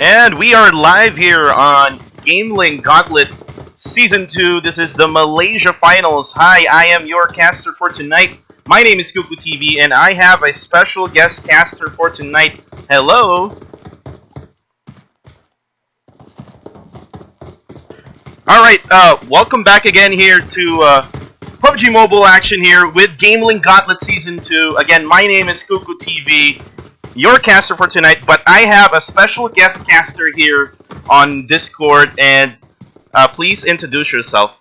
And we are live here on GamelinG Gauntlet Season 2. This is the Malaysia Finals. Hi, I am your caster for tonight. My name is Kuku TV, and I have a special guest caster for tonight. Hello. Alright, welcome back again here to PUBG Mobile action here with GamelinG Gauntlet Season 2. Again, my name is Kuku TV, your caster for tonight, but I have a special guest caster here on Discord, and please introduce yourself.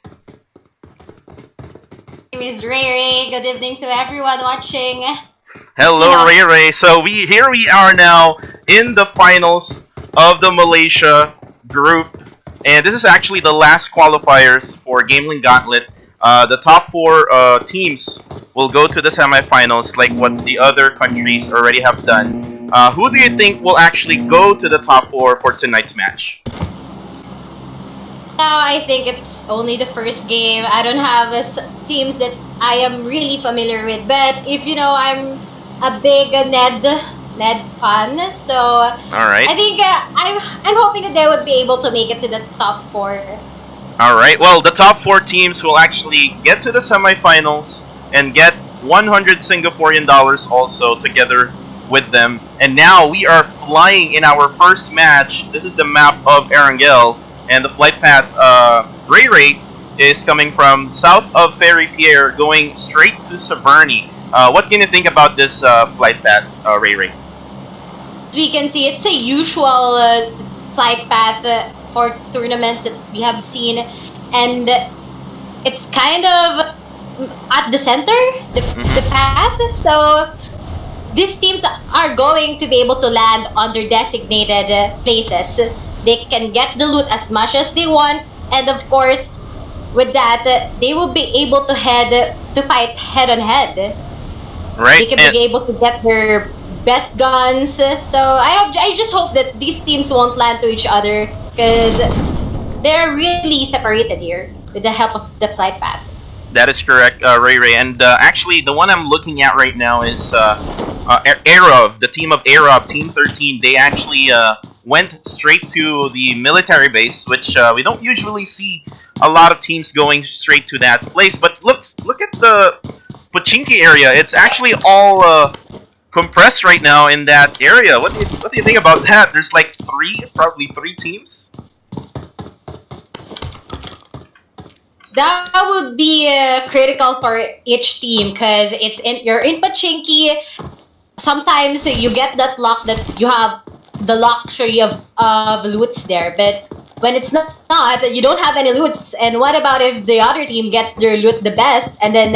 My name is Ray. Good evening to everyone watching. Hello, Ray. So here we are now in the finals of the Malaysia group, and this is actually the last qualifiers for GamelinG Gauntlet. The top 4 teams will go to the semifinals, like what the other countries already have done. Who do you think will actually go to the top 4 for tonight's match? Now I think it's only the first game. I don't have teams that I am really familiar with, but if you know, I'm a big N.E.D fan, so Alright. I think I'm hoping that they would be able to make it to the top 4. Alright, well, the top 4 teams will actually get to the semifinals and get 100 Singaporean dollars also together with them. And now we are flying in our first match. This is the map of Erangel, and the flight path, Ray is coming from south of Ferry Pier going straight to Saverny. What can you think about this flight path, Ray? We can see it's a usual flight path for tournaments that we have seen, and it's kind of at the center, the path. So these teams are going to be able to land on their designated places. They can get the loot as much as they want, and of course, with that, they will be able to fight head on head. Right. They can be able to get their best guns. So I just hope that these teams won't land to each other, because they're really separated here with the help of the flight path. That is correct, Ray. And actually, the one I'm looking at right now is AROV, the team of AROV, Team 13. They actually went straight to the military base, which we don't usually see a lot of teams going straight to that place. But look at the Pochinki area. It's actually all compressed right now in that area. What do you think about that? There's like probably three teams. That would be critical for each team, because you're in Pochinki. Sometimes you get that luck that you have the luxury of loots there, but when it's not, you don't have any loots. And what about if the other team gets their loot the best, and then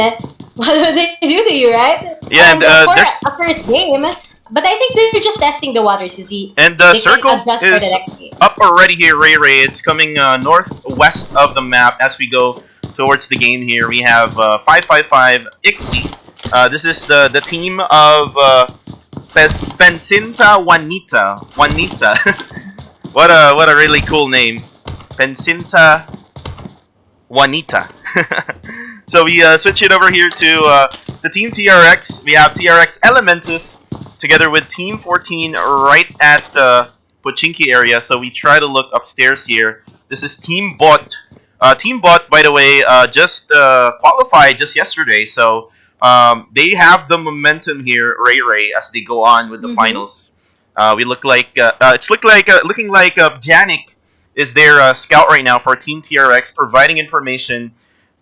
what do they do to you, right? Yeah, and there's a first game, but I think they're just testing the waters, you see. And the circle is up already here, Ray. It's coming northwest of the map as we go towards the game here. We have 555 IXI. This is the team of PENCINTA WANITA. What a really cool name. PENCINTA WANITA. So we switch it over here to the Team TRX. We have TRX Elementus together with Team 14 right at the Pochinki area. So we try to look upstairs here. This is Team Bot. Team Bot, by the way, just qualified just yesterday. So they have the momentum here, Ray, as they go on with the finals. We look like looking like Janik is their scout right now for Team TRX, providing information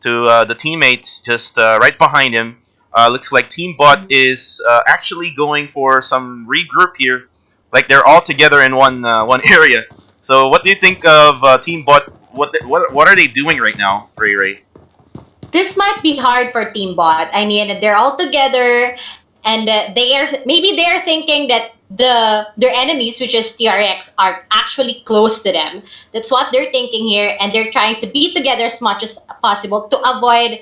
to the teammates just right behind him. Looks like Team Bot is actually going for some regroup here, like they're all together in one area. So what do you think of Team Bot? What are they doing right now, Ray? This might be hard for Team Bot. I mean, they're all together, and they're thinking that their enemies, which is TRX, are actually close to them. That's what they're thinking here, and they're trying to be together as much as possible to avoid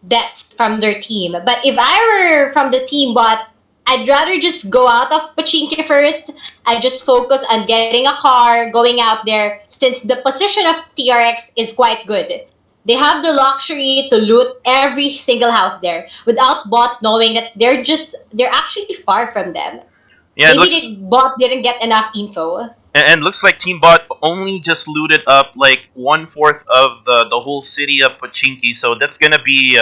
deaths from their team. But if I were from the Team Bot, I'd rather just go out of Pochinki first. I just focus on getting a car, going out there, since the position of TRX is quite good. They have the luxury to loot every single house there without Bot knowing that they're actually far from them. Yeah, Maybe Bot didn't get enough info. And looks like Team Bot only just looted up like 1/4 of the whole city of Pochinki, so that's gonna be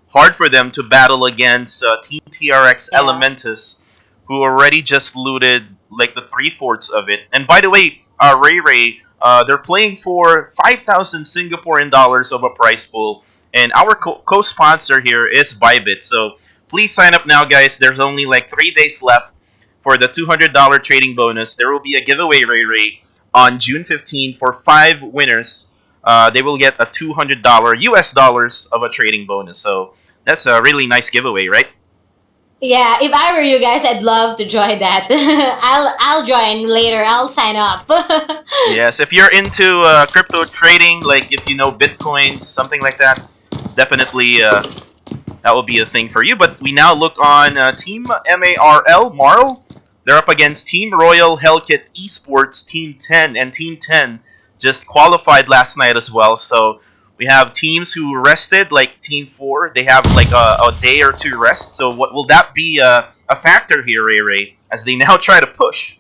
hard for them to battle against Team TRX Yeah. Elementus, who already just looted like the 3/4 of it. And by the way, Ray Ray, they're playing for 5,000 Singaporean dollars of a prize pool, and our co-sponsor here is ByBit. So please sign up now, guys. There's only like 3 days left for the $200 trading bonus. There will be a giveaway, Ray Ray, on June 15 for 5 winners. They will get a $200 US dollars of a trading bonus. So that's a really nice giveaway, right? Yeah, if I were you guys, I'd love to join that. I'll join later. I'll sign up. Yes, if you're into crypto trading, like if you know Bitcoins, something like that, definitely that will be a thing for you. But we now look on Team Marl. They're up against Team Royal HELKiT Esports, Team 10, and Team 10 just qualified last night as well. So we have teams who rested, like Team 4. They have like a day or two rest. So what will that be a factor here, Ray Ray, as they now try to push?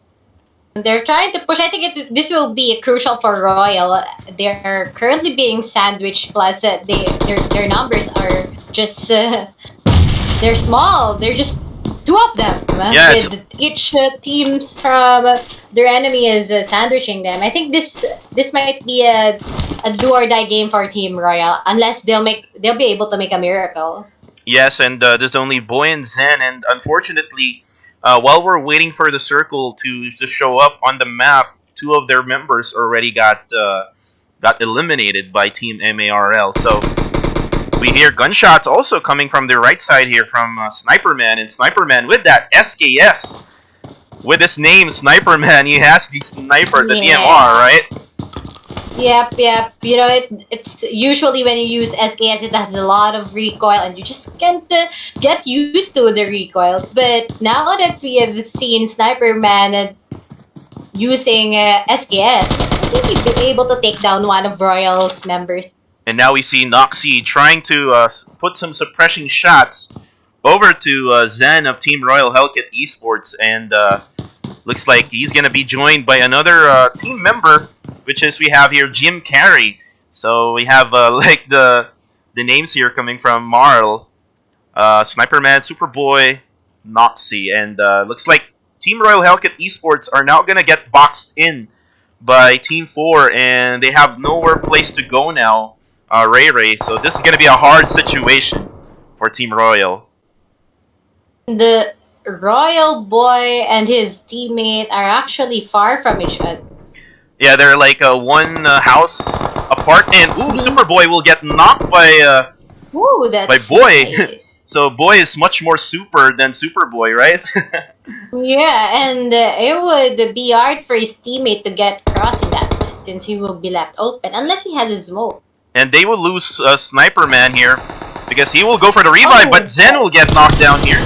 They're trying to push. I think this will be crucial for Royal. They're currently being sandwiched. Plus, their numbers are just they're small. They're just 2 of them. Yeah, with each teams from their enemy is sandwiching them. I think this might be a do or die game for Team Royal, unless they'll be able to make a miracle. Yes, and there's only Boy and Zen, and unfortunately, while we're waiting for the circle to show up on the map, 2 of their members already got eliminated by Team MARL. So we hear gunshots also coming from the right side here from Sniperman, and Sniperman with that SKS. With his name, Sniperman, he has the sniper, the DMR, right? Yep. You know, it's usually when you use SKS, it has a lot of recoil, and you just can't get used to the recoil. But now that we have seen Sniperman using SKS, I think he'd be able to take down one of Royal's members. And now we see Noxy trying to put some suppressing shots over to Zen of Team Royal HELKiT Esports, and looks like he's going to be joined by another team member, which is we have here Jim Carrey. So we have like the names here coming from Marl, Sniperman, Superboy, Noxy, and looks like Team Royal HELKiT Esports are now going to get boxed in by Team 4, and they have nowhere place to go now, Ray. So this is going to be a hard situation for Team Royal. The Royal Boy and his teammate are actually far from each other. Yeah, they're like one house apart, and Superboy will get knocked by Boy. Nice. So Boy is much more super than Superboy, right? Yeah, and it would be hard for his teammate to get crossing that, since he will be left open unless he has a smoke. And they will lose Sniperman here because he will go for the revive, but Zen will get knocked down here.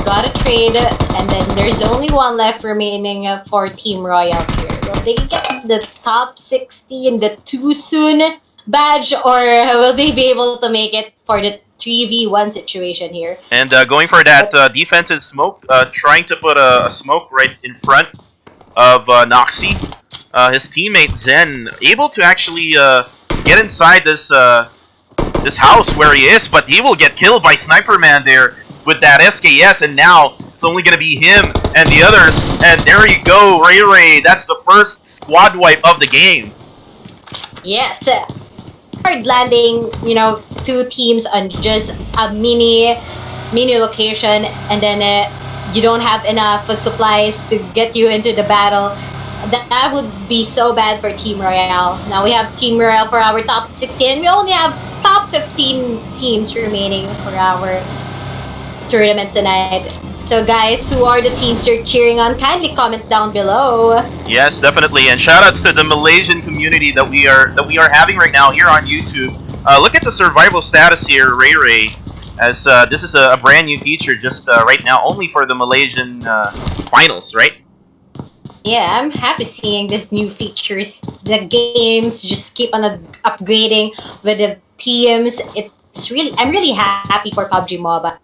Got a trade, and then there's only one left remaining for Team Royal here. Will they get the top 60 in the too soon badge, or will they be able to make it for the 3v1 situation here? And going for that defensive smoke, trying to put a smoke right in front of Noxy. His teammate Zen able to actually get inside this house where he is, but he will get killed by Sniperman there with that SKS, and now it's only going to be him and the others. And there you go, Ray. That's the first squad wipe of the game. Yes. Hard landing, you know, 2 teams on just a mini location, and then you don't have enough supplies to get you into the battle. That would be so bad for Team Royale. Now we have Team Royale for our top 16, and we only have top 15 teams remaining for our tournament tonight. So guys, who are the teams you're cheering on? Kindly comment down below. Yes, definitely, and shoutouts to the Malaysian community that we are having right now here on YouTube. Look at the survival status here, Ray, as this is a brand new feature just right now, only for the Malaysian finals, right? Yeah, I'm happy seeing these new features. The games just keep on upgrading with the teams. I'm really happy for PUBG Mobile.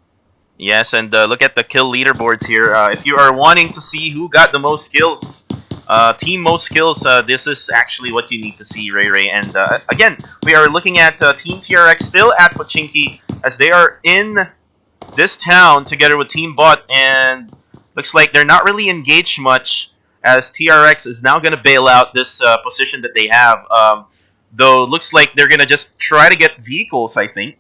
Yes, and look at the kill leaderboards here. If you are wanting to see who got the most kills Team most skills, this is actually what you need to see, Ray. And again, we are looking at Team TRX still at Pochinki as they are in this town together with Team Bot, and looks like they're not really engaged much as TRX is now going to bail out this position that they have. Though looks like they're going to just try to get vehicles, I think.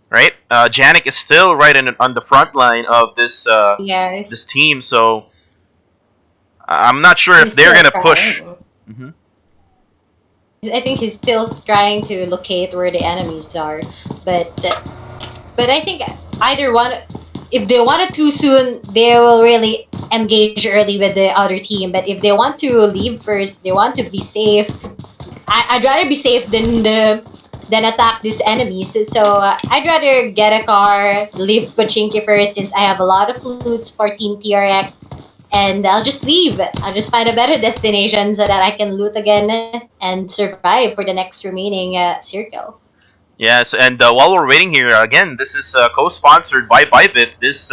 Right? Janik is still right on the front line of this this team, so I'm not sure if they're gonna push. Mm-hmm. I think he's still trying to locate where the enemies are, but I think either one, if they want it too soon, they will really engage early with the other team. But if they want to leave first, they want to be safe. I'd rather be safe than attack these enemies. So I'd rather get a car, leave Pochinki first since I have a lot of loots for Team TRX. And I'll just leave. I'll just find a better destination so that I can loot again and survive for the next remaining circle. Yes, and while we're waiting here, again, this is co-sponsored by ByBit. This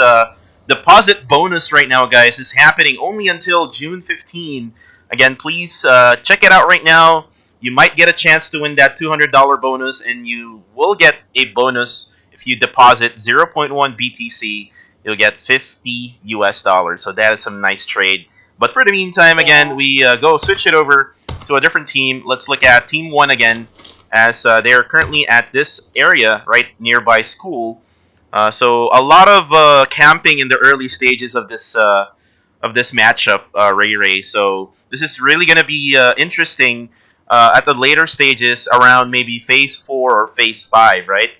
deposit bonus right now, guys, is happening only until June 15. Again, please check it out right now. You might get a chance to win that $200 bonus, and you will get a bonus if you deposit 0.1 BTC. You'll get $50 US. So that is some nice trade. But for the meantime, again, we go switch it over to a different team. Let's look at Team 1 again, as they are currently at this area right nearby school. So a lot of camping in the early stages of this matchup, Ray. So this is really going to be interesting at the later stages around maybe Phase 4 or Phase 5, right?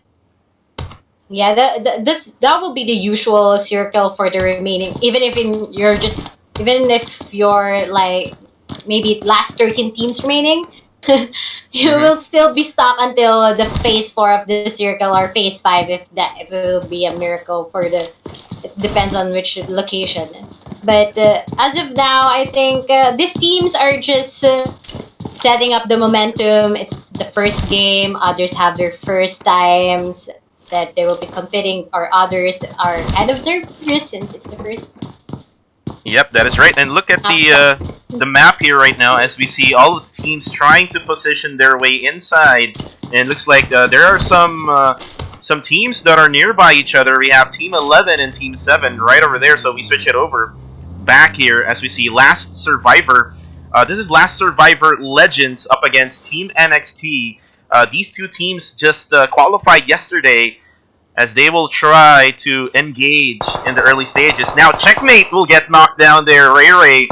Yeah, that will be the usual circle for the remaining. Even if you're like maybe last 13 teams remaining, you will still be stuck until the Phase 4 of the circle or Phase 5 if it will be a miracle for the. It depends on which location. But as of now, I think these teams are just setting up the momentum. It's the first game. Others have their first times that they will be competing, or others are kind of nervous since it's the first. Yep, that is right. And look at the map here right now as we see all of the teams trying to position their way inside. And it looks like there are some teams that are nearby each other. We have Team 11 and Team 7 right over there. So we switch it over back here as we see Last Survivor. This is Last Survivor Legends up against Team NXT. These two teams just qualified yesterday as they will try to engage in the early stages. Now, Checkmate will get knocked down there, Ray.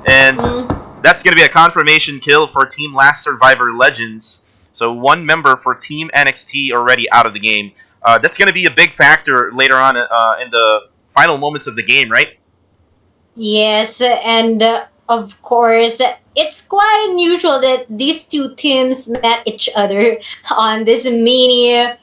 And that's going to be a confirmation kill for Team Last Survivor Legends. So one member for Team NXT already out of the game. That's going to be a big factor later on in the final moments of the game, right? Yes, and of course, it's quite unusual that these two teams met each other on this mini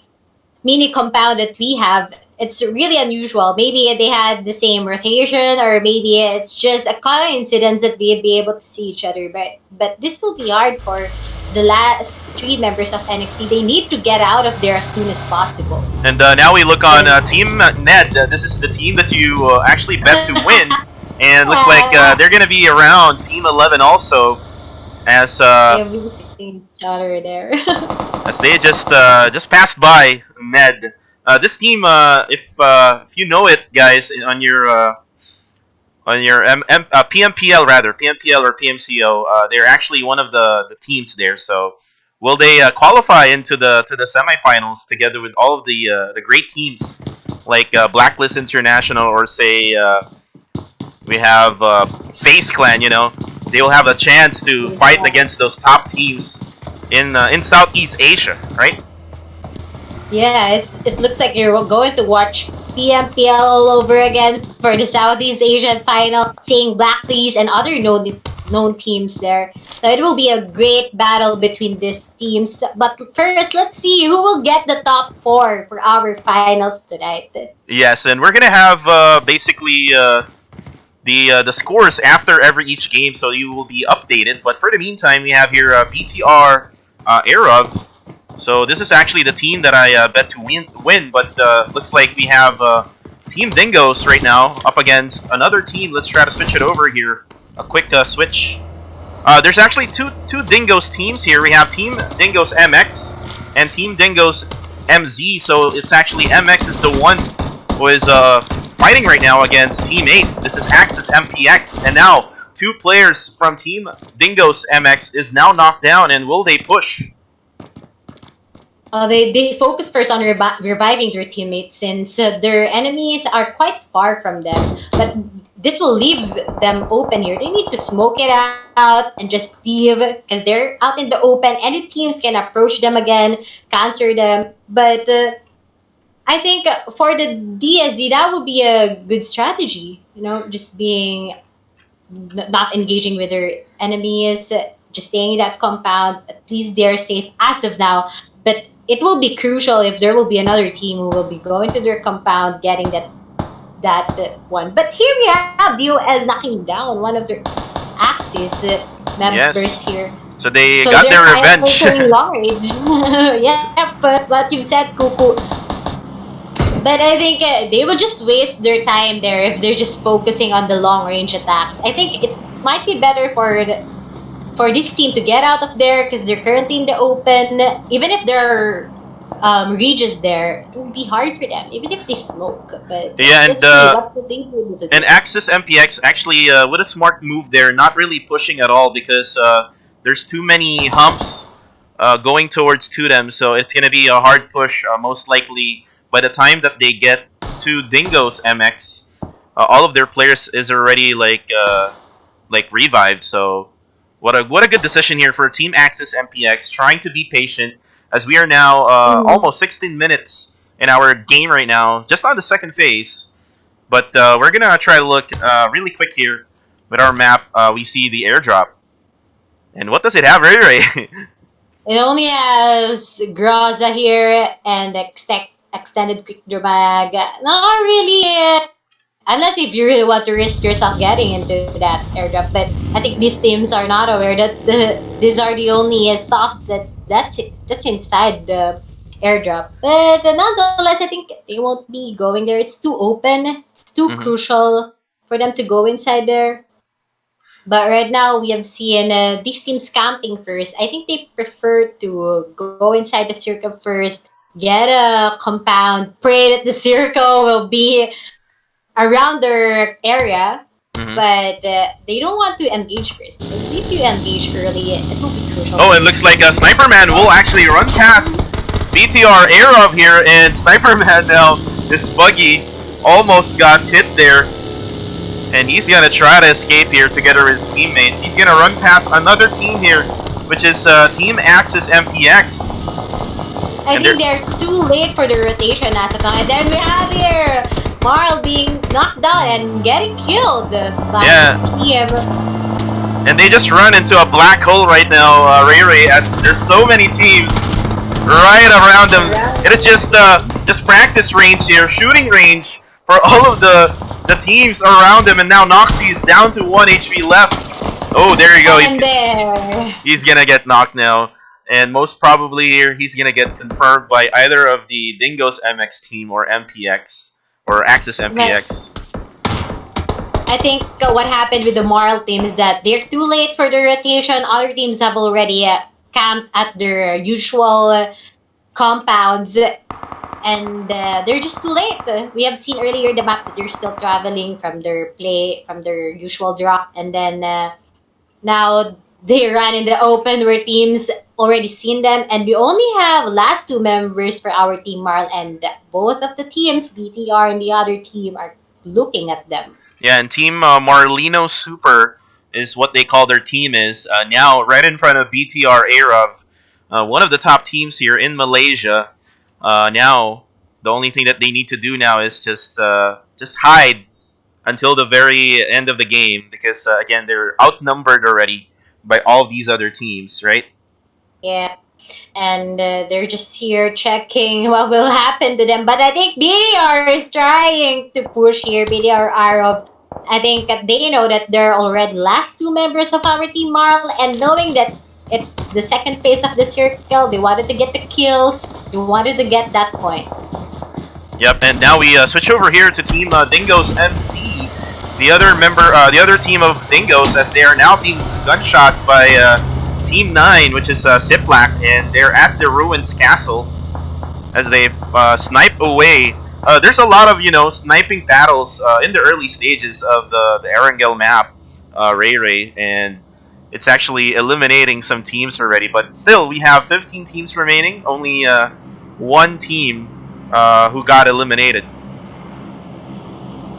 compound that we have. It's really unusual. Maybe they had the same rotation, or maybe it's just a coincidence that they'd be able to see each other. But this will be hard for the last three members of NXT. They need to get out of there as soon as possible. And now we look on Team N.E.D. This is the team that you actually bet to win. And it looks like they're going to be around Team 11 also, as they'll be seeing each other there. as they just passed by N.E.D. This team, if you know it, guys, on your PMPL rather, PMPL or PMCO, they're actually one of the teams there. So will they qualify into the semifinals together with all of the great teams like Blacklist International, or say we have Face Clan? You know, they will have a chance to fight against those top teams in Southeast Asia, right? Yeah, it looks like you're going to watch PMPL all over again for the Southeast Asian final, seeing Blacklist and other known teams there. So it will be a great battle between these teams. But first, let's see who will get the top 4 for our finals tonight. Yes, and we're gonna have basically the scores after each game, so you will be updated. But for the meantime, we have here BTR AROV. So this is actually the team that I bet to win, but looks like we have Team Dingoz right now up against another team. Let's try to switch it over here. a quick switch. There's actually two Dingoz teams here. We have Team Dingoz MX and Team Dingoz MZ. So it's actually MX is the one who is fighting right now against Team 8. This is ASSASINS MPX, and now 2 players from Team Dingoz MX is now knocked down. And will they push? They focus first on reviving their teammates since their enemies are quite far from them. But this will leave them open here. They need to smoke it out and just leave because they're out in the open. Any teams can approach them again, cancel them. But I think for the DSZ, that would be a good strategy. You know, just being not engaging with their enemies, just staying in that compound. At least they're safe as of now. But it will be crucial if there will be another team who will be going to their compound, getting that one. But here we have DOS knocking down one of their Axis members here. So they got their revenge. Yeah, but what you said, Kuku. But I think they would just waste their time there if they're just focusing on the long-range attacks. I think it might be better for this team to get out of there because they're currently in the open. Even if there are Regis there, it would be hard for them, even if they smoke. But yeah, and ASSASINS MPX actually with a smart move there, not really pushing at all because there's too many humps going towards to them, so it's gonna be a hard push. Most likely, by the time that they get to Dingoz MX, all of their players is already like revived. So what a good decision here for Team ASSASINS MPX, trying to be patient as we are now almost 16 minutes in our game right now, just on the second phase. But we're gonna try to look really quick here with our map. We see the airdrop, and what does it have, Ray Ray? It only has Groza here and extended quick drag. Not really. Unless if you really want to risk yourself getting into that airdrop, but I think these teams are not aware that these are the only stuff that's inside the airdrop. But nonetheless, I think they won't be going there. It's too open. It's too crucial for them to go inside there. But right now, we have seen these teams camping first. I think they prefer to go inside the circle first, get a compound, pray that the circle will be around their area, but they don't want to engage first. If you engage early, it will be crucial. Oh, it looks like a Sniper Man will actually run past BTR AROV here, and Sniper Man now, this buggy almost got hit there, and he's gonna try to escape here together with his teammate. He's gonna run past another team here, which is Team ASSASINS MPX. I think they're too late for the rotation as of now, and then we have here Marl being knocked down and getting killed by TM. And they just run into a black hole right now, Ray, as there's so many teams right around them. It is just practice range here, shooting range for all of the teams around them. And now Noxy is down to 1 HP left. Oh, there you go. He's gonna get knocked now. And most probably here, he's gonna get confirmed by either of the Dingoz MX team or MPX. Or ASSASINS MPX. I think what happened with the Marl team is that they're too late for the rotation. Other teams have already camped at their usual compounds, and they're just too late. We have seen earlier the map that they're still traveling from their usual drop, and then now they run in the open where teams already seen them, and we only have last 2 members for our team Marl, and both of the teams, BTR and the other team, are looking at them. Yeah, and Team MARLINO Super is what they call their team is now right in front of BTR AROV, one of the top teams here in Malaysia. Now the only thing that they need to do now is just hide until the very end of the game, because again, they're outnumbered already by all these other teams, right? Yeah, and they're just here checking what will happen to them. But I think BDR is trying to push here, BDR AROV. I think that they know that they're already last 2 members of our team Marl, and knowing that it's the second phase of the circle, they wanted to get the kills, they wanted to get that point. Yep, and now we switch over here to Team Dingoz MZ. the other the other team of Dingoz, as they are now being gunshot by Team 9, which is CIPLAK, and they're at the Ruins Castle as they snipe away. There's a lot of, you know, sniping battles in the early stages of the Erangel map, Ray, and it's actually eliminating some teams already. But still, we have 15 teams remaining. Only one team who got eliminated.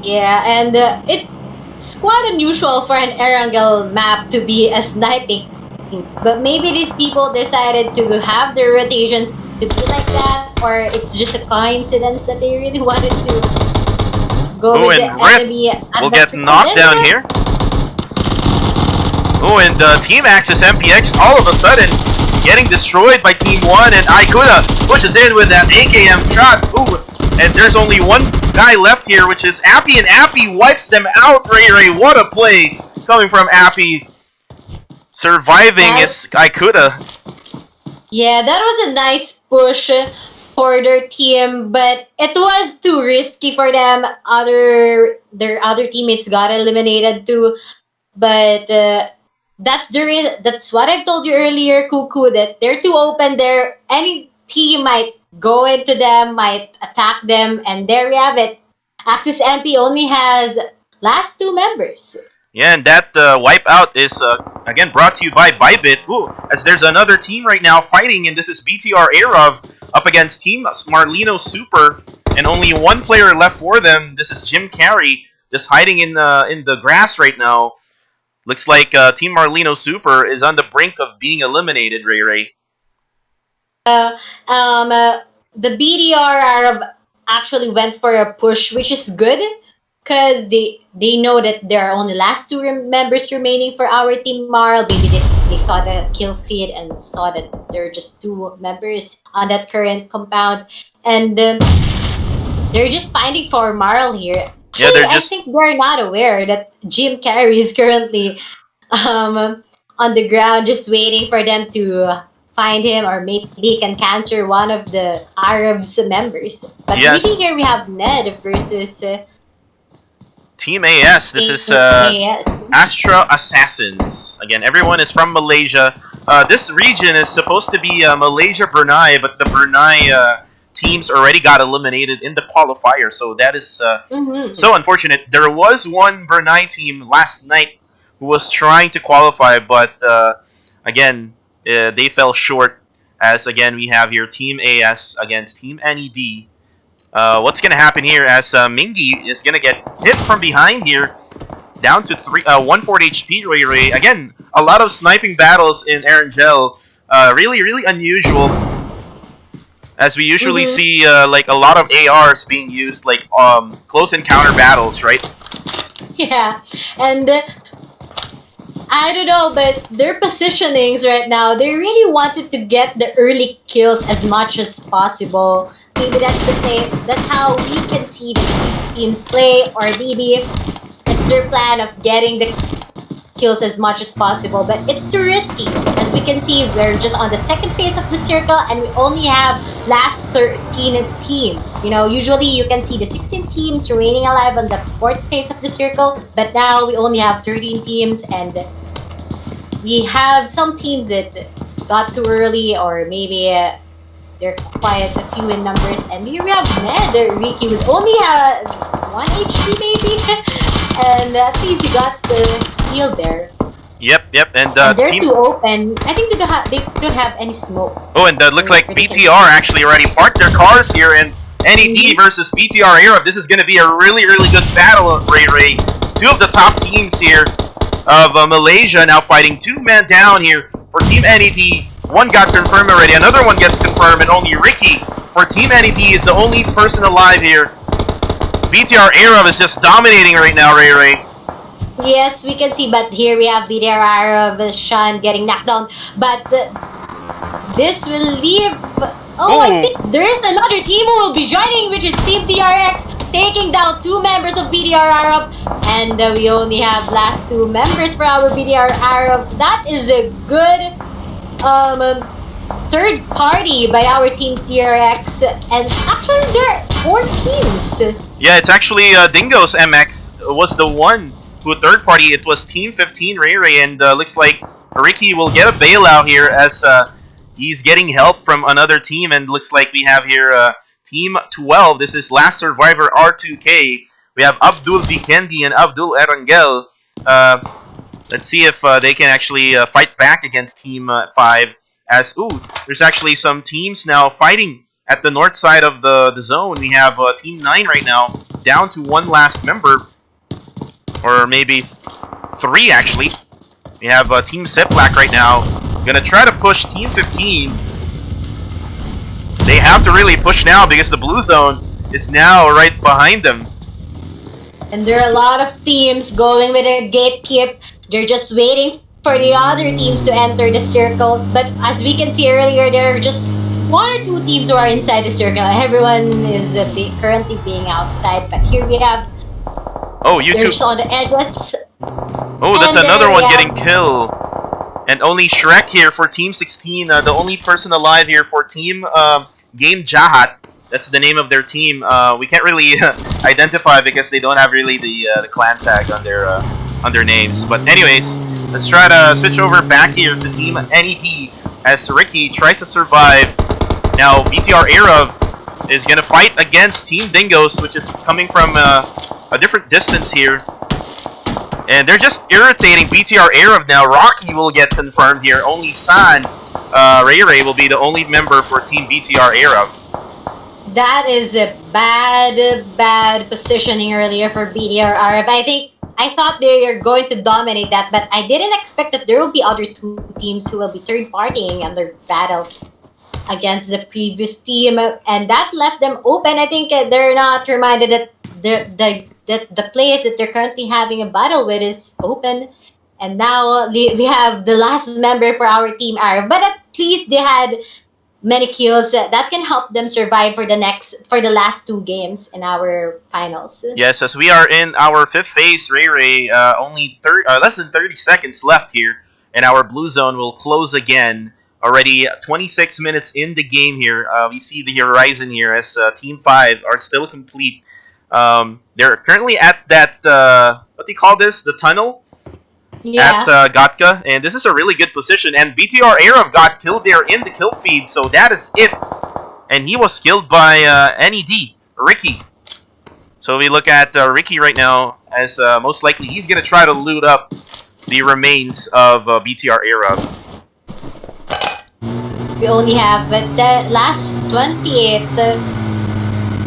Yeah, and it's quite unusual for an Erangel map to be a sniping. But maybe these people decided to have their rotations to be like that, or it's just a coincidence that they really wanted to go with the enemy. Will get knocked down here. Oh, and Team Axis MPX all of a sudden getting destroyed by Team 1, and Ikuda pushes in with that AKM shot. Ooh, and there's only one guy left here, which is Appy, and Appy wipes them out. Ray, what a play coming from Appy. Surviving is Ikuda. Yeah, that was a nice push for their team, but it was too risky for them. Their other teammates got eliminated too, but that's what I've told you earlier, Cuckoo, that they're too open there. Any team might go into them, might attack them, and there we have it. Axis MP only has last 2 members. Yeah, and that wipeout is, again, brought to you by ByBit. Ooh, as there's another team right now fighting, and this is BTR AROV up against Team MARLINO Super, and only one player left for them. This is Jim Carey, just hiding in the grass right now. Looks like Team MARLINO Super is on the brink of being eliminated, Ray. The BDR AROV actually went for a push, which is good, because they know that there are only last 2 members remaining for our team Marl. Maybe they saw the kill feed and saw that there are just 2 members on that current compound, and they're just finding for Marl here. Actually, I think they're not aware that Jim Carey is currently on the ground, just waiting for them to find him, or maybe he can cancel one of the AROV's members. But maybe here we have N.E.D versus Team AS. This is ASTRA Assassins. Again, everyone is from Malaysia. This region is supposed to be Malaysia, Brunei, but the Brunei teams already got eliminated in the qualifier, so that is so unfortunate. There was one Brunei team last night who was trying to qualify, but again, they fell short, as again we have here Team AS against Team N.E.D. What's going to happen here, as Mingy is going to get hit from behind here, down to 140 HP, Ray. Again, a lot of sniping battles in Erangel. Really unusual, as we usually see like a lot of ARs being used, like close encounter battles, right? Yeah, and I don't know, but their positionings right now, they really wanted to get the early kills as much as possible. Maybe that's the thing. That's how we can see these teams play, or maybe it's their plan of getting the kills as much as possible, but it's too risky. As we can see, we're just on the second phase of the circle, and we only have last 13 teams. You know, usually you can see the 16 teams remaining alive on the 4th phase of the circle, but now we only have 13 teams, and we have some teams that got too early, or maybe they're quite a few in numbers, and here we have N.E.D, Ricky, with only 1 HP maybe, and at least he got the heal there. Yep, and they're too open. I think they don't have any smoke. Oh, and looks like BTR actually already parked their cars here, and N.E.D versus BTR AROV. This is going to be a really good battle, Ray. 2 of the top teams here of Malaysia now fighting 2-man down here for Team N.E.D. One got confirmed already, another one gets confirmed, and only Ricky for Team N.E.D is the only person alive here. BTR AROV is just dominating right now, Ray. Yes, we can see, but here we have BTR AROV, Sean getting knocked down, but this will leave... Oh, I think there's another team who will be joining, which is Team TRX, taking down 2 members of BTR AROV, and we only have last 2 members for our BTR AROV. That is a good third party by our Team TRX, and actually there are 4 teams. Yeah, it's actually Dingoz MX was the one who third party. It was Team 15 Ray Ray, and looks like Ricky will get a bailout here as he's getting help from another team, and looks like we have here Team 12. This is Last Survivor R2K. We have Abdul Vikendi and Abdul Erangel. Let's see if they can actually fight back against Team 5. As there's actually some teams now fighting at the north side of the zone. We have Team 9 right now, down to one last member, or maybe 3 actually. We have Team CIPLAK right now, gonna try to push Team 15. They have to really push now because the blue zone is now right behind them. And there are a lot of teams going with a gatekeep. They're just waiting for the other teams to enter the circle. But as we can see earlier, there are just 1 or 2 teams who are inside the circle. Everyone is currently being outside. But here we have... YouTube on the edges. That's another one getting killed. And only Shrek here for Team 16. The only person alive here for Team Game JAHAT. That's the name of their team. We can't really identify because they don't have really the clan tag on their names. But anyways, let's try to switch over back here to Team N.E.D as Ricky tries to survive. Now BTR AROV is gonna fight against Team Dingoz, which is coming from a different distance here. And they're just irritating BTR AROV now. Rocky will get confirmed here. Only San Ray Ray will be the only member for Team BTR AROV. That is a bad positioning earlier for BTR AROV. I thought they are going to dominate that, but I didn't expect that there will be other 2 teams who will be third partying on their battle against the previous team, and that left them open. I think they're not reminded that the place that they're currently having a battle with is open, and now we have the last member for our team AROV. But at least they had many kills that can help them survive for the last 2 games in our finals. Yes, as we are in our 5th phase, Ray Ray, only less than 30 seconds left here, and our blue zone will close again. Already 26 minutes in the game here. We see the horizon here as Team 5 are still complete. They're currently at that, what do you call this? The tunnel? Yeah. At Gatka, and this is a really good position, and BTR AROV got killed there in the kill feed, so that is it. And he was killed by N.E.D, Ricky. So we look at Ricky right now, as most likely he's going to try to loot up the remains of BTR AROV. We only have the last 28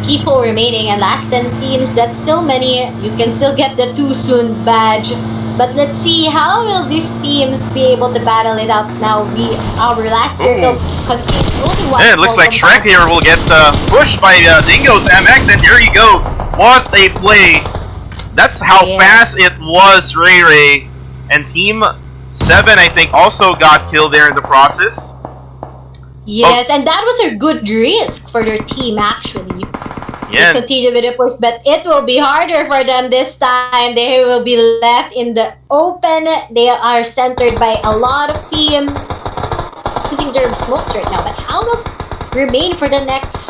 people remaining, and last 10 teams. That's still many. You can still get the too soon badge. But let's see, how will these teams be able to battle it out now? Our last circle contains only 1. Yeah, it looks like Shrek here will get pushed by Dingoz MX, and here you go. What a play. That's how fast it was, Ray Ray. And Team 7, I think, also got killed there in the process. Yes, and that was a good risk for their team, actually. Yeah. Continue with the push, but it will be harder for them this time. They will be left in the open. They are centered by a lot of teams using their smokes right now. But how will remain for the next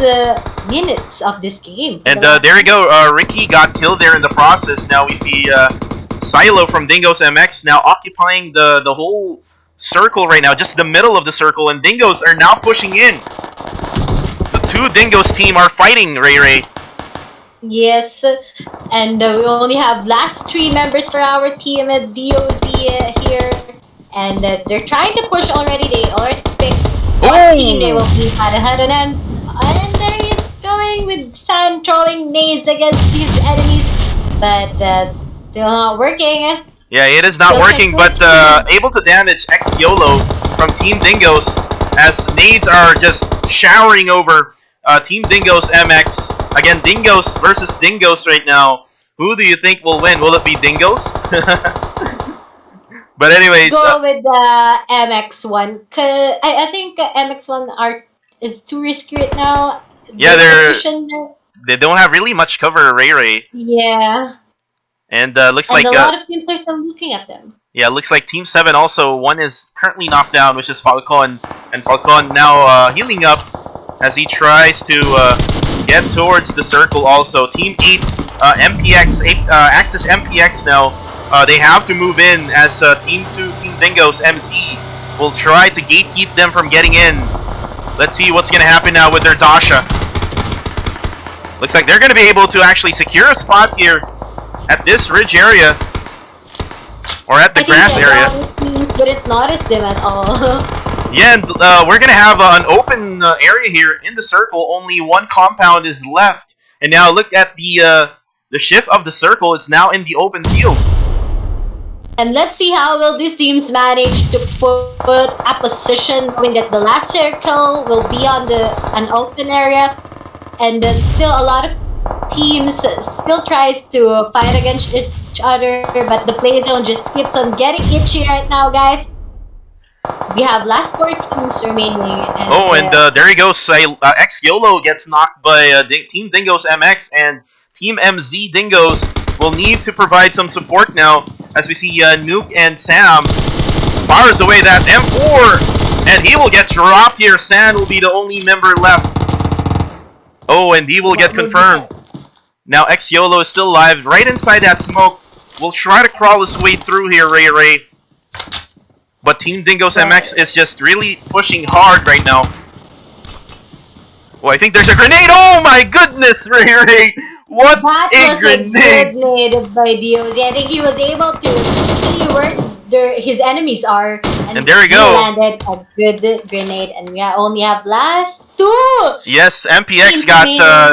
minutes of this game? And there we go. Ricky got killed there in the process. Now we see Silo from Dingoz MX now occupying the whole circle right now, just the middle of the circle, and Dingoz are now pushing in. 2 Dingoz team are fighting, Ray Ray. Yes, and we only have last 3 members for our team at DOZ here, and they're trying to push already. They already picked what team they will be ahead of them, and there he is going with San throwing nades against these enemies, but still not working. Yeah, it is not working, but able to damage X YOLO from Team Dingoz as nades are just showering over Team Dingoz MX. Again, Dingoz versus Dingoz right now. Who do you think will win? Will it be Dingoz? But anyways... Go with the MX1. I think MX1 is too risky right now. Yeah, they don't have really much cover, Ray Ray. Yeah. And looks like... a lot of teams are still looking at them. Yeah, looks like Team 7 also, one is currently knocked down, which is Falcon. And Falcon now healing up as he tries to get towards the circle also. Team 8 Axis MPX now. They have to move in as Team 2, Team Dingoz MZ will try to gatekeep them from getting in. Let's see what's going to happen now with their Dasha. Looks like they're going to be able to actually secure a spot here at this ridge area. Or at the grass area. Didn't notice them at all. Yeah, and we're going to have an open area here in the circle. Only one compound is left. And now look at the shift of the circle. It's now in the open field. And let's see how will these teams manage to put a position, knowing that the last circle will be on an open area. And then still a lot of teams still tries to fight against each other, but the play zone just keeps on getting itchy right now, guys. We have last 4 teams remaining. And, there he goes. X-YOLO gets knocked by Team Dingoz MX, and Team MZ Dingoz will need to provide some support now, as we see Nuke and Sam fires away that M4, and he will get dropped here. Sam will be the only member left. Oh, and he will get confirmed. Now X-YOLO is still alive, right inside that smoke. We'll try to crawl his way through here, Ray. But Team Dingoz MX is just really pushing hard right now. Oh, I think there's a grenade! Oh my goodness, Ray! What a grenade! That was a good grenade by DOZ. I think he was able to see where his enemies are. And there we go. He landed a good grenade, and we only have last 2! Yes, MPX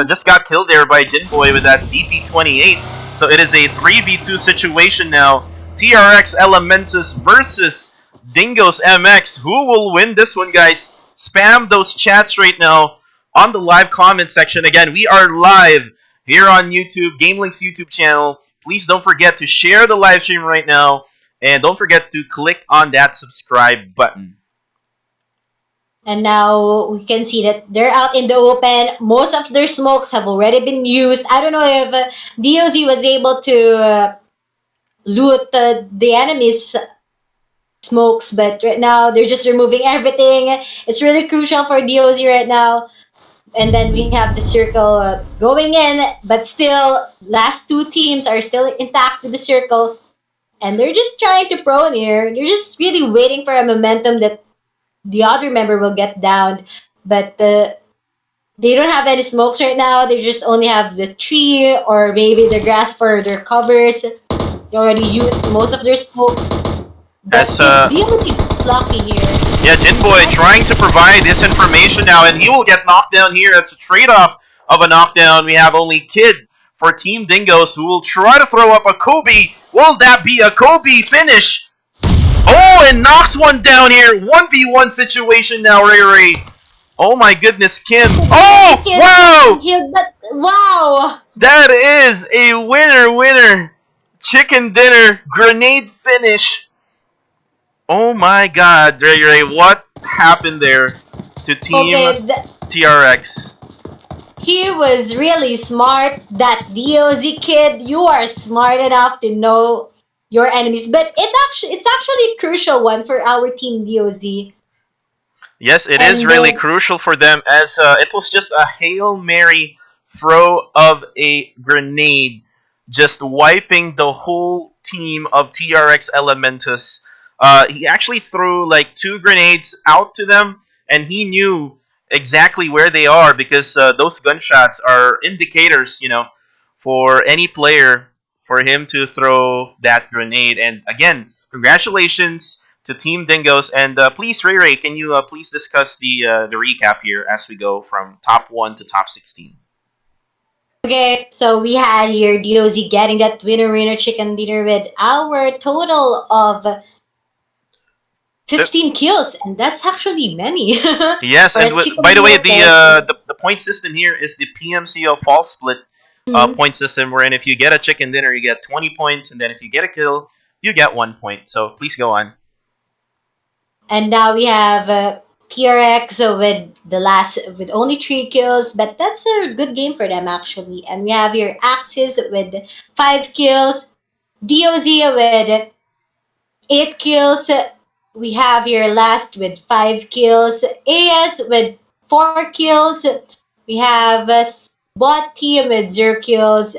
just got killed there by Jinboy with that DP28. So it is a 3v2 situation now. TRX Elementus versus Dingoz MX. Who will win this one, guys? Spam those chats right now on the live comment section. Again, we are live here on YouTube, GamelinG's YouTube channel. Please don't forget to share the live stream right now. And don't forget to click on that subscribe button. And now we can see that they're out in the open. Most of their smokes have already been used. I don't know if DOZ was able to loot the enemy's smokes, but right now they're just removing everything. It's really crucial for DOZ right now. And then we have the circle going in, but still, last 2 teams are still intact with the circle. And they're just trying to prone here. They're just really waiting for a momentum that the other member will get down. But they don't have any smokes right now. They just only have the tree or maybe the grass for their covers. They already used most of their smokes. But DOZ lucky here. Yeah, Jinboy trying to provide this information now, and he will get knocked down here. It's a trade-off of a knockdown. We have only Kid for Team Dingoz, who will try to throw up a Kobe. Will that be a Kobe finish? Oh, and knocks one down here. 1v1 situation now, Ray. Oh my goodness, Kim. Oh, wow! Wow! That is a winner. Chicken dinner, grenade finish. Oh my god, Ray, what happened there to Team TRX? He was really smart, that DOZ kid. You are smart enough to know your enemies, but it's actually a crucial one for our Team DOZ. Yes, it is really crucial for them, as it was just a Hail Mary throw of a grenade, just wiping the whole team of TRX Elementus. He actually threw like 2 grenades out to them, and he knew exactly where they are, because those gunshots are indicators, for any player, for him to throw that grenade. And again, congratulations to Team Dingoz. And please, Ray, can you please discuss the recap here as we go from top 1 to top 16? Okay, so we had here DOZ getting that winner chicken dinner with our total of 15 kills, and that's actually many. Yes, and by the way, the point system here is the PMCO false split point system, wherein if you get a chicken dinner, you get 20 points, and then if you get a kill, you get 1 point. So please go on. And now we have TRX with only 3 kills, but that's a good game for them actually. And we have here Axis with 5 kills, DOZ with 8 kills. We have here Last with 5 kills, AS with 4 kills. We have Bot Team with 0 kills,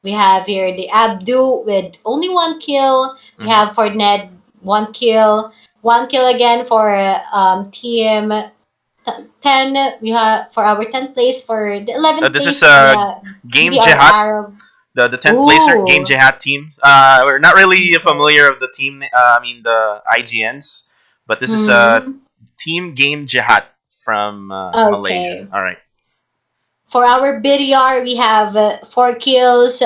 We have here the Abdu with only 1 kill. We have for Ned 1 kill. 1 kill again for team 10. We have for our 10th place. For the 11th This is place, we have Game BDR JAHAT, AROV. the 10th placer, Game Ooh. JAHAT team. We're not really familiar with the team, I mean the IGNs, but this is Hmm. Team Game JAHAT from Malaysia. Okay. All right. For our BDR, we have 4 kills.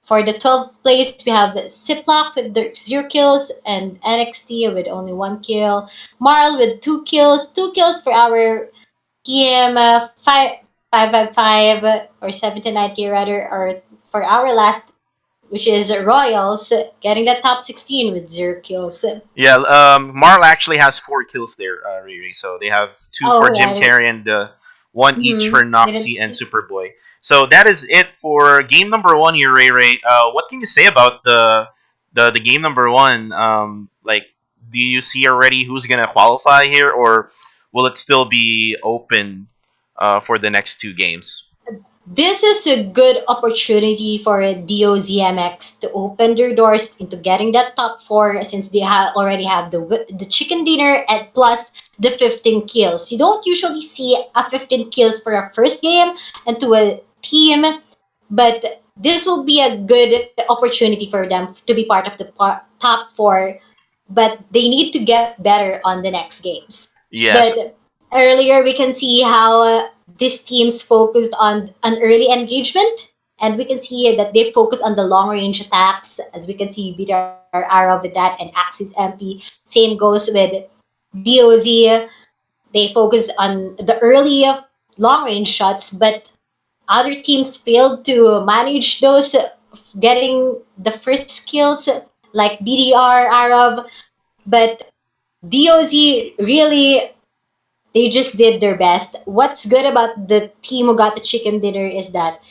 For the 12th place, we have CIPLAK with 0 kills and NXT with only 1 kill. Marl with 2 kills. 2 kills for our team 555 or 1790 rather, or for our last, which is Royals, getting the top 16 with 0 kills. Yeah, Marl actually has 4 kills there, Riri. So they have two Oh, for Jim right. Carrey and one each for Didn't Noxy and see. Superboy. So that is it for game number one here, Ray Ray. What can you say about the game number one? Like, do you see already who's gonna qualify here, or will it still be open for the next two games? This is a good opportunity for DOZMX to open their doors into getting that top four, since they already have the chicken dinner and plus the 15 kills. You don't usually see a 15 kills for a first game and to a team, but this will be a good opportunity for them to be part of the top four. But they need to get better on the next games. Yes. But earlier we can see how these teams focused on an early engagement, and we can see that they focus on the long range attacks, as we can see BDR Arrow with that and Axis MP. Same goes with DOZ. They focus on the early long range shots, but other teams failed to manage those, getting the first kills, like BDR Arrow. But DOZ really, they just did their best. What's good about the team who got the chicken dinner is that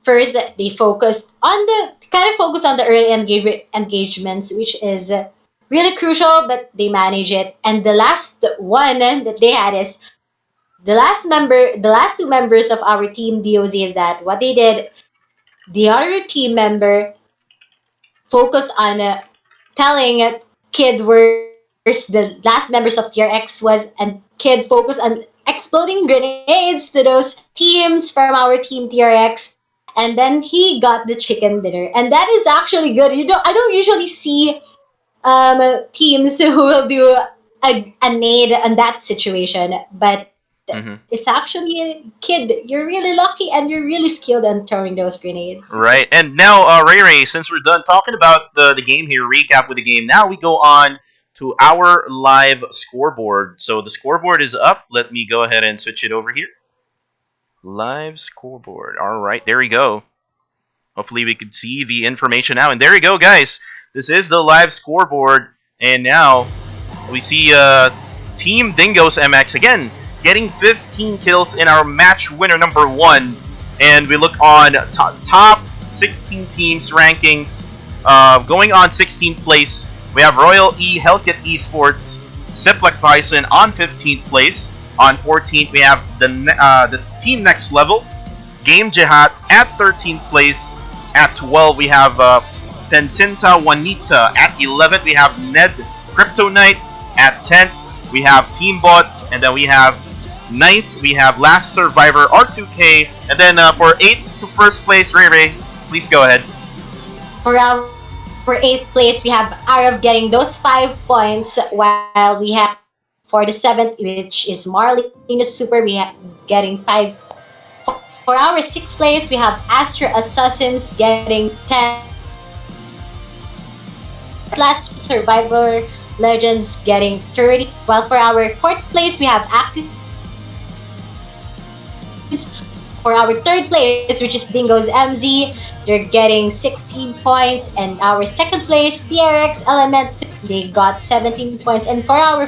first they focused on the early engagements, which is really crucial, but they manage it. And the last one that they had is the last two members of our team DOZ, is that what they did. The other team member focused on telling Kid where the last members of TRX was, and Kid focused on exploding grenades to those teams from our team TRX, and then he got the chicken dinner, and that is actually good. I don't usually see teams who will do a nade in that situation, but Mm-hmm. it's actually Kid. You're really lucky, and you're really skilled in throwing those grenades. Right. And now, Ray Ray, since we're done talking about the game here, recap with the game, now we go on to our live scoreboard. So the scoreboard is up. Let me go ahead and switch it over here. Live scoreboard. All right, there we go. Hopefully we can see the information now. And there you go, guys. This is the live scoreboard. And now we see Team Dingoz MX again getting 15 kills in our match winner number one. And we look on top 16 teams rankings. Going on 16th place, we have Royal E HELKiT Esports, CIPLAK BISON on 15th place. On 14th, we have the team next level, Game JAHAT at 13th place. At 12, we have PENCINTA WANITA. At 11th, we have N.E.D KRYPTONITE. At 10th, we have TeamBot. And then we have 9th, we have Last Survivor R2K. And then for 8th to first place, Ray Ray, please go ahead. For 8th place, we have AROV getting those 5 points, while we have for the 7th, which is MARLINO Super, we have getting 5. For our 6th place, we have ASTRA ASSASINS getting 10. Last Survivor Legends getting 30. While for our 4th place, we have Axis. For our 3rd place, which is Dingoz MZ, they're getting 16 points. And our 2nd place, TRX Elementus, they got 17 points. And for our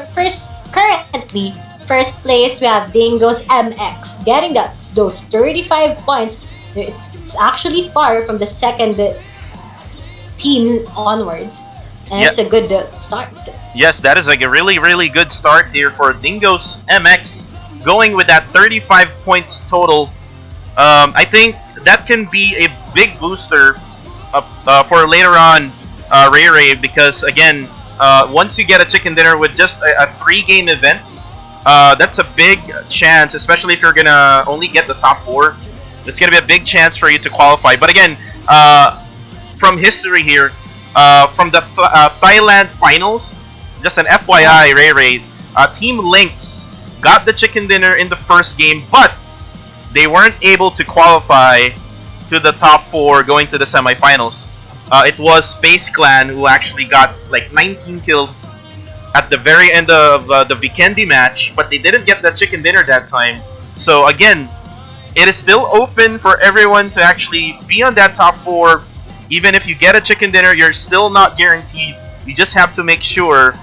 currently first place, we have Dingoz MX getting those 35 points. It's actually far from the second team onwards, and Yep. it's a good start. Yes, that is like a really, really good start here for Dingoz MX, going with that 35 points total. I think that can be a big booster for later on Ray because again, once you get a chicken dinner with just a 3-game event, that's a big chance, especially if you're gonna only get the top 4. It's gonna be a big chance for you to qualify. But again, from history here, from the Thailand finals, just an FYI, Ray, Team Lynx got the chicken dinner in the first game, but they weren't able to qualify to the top 4 going to the semifinals. It was Space Clan who actually got like 19 kills at the very end of the Vikendi match, but they didn't get that chicken dinner that time. So again, it is still open for everyone to actually be on that top 4. Even if you get a chicken dinner, you're still not guaranteed. You just have to make sure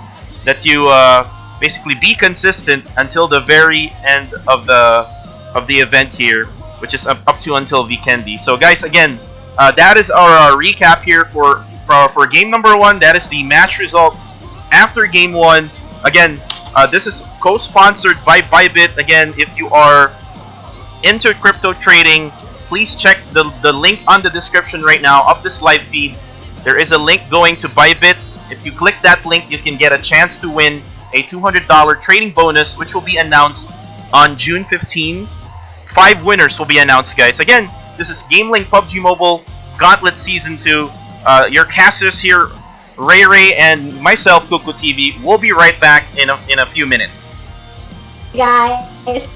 that you basically be consistent until the very end of the event here, which is up to until Vikendi. So guys, again, that is our recap here for game number 1. That is the match results after game 1. Again, this is co-sponsored by ByBit. Again, if you are into crypto trading, please check the link on the description right now of this live feed. There is a link going to ByBit. If you click that link, you can get a chance to win a $200 trading bonus, which will be announced on June 15. 5 winners will be announced, guys. Again, this is GamelinG PUBG Mobile Gauntlet Season 2. Your casters here, Ray and myself, Kuku TV. We'll be right back in a few minutes. Guys.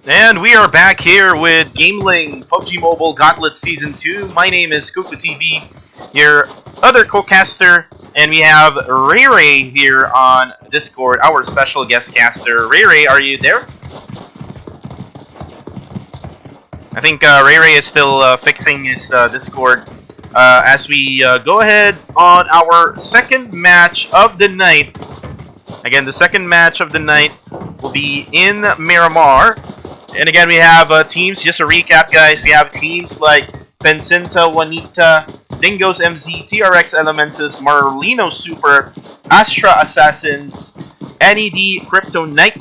And we are back here with GamelinG PUBG Mobile Gauntlet Season 2. My name is KukuTV, your other co-caster, and we have Ray here on Discord, our special guest caster. Ray, are you there? I think Ray is still fixing his Discord as we go ahead on our second match of the night. Again, the second match of the night will be in Miramar. And again, we have teams, just a recap, guys. We have teams like PENCINTA, WANITA, Dingoz MZ, TRX Elementus, MARLINO Super, ASTRA ASSASINS, N.E.D KRYPTONITE,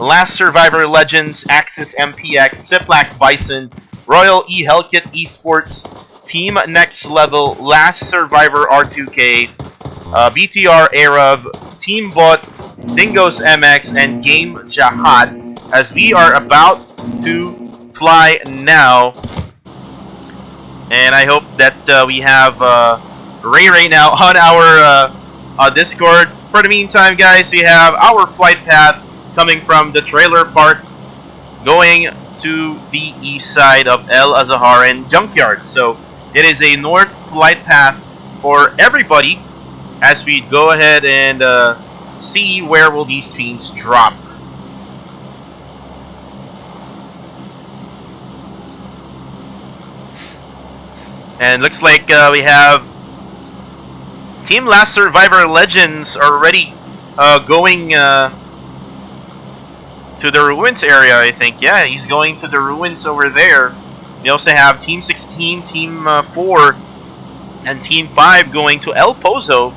Last Survivor Legends, Axis MPX, CIPLAK BISON, Royal HELKiT Esports, Team Next Level, Last Survivor R2K, BTR AROV, Team Bot, Dingoz MX, and Game JAHAT. As we are about to fly now, and I hope that we have Ray now on our Discord. For the meantime, guys, we have our flight path coming from the trailer park, going to the east side of El Azahar and Junkyard. So it is a north flight path for everybody as we go ahead and see where will these teams drop. And looks like we have Team Last Survivor Legends already going to the ruins area, I think. Yeah, he's going to the ruins over there. We also have Team 16, Team 4, and Team 5 going to El Pozo.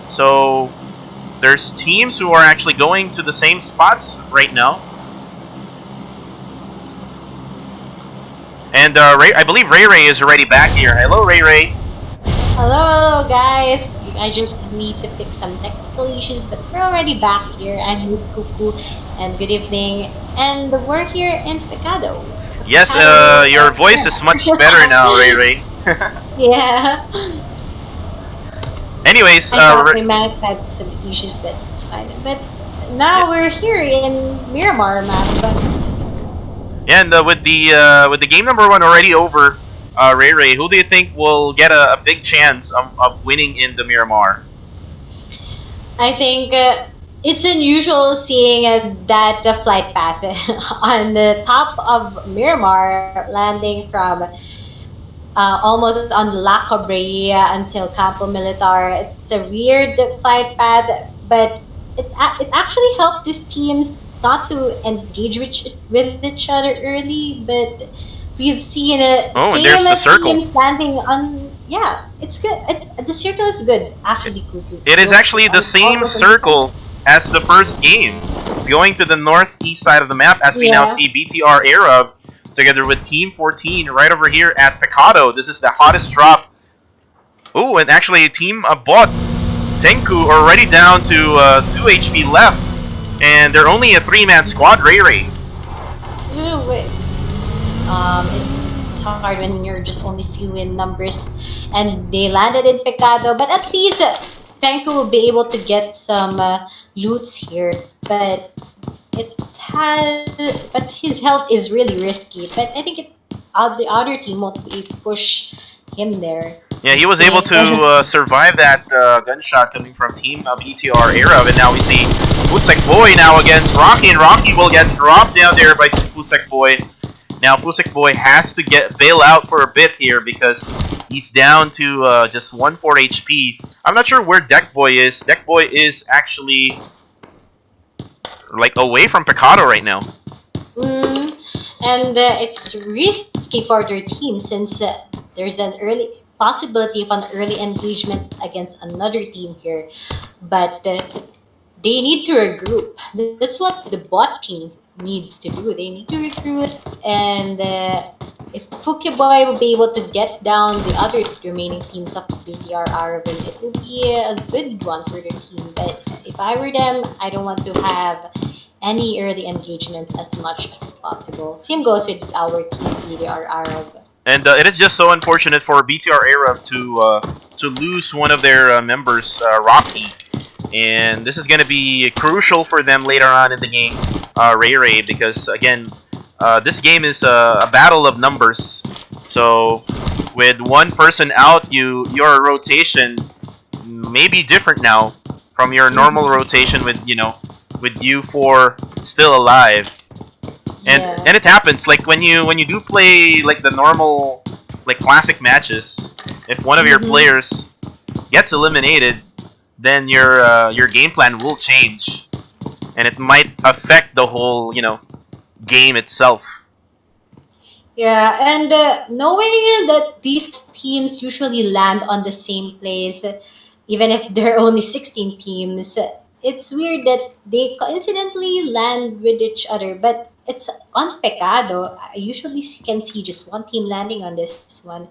So there's teams who are actually going to the same spots right now. And I believe Ray is already back here. Hello, Ray. Hello, guys. I just need to fix some technical issues, but we're already back here. I'm with Kuku, and good evening. And we're here in Pecado. Yes, your voice is much better now, Ray. Yeah. Anyways, I thought we might have had some issues, but it's fine. But now we're here in Miramar map. Yeah, and with the game number 1 already over, Ray, who do you think will get a big chance of winning in the Miramar? I think it's unusual seeing that flight path on the top of Miramar, landing from almost on La Cabrera until Campo Militar. It's a weird flight path, but it actually helped these teams not to engage with each other early, but we've seen and there's the circle standing on. Yeah, it's good. The circle is good, actually. It is actually the same circle as the first game. It's going to the northeast side of the map, as we now see BTR AROV together with Team 14 right over here at Pecado. This is the hottest drop. Oh, and actually Team Bot Tenku already down to 2 HP left. And they're only a 3-man squad, Ray. It's hard when you're just only few in numbers, and they landed in Pecado. But at least Tenku will be able to get some loots here. But his health is really risky. But I think the other team won't be able to push him there. Yeah, he was able to survive that gunshot coming from Team BTR AROV, and now we see Pusek Boy now against Rocky, and Rocky will get dropped down there by Pusek Boy. Now Pusek Boy has to bail out for a bit here because he's down to just 1-4 HP. I'm not sure where Deck Boy is. Deck Boy is actually like away from Pecado right now. And it's risky for their team since there's an early possibility of an early engagement against another team here, but they need to regroup. That's what the bot team needs to do. They need to recruit, and if Fukeboy will be able to get down the other remaining teams of BTR AROV, it will be a good one for their team. But if I were them, I don't want to have any early engagements as much as possible. Same goes with our team BTR AROV. And it is just so unfortunate for BTR AROV to lose one of their members, Rocky. And this is going to be crucial for them later on in the game, Ray, because again, this game is a battle of numbers. So with one person out, your rotation may be different now from your normal rotation with with you four still alive. And it happens like when you do play like the normal like classic matches. If one of your players gets eliminated, then your game plan will change, and it might affect the whole game itself. Yeah, and knowing that these teams usually land on the same place, even if there are only 16 teams, it's weird that they coincidentally land with each other, but it's on Pecado. I usually can see just one team landing on this one,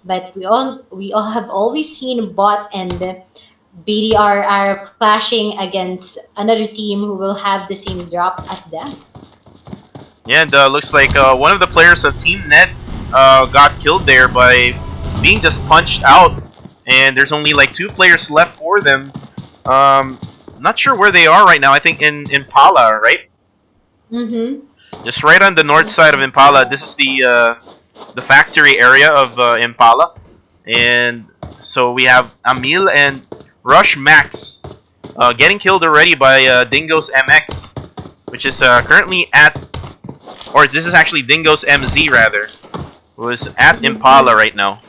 but we all have always seen Bot and BDR are clashing against another team who will have the same drop as them. Yeah, and looks like one of the players of Team N.E.D got killed there by being just punched out, and there's only like 2 players left for them. Not sure where they are right now. I think in Impala, right? Just right on the north side of Impala. This is the factory area of Impala, and so we have Amil and Rush Max getting killed already by Dingoz MX, which is currently at, or this is actually Dingoz MZ rather, who is at Impala right now.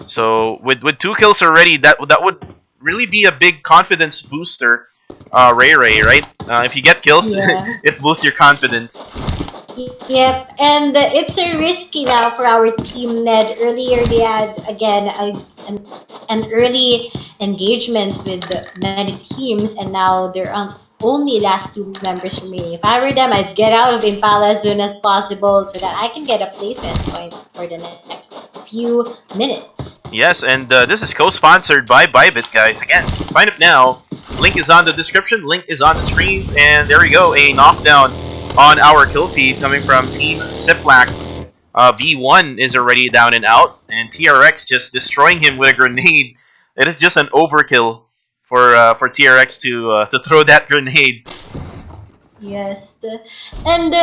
So with 2 kills already, that would really be a big confidence booster. Ray, right? If you get kills, it boosts your confidence. Yep, and it's a risky now for our team N.E.D. Earlier they had again an early engagement with many teams, and now they're on only last 2 members remaining. If I were them, I'd get out of Impala as soon as possible so that I can get a placement point for the next few minutes. Yes, and this is co-sponsored by ByBit, guys. Again, sign up now. Link is on the description, link is on the screens, and there we go, a knockdown on our kill feed coming from Team CIPLAK. B1 is already down and out, and TRX just destroying him with a grenade. It is just an overkill for TRX to throw that grenade. Yes, and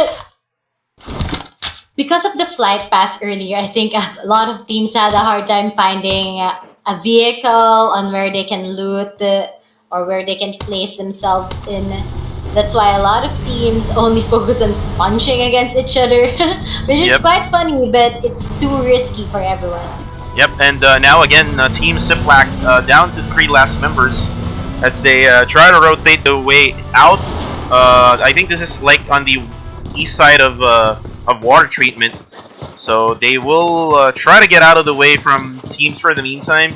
because of the flight path earlier, I think a lot of teams had a hard time finding a vehicle on where they can loot or where they can place themselves in. That's why a lot of teams only focus on punching against each other, which is quite funny, but it's too risky for everyone. Yep, and now again, Team CIPLAK down to 3 last members as they try to rotate the way out. I think this is like on the east side of water treatment, so they will try to get out of the way from teams for the meantime.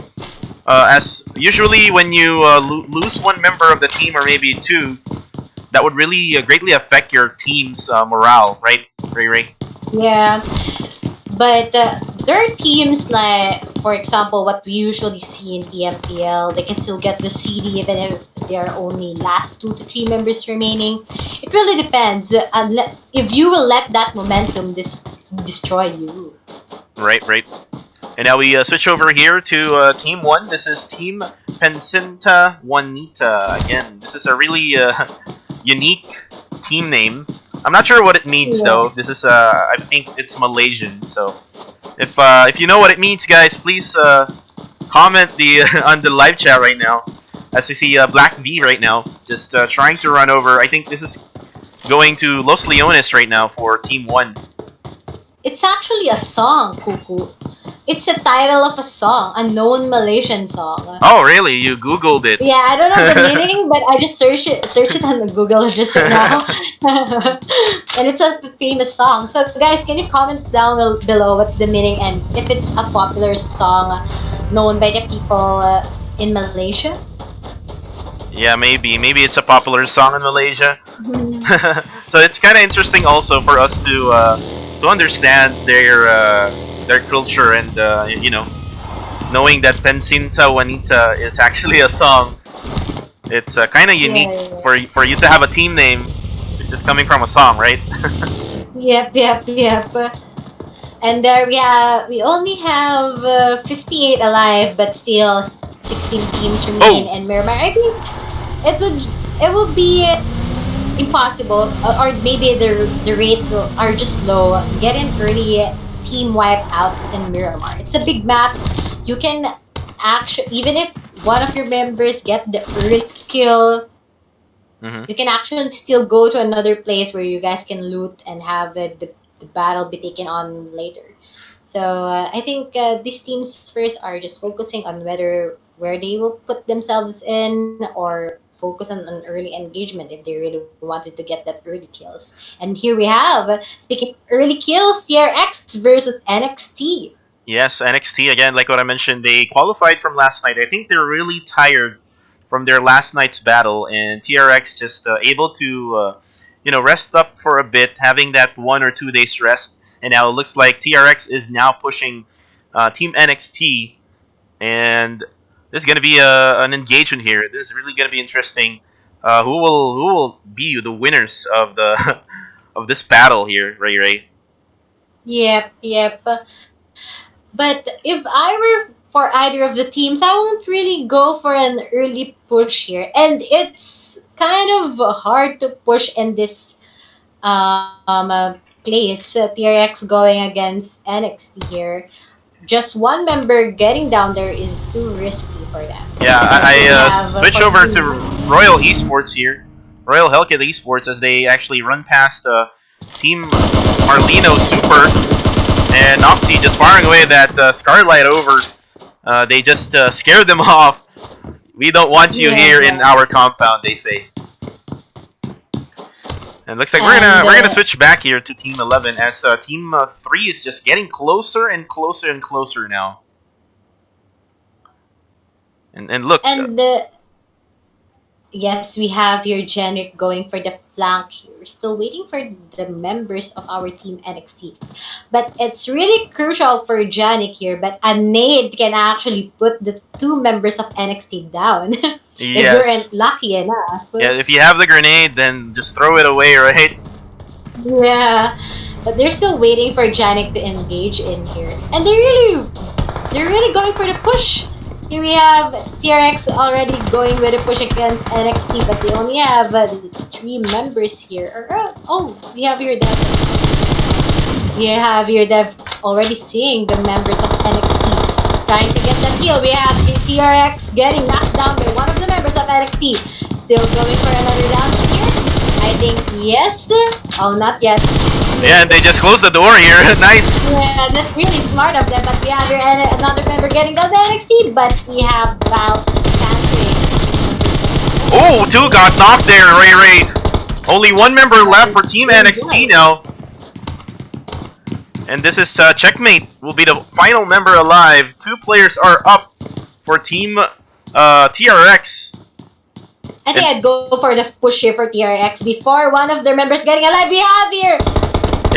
As usually when you lose 1 member of the team, or maybe 2, that would really greatly affect your team's morale, right, Ray? Yeah, but there are teams like, for example, what we usually see in PMPL, they can still get the CD even if there are only last 2 to 3 members remaining. It really depends. If you will let that momentum destroy you. Right. And now we switch over here to Team 1. This is Team PENCINTA WANITA. Again, this is a really unique team name. I'm not sure what it means though. This is I think it's Malaysian. So if you know what it means, guys, please comment on the live chat right now. As we see Black V right now, just trying to run over. I think this is going to Los Leones right now for Team 1. It's actually a song, Kuku. It's a title of a song, a known Malaysian song. Oh, really? You Googled it? Yeah, I don't know the meaning, but I just searched it on the Google just right now. And it's a famous song. So guys, can you comment down below what's the meaning and if it's a popular song known by the people in Malaysia? Yeah, maybe it's a popular song in Malaysia. So it's kind of interesting also for us to understand their culture, and knowing that PENCINTA WANITA is actually a song. It's kind of unique for you to have a team name which is coming from a song, right? Yep. And we only have 58 alive, but still 16 teams remain in Miramar. I think it would be impossible, or maybe the rates are just low. Get an early team wipe out in Miramar. It's a big map. You can actually, even if one of your members get the early kill, you can actually still go to another place where you guys can loot and have the battle be taken on later. So I think these teams first are just focusing on where they will put themselves in, or focus on early engagement if they really wanted to get that early kills. And here we have, speaking of early kills, TRX versus NXT. Yes, NXT again, like what I mentioned, they qualified from last night. I think they're really tired from their last night's battle, and TRX just able to rest up for a bit, having that 1 or 2 days rest. And now it looks like TRX is now pushing Team NXT, and this is going to be an engagement here. This is really going to be interesting. Who will be the winners of the of this battle here, Ray? Yep. But if I were for either of the teams, I won't really go for an early push here. And it's kind of hard to push in this place. TRX going against NXT here. Just one member getting down there is too risky for them. Yeah, I switch over to Royal Esports here. Royal HELKiT Esports, as they actually run past Team MARLINO Super. And Noxy just firing away that Scarlight over. They just scared them off. We don't want you here in our compound, they say. And looks like we're gonna switch back here to Team 11, as Team 3 is just getting closer and closer and closer now. And look. And yes, we have here Generic going for the flank here. We're still waiting for the members of our team NXT. But it's really crucial for Janik here. But a N.E.D can actually put the 2 members of NXT down. If you're lucky enough. Yeah, if you have the grenade, then just throw it away, right? Yeah. But they're still waiting for Janik to engage in here. And they're really going for the push. Here we have TRX already going with a push against NXT, but they only have 3 members here. We have here Dev. Dev already seeing the members of NXT trying to get the kill. We have TRX getting knocked down by one of the members of NXT. Still going for another down here. I think yes. Oh, not yet. Yeah, and they just closed the door here. Nice. Yeah, that's really smart of them. But we have here another member getting down to NXT. But we have Val canceling. Oh, 2 got knocked there, Ray. Only 1 member left for Team NXT now. And this is Checkmate. Will be the final member alive. 2 players are up for Team TRX. I think I'd go for the push here for TRX before one of their members getting alive. We have here.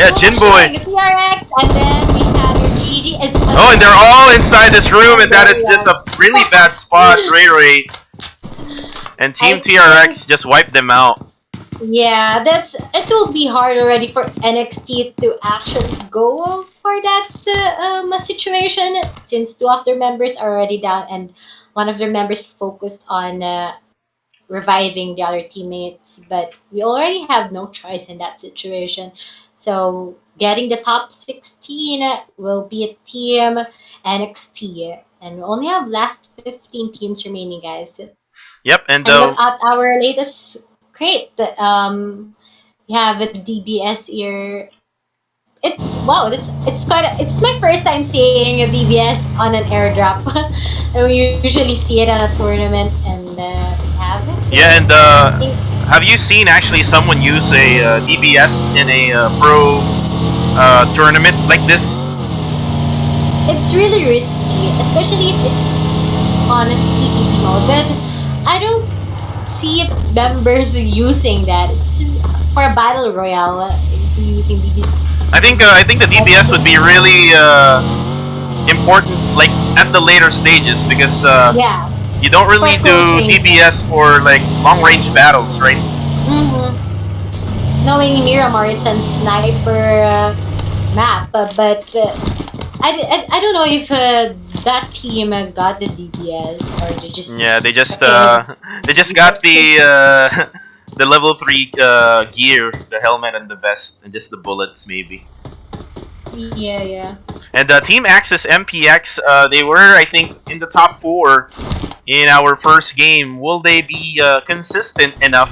Yeah, Jinboy. TRX, and then we have your GG. Oh, and they're all inside this room, and that is just a really bad spot, Ray. And Team TRX just wiped them out. Yeah, it will be hard already for NXT to actually go for that situation, since 2 of their members are already down, and one of their members focused on reviving the other teammates. But we already have no choice in that situation. So getting the top 16 will be a Team NXT. And we only have last 15 teams remaining, guys. Yep, and look at our latest crate. We have a DBS here. It's my first time seeing a DBS on an airdrop. And we usually see it on a tournament, and we have it. Yeah, and have you seen actually someone use a DBS in a pro tournament like this? It's really risky, especially if it's on a TPP mode. But I don't see members using that. It's for a battle royale using DBS. I think the DBS would be really important, like at the later stages, because you don't really do DBS for like long range battles, right? Knowing Miramar, it's a sniper map, but I don't know if that team got the DBS, or they just they just got the level 3 gear, the helmet and the vest, and just the bullets maybe. Yeah. And Team Axis MPX, they were, I think, in the top 4 in our first game. Will they be consistent enough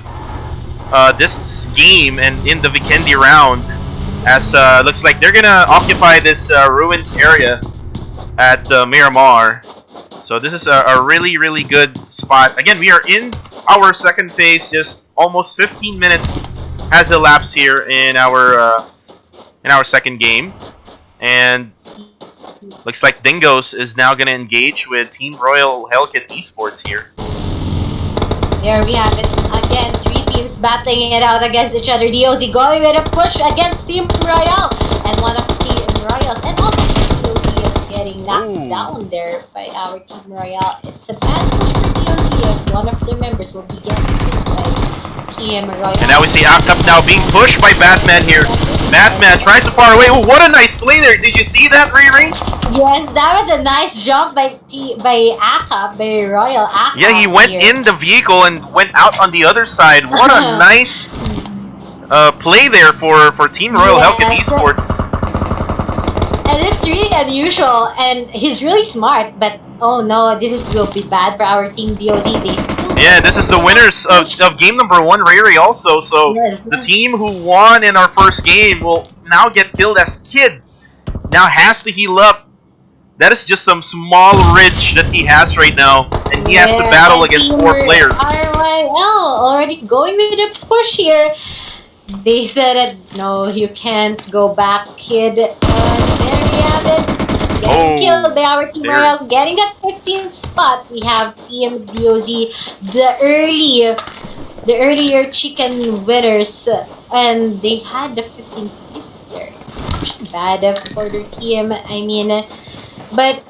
this game and in the Vikendi round? As looks like they're gonna occupy this ruins area at Miramar. So this is a really, really good spot. Again, we are in our second phase. Just almost 15 minutes has elapsed here in our second game, and looks like Dingoz is now going to engage with Team Royal HELKiT Esports here. There we have it. Again, 3 teams battling it out against each other. DOZ going with a push against Team Royal, and one of Team Royals, and also DOZ is getting knocked down there by our Team Royal. It's a bad push for DOZ if one of their members will be getting hit by Team Royal. And now we see Akap now being pushed by Batman here. Batman tries to far away. Oh, what a nice play there! Did you see that, Ray? Yes, that was a nice jump by Akap, by Royal Akap. Yeah, he went here in the vehicle and went out on the other side. What a nice play there for Team Royal HELKiT Esports. And it's really unusual, and he's really smart, but oh no, will be bad for our Team DOZ. Yeah, this is the winners of game number 1, Ray also. So yes, the team who won in our first game will now get killed as Kid. Now has to heal up. That is just some small ridge that he has right now, and he has to battle against 4 players. RYL already going with a push here. They said it, no, you can't go back, Kid. There we have it. Getting killed by our Team Royal, getting that 15th spot. We have Team DOZ, the earlier chicken winners, and they had the 15th place there. It's bad for their team, I mean, but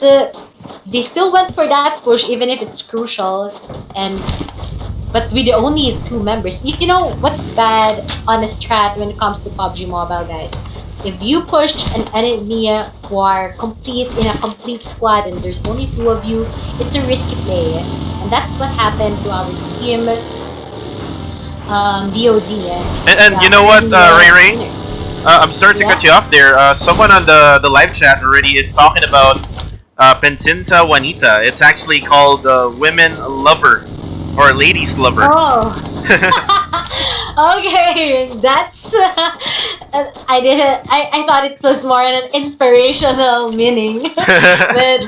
they still went for that push, even if it's crucial. But with the only 2 members, you know what's bad on a strat when it comes to PUBG Mobile, guys? If you push an enemy who are in a complete squad and there's only 2 of you, it's a risky play. And that's what happened to our team DOZ. And you know what, Ray? I'm sorry to cut you off there. Someone on the live chat already is talking about PENCINTA WANITA. It's actually called Women Lover or Ladies Lover. Oh. Okay, that's I thought it was more an inspirational meaning. But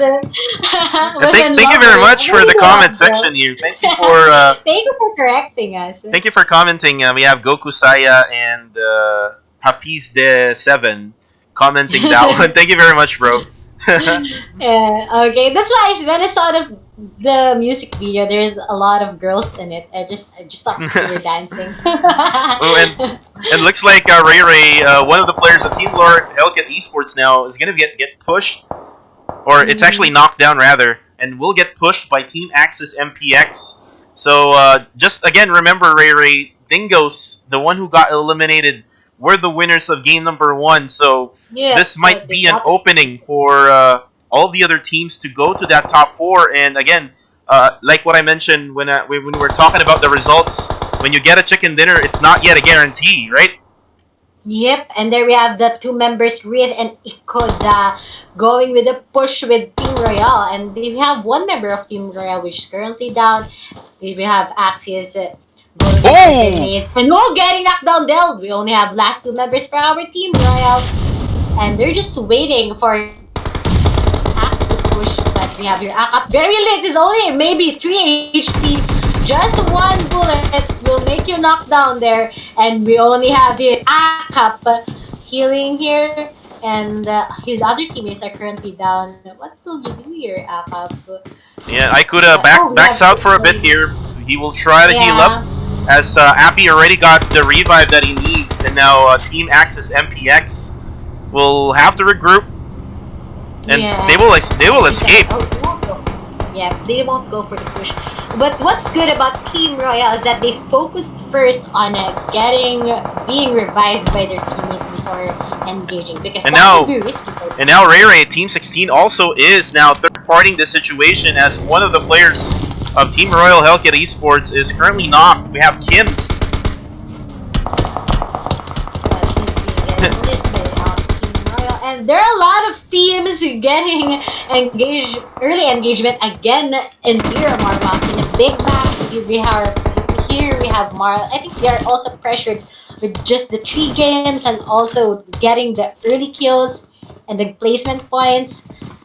thank you very much for the comment section here. Thank you for thank you for correcting us. Thank you for commenting. We have Goku Saya and Hafiz de 7 commenting that one. Thank you very much, bro. Yeah, okay. That's why when I saw the music video, there's a lot of girls in it. I just thought they were dancing. Oh, and looks like Ray, one of the players of Team HELKiT Esports now is gonna get pushed, or it's actually knocked down rather, and will get pushed by Team Axis MPX. So just again remember, Ray, Dingoz, the one who got eliminated, were the winners of game number 1. So this might be an opening for all the other teams to go to that top 4. And again, like what I mentioned when we were talking about the results, when you get a chicken dinner, it's not yet a guarantee, right? Yep, and there we have the 2 members, Rith and Ikoda, going with a push with Team Royale. And we have 1 member of Team Royale which is currently down. We have Axis going with and no getting knocked down there. We only have last 2 members for our Team Royale. And they're just waiting for Axis to push. But we have your Akap. Very late, it's only maybe 3 HP. Just 1 bullet will make you knock down there, and we only have the Akap healing here, and his other teammates are currently down. What will you do here, Akap? Yeah, I could backs out for a bit here. He will try to heal up, as Appy already got the revive that he needs, and now Team Axis MPX will have to regroup, and they will escape. Yeah, they won't go for the push. But what's good about Team Royale is that they focused first on being revived by their teammates before engaging, because that would be risky for them. And now Ray, Team 16 also is now third-partying the situation, as one of the players of Team Royal HELKiT Esports is currently knocked. We have Kims there are a lot of teams getting early engagement again in Miramar map in a big map. Here we have Marl. I think they are also pressured with just the 3 games and also getting the early kills and the placement points,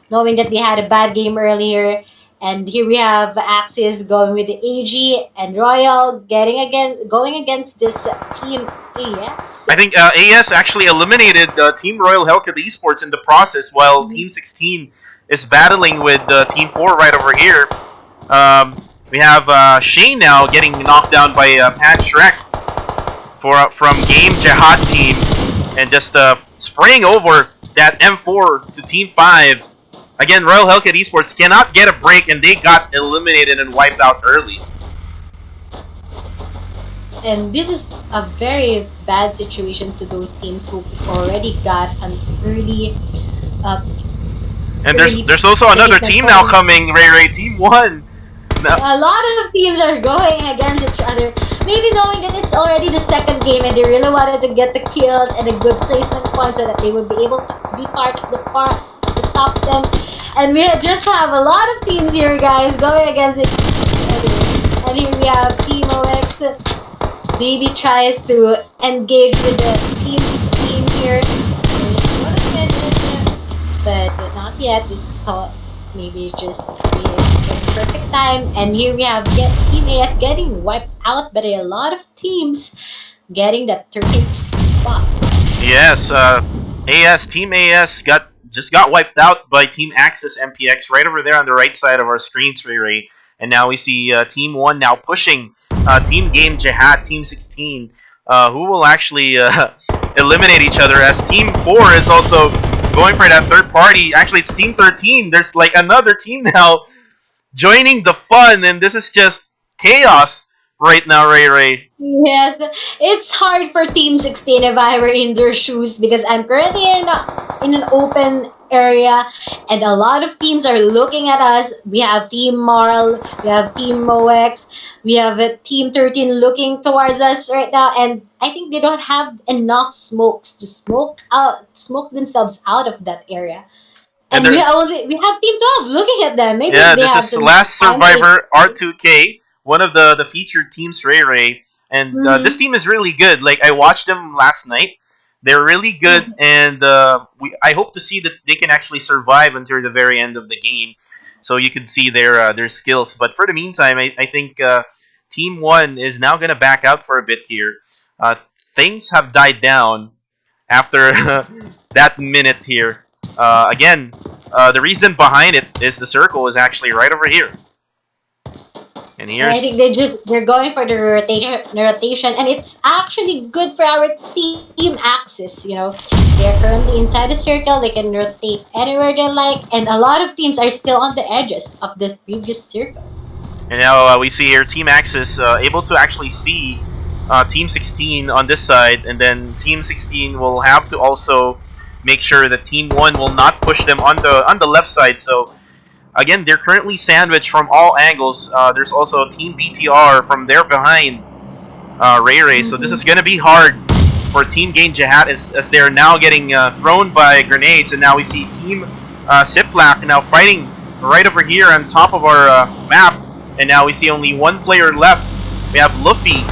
knowing that they had a bad game earlier. And here we have Axis going with the AG and Royal going against this team AS. I think AS actually eliminated Team Royal HELKiT Esports in the process, while Team 16 is battling with Team 4 right over here. We have Shane now getting knocked down by Pat Shrek from Game JAHAT team, and just spraying over that M4 to Team 5. Again, Royal HELKiT Esports cannot get a break, and they got eliminated and wiped out early. And this is a very bad situation to those teams who already got an early. And there's also another team now coming, Ray Team 1. No. A lot of teams are going against each other, maybe knowing that it's already the second game and they really wanted to get the kills and a good placement point so that they would be able to be part of the top 10. And we just have a lot of teams here, guys, going against each other. And here we have Team OX. Maybe tries to engage with the Team 16 here. But not yet. This thought maybe just the perfect time. And here we have Team AS getting wiped out, but a lot of teams getting that 13th spot. Yes, Team AS just got wiped out by Team Axis MPX right over there on the right side of our screens, Ray. And now we see Team 1 now pushing Team Game JAHAT, Team 16, who will actually eliminate each other, as Team 4 is also going for that third party. Actually, it's Team 13. There's like another team now joining the fun, and this is just chaos right now, Ray. Yes, it's hard for Team 16 if I were in their shoes, because I'm currently in an open area and a lot of teams are looking at us. We have Team Marl, we have Team MOX, we have Team 13 looking towards us right now, and I think they don't have enough smokes to smoke themselves out of that area. And we have Team 12 looking at them. Maybe yeah, they this have is last Survivor R2K, one of the featured teams, Ray. And this team is really good. Like, I watched them last night. They're really good, and I hope to see that they can actually survive until the very end of the game, so you can see their skills. But for the meantime, I think Team 1 is now going to back out for a bit here. Things have died down after that minute here. Again, the reason behind it is the circle is actually right over here. And I think they're going for the rotation, and it's actually good for our team Axis. You know, they're currently inside the circle. They can rotate anywhere they like, and a lot of teams are still on the edges of the previous circle. And now we see here Team Axis able to actually see Team 16 on this side, and then Team 16 will have to also make sure that Team 1 will not push them on the left side. So again, they're currently sandwiched from all angles. There's also Team BTR from there behind Ray. So this is going to be hard for Team Game JAHAT as they're now getting thrown by grenades. And now we see Team CIPLAK now fighting right over here on top of our map. And now we see only one player left. We have Luffy.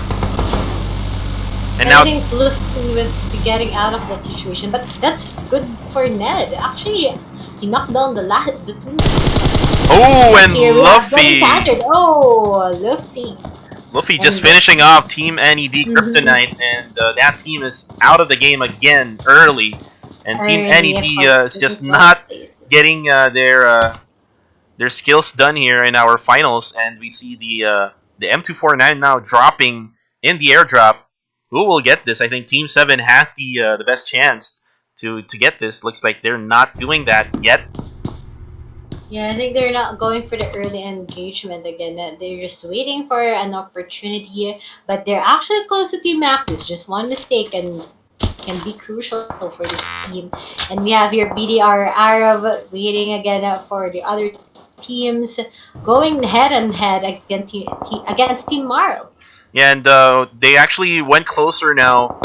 And I think Luffy will be getting out of that situation. But that's good for N.E.D. Actually, he knocked down the two. Oh, and Luffy! Luffy just finishing off Team N.E.D KRYPTONITE, and that team is out of the game again early. And Team N.E.D is just not getting their skills done here in our finals. And we see the M249 now dropping in the airdrop. Who will get this? I think Team 7 has the best chance to get this. Looks like they're not doing that yet. Yeah, I think they're not going for the early engagement again. They're just waiting for an opportunity, but they're actually close to Team Axis. Just one mistake and can be crucial for this team. And we have here BDR AROV waiting again for the other teams, going head and head against Team Marl. Yeah, and they actually went closer now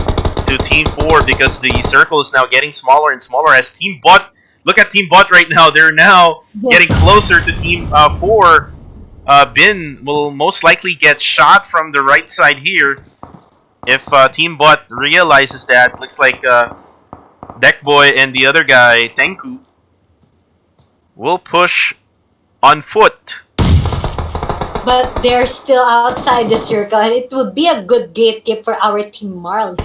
to Team 4 because the circle is now getting smaller and smaller as Team Bot. Look at Team Bot right now. They're now getting closer to Team 4. Bin will most likely get shot from the right side here. If Team Bot realizes that, looks like Deckboy and the other guy, Tenku, will push on foot. But they're still outside the circle, and it would be a good gatekeep for our Team Marl.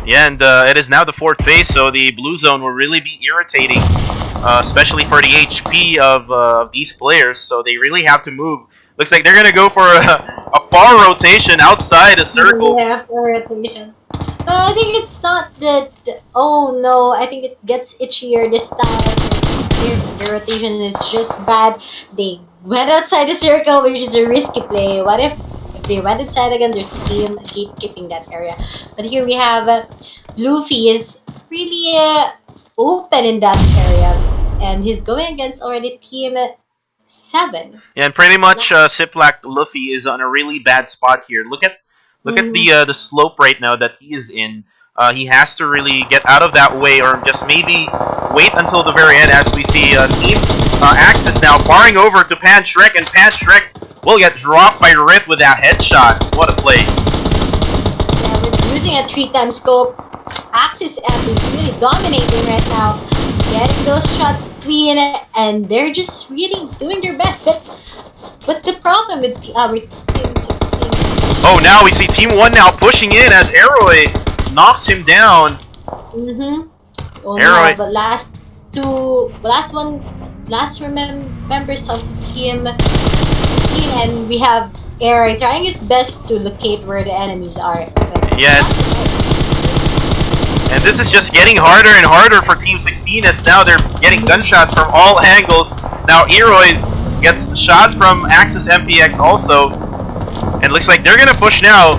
Yeah, and it is now the 4th phase, so the blue zone will really be irritating, especially for the HP of these players, so they really have to move. Looks like they're going to go for a far rotation outside a circle. Yeah, for rotation. I think it's not that... Oh no, I think it gets itchier this time. The rotation is just bad. They went outside the circle, which is a risky play. What if they went inside again? There's a team gatekeeping that area. But here we have Luffy is really open in that area. And he's going against already Team 7. Yeah, and pretty much CIPLAK Luffy is on a really bad spot here. Look at the slope right now that he is in. He has to really get out of that way, or just maybe wait until the very end, as we see Team Axis now barring over to Pan Shrek, and Pan Shrek will get dropped by Rift with that headshot. What a play! Yeah, we're using a 3-time scope. Axis F is really dominating right now, getting those shots clean, and they're just really doing their best. But the problem with our Team 16... Oh, now we see Team 1 now pushing in as Aroy knocks him down. Oh Aroy. no, but last members of Team 16, and we have Aroy trying his best to locate where the enemies are. Yeah. And this is just getting harder and harder for Team 16 as now they're getting gunshots from all angles. Now Aroy gets shot from Axis MPX also. And looks like they're gonna push now.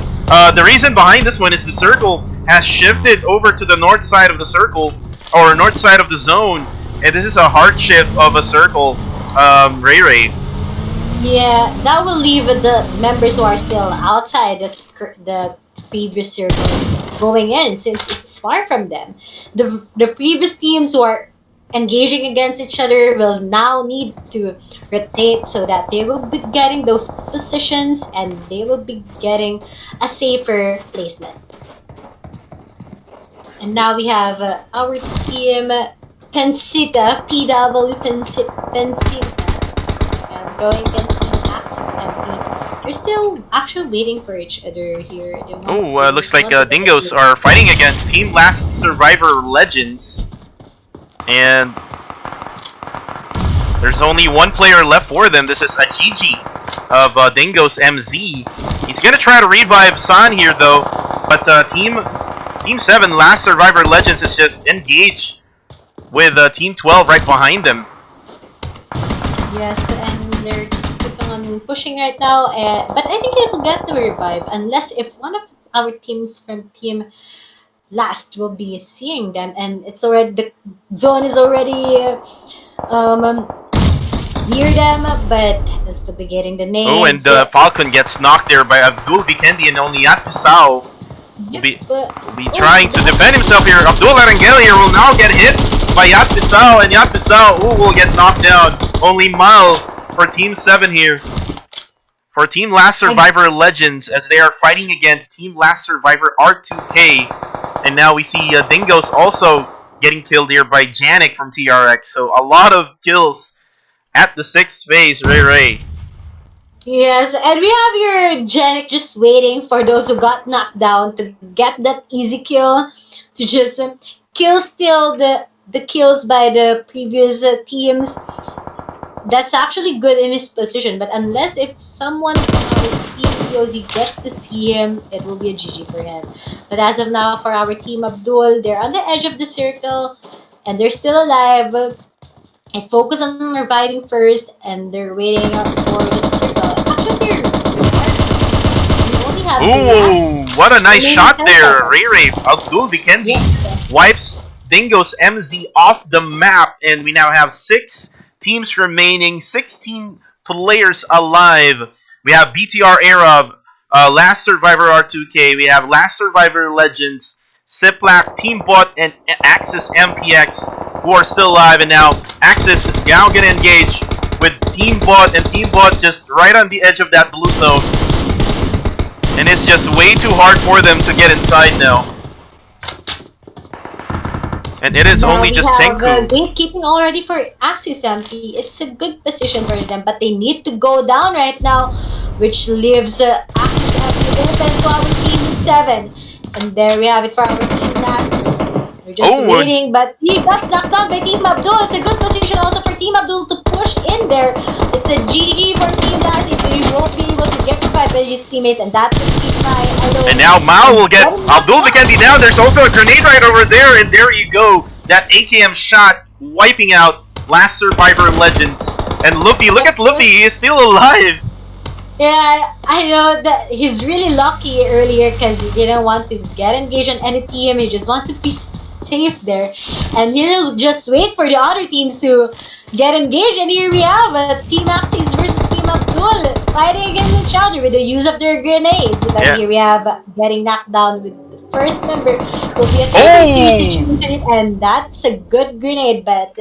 The reason behind this one is the circle has shifted over to the north side of the circle, or north side of the zone, and this is a hard shift of a circle, Ray. Yeah, that will leave the members who are still outside the previous circle going in, since it's far from them. The previous teams who are engaging against each other will now need to rotate so that they will be getting those positions and they will be getting a safer placement. And now we have our team PENCINTA, PW PENCINTA, going against Team Axis MP. They're still actually waiting for each other here. Oh, looks like Dingoz are fighting against Team Last Survivor Legends. And there's only one player left for them. This is a GG of Dingoz MZ. He's going to try to revive San here though. But Team 7, Last Survivor Legends, is just engaged with Team 12 right behind them. Yes, and they're just keeping on pushing right now. But I think it will get the revive unless if one of our teams from Team Last will be seeing them, and it's already the zone is already near them, but that's the beginning the name. Oh, and Falcon gets knocked there by Abdul Vikendi, and only Yatpisao will be trying to defend himself here. Abdul Erangel here will now get hit by Yatpisao, and Yatpisao will get knocked down. Only Mal for Team 7 here. For Team Last Survivor Legends, as they are fighting against Team Last Survivor R2K. And now we see Dingoz also getting killed here by Janik from TRX. So a lot of kills at the 6th phase, Ray. Yes, and we have your Janik just waiting for those who got knocked down to get that easy kill, to just kill still the kills by the previous teams. That's actually good in his position, but unless if someone from our team POZ gets to see him, it will be a GG for him. But as of now, for our team Abdul, they're on the edge of the circle, and they're still alive. And focus on reviving first, and they're waiting for the circle. Actually, we only have ooh, what a nice shot there, Ray. Abdul Vikendi wipes Dingoz MZ off the map, and we now have 6 teams remaining, 16 players alive. We have BTR AROV, Last Survivor R2K. We have Last Survivor Legends, CIPLAK, TeamBot, and Axis MPX who are still alive. And now Axis is now going to engage with TeamBot, and TeamBot just right on the edge of that blue zone. And it's just way too hard for them to get inside now. And it is only just Tenku. Gatekeeping already for Axis MP. It's a good position for them, but they need to go down right now, which leaves Axis MP open to our team 7. And there we have it for our team last. We're just waiting, but he got knocked down by Team Abdul. It's a good position also for Team Abdul to push in there. It's a GG for Team Last if he won't be able to get revived by his teammates, and that's the team fine. And now Mao will get Abdul Vikendi down. There's also a grenade right over there, and there you go. That AKM shot wiping out Last Survivor Legends. And Luffy, look at Luffy, he is still alive. Yeah, I know that he's really lucky earlier because he didn't want to get engaged on any team. He just wants to be safe there. And he'll just wait for the other teams to get engaged. And here we have Team Axis versus Team Abdul fighting against each other with the use of their grenades. But here we have getting knocked down with the first member. Will be a 2v3 situation, and that's a good grenade, but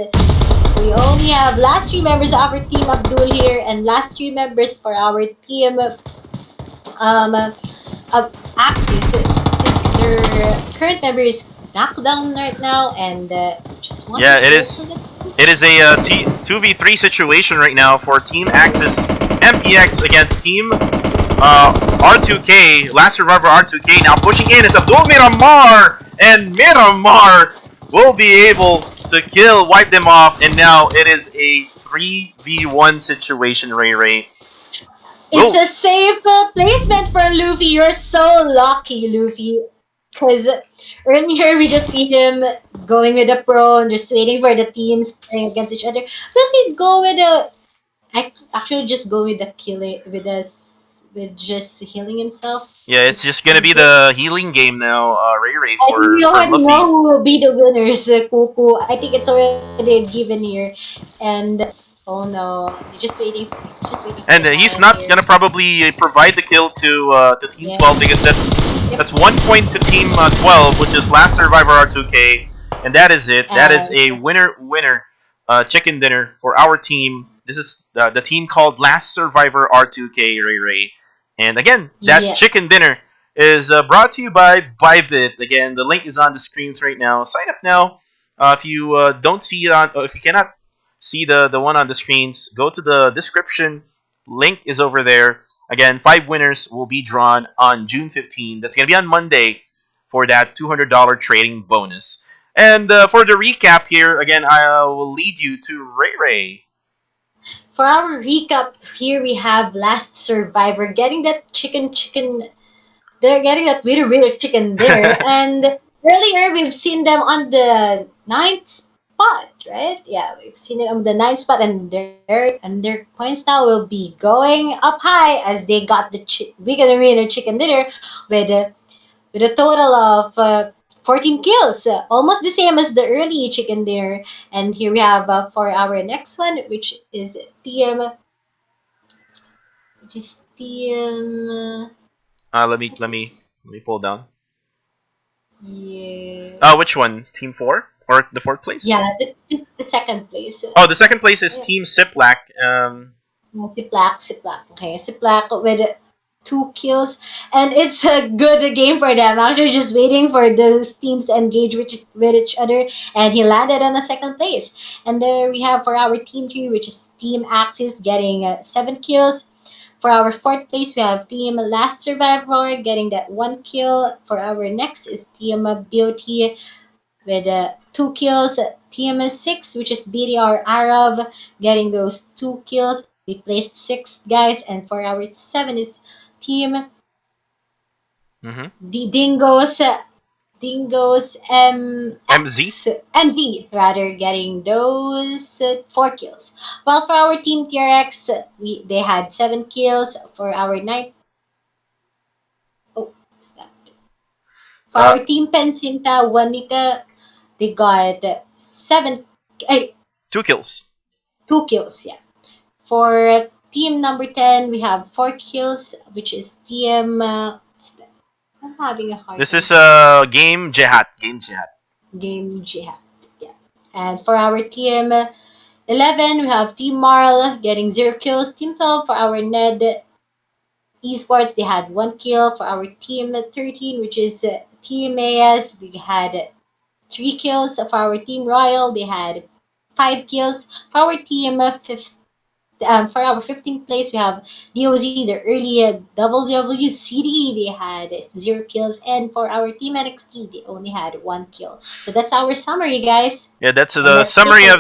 we only have last 3 members of our team Abdul here, and last 3 members for our team of Axis. Their current member is knocked down right now, and just one. Yeah, it is a 2v3 situation right now for Team Axis MPX against Team R2K, Last Survivor R2K. Now pushing in is Abdul Miramar, and Miramar will be able to wipe them off, and now it is a 3v1 situation, Ray. It's a safe placement for Luffy. You're so lucky, Luffy. Because earlier we just see him going with a prone, just waiting for the teams playing against each other. Will he go with a... I actually just go with the killing, with just healing himself. Yeah, it's just gonna be the healing game now, Ray for we already Luffy. know who will be the winners, Kuku. I think it's already given here, and oh no, he's just waiting. And he's not gonna probably provide the kill to Team 12 because that's 1 point to Team 12, which is Last Survivor R2K, and that is it. That is a winner chicken dinner for our team. This is the team called Last Survivor R2K, Ray. And again, that chicken dinner is brought to you by ByBit. Again, the link is on the screens right now. Sign up now. If you don't see it if you cannot see the one on the screens, go to the description. Link is over there. Again, 5 winners will be drawn on June 15. That's gonna be on Monday for that $200 trading bonus. And for the recap here, again, I will lead you to Ray. For our recap, here we have Last Survivor getting that chicken. They're getting that really chicken dinner. And earlier, we've seen them on the 9th spot, right? Yeah, we've seen it on the 9th spot, and their points now will be going up high as they got the winner chicken dinner with a total of 14 kills, almost the same as the early chicken dinner. And here we have for our next one, which is team. Let me pull down. Yeah. Which one? Team 4 or the 4th place? Yeah, the second place. Oh, the second place is Team CIPLAK. CIPLAK. Okay, CIPLAK with 2 kills, and it's a good game for them. Actually, just waiting for those teams to engage with each other, and he landed on the second place. And there we have for our team 3, which is Team Axis, getting 7 kills. For our 4th place, we have Team Last Survivor getting that 1 kill. For our next is Team BOT with 2 kills. Team 6, which is BDR AROV, getting those 2 kills. We placed 6th, guys. And for our 7 is Team the Dingoz MZ rather, getting those 4 kills. While for our team TRX, they had 7 kills. For our 9th, for our team PENCINTA, WANITA, they got 2 kills. 2 kills, yeah. For team number 10, we have 4 kills, which is team. I'm having a hard This time. is game JAHAT. Game JAHAT. Game JAHAT. Yeah. And for our team 11, we have Team Marl getting 0 kills. Team 12 for our N.E.D Esports, they had 1 kill. For our team 13, which is Team AS, they had 3 kills. For our team Royal, they had 5 kills. For our team for our 15th place, we have DOZ, the early WWCD, they had 0 kills. And for our team NXT, they only had 1 kill. So that's our summary, guys. Yeah, that's And the let's summary go.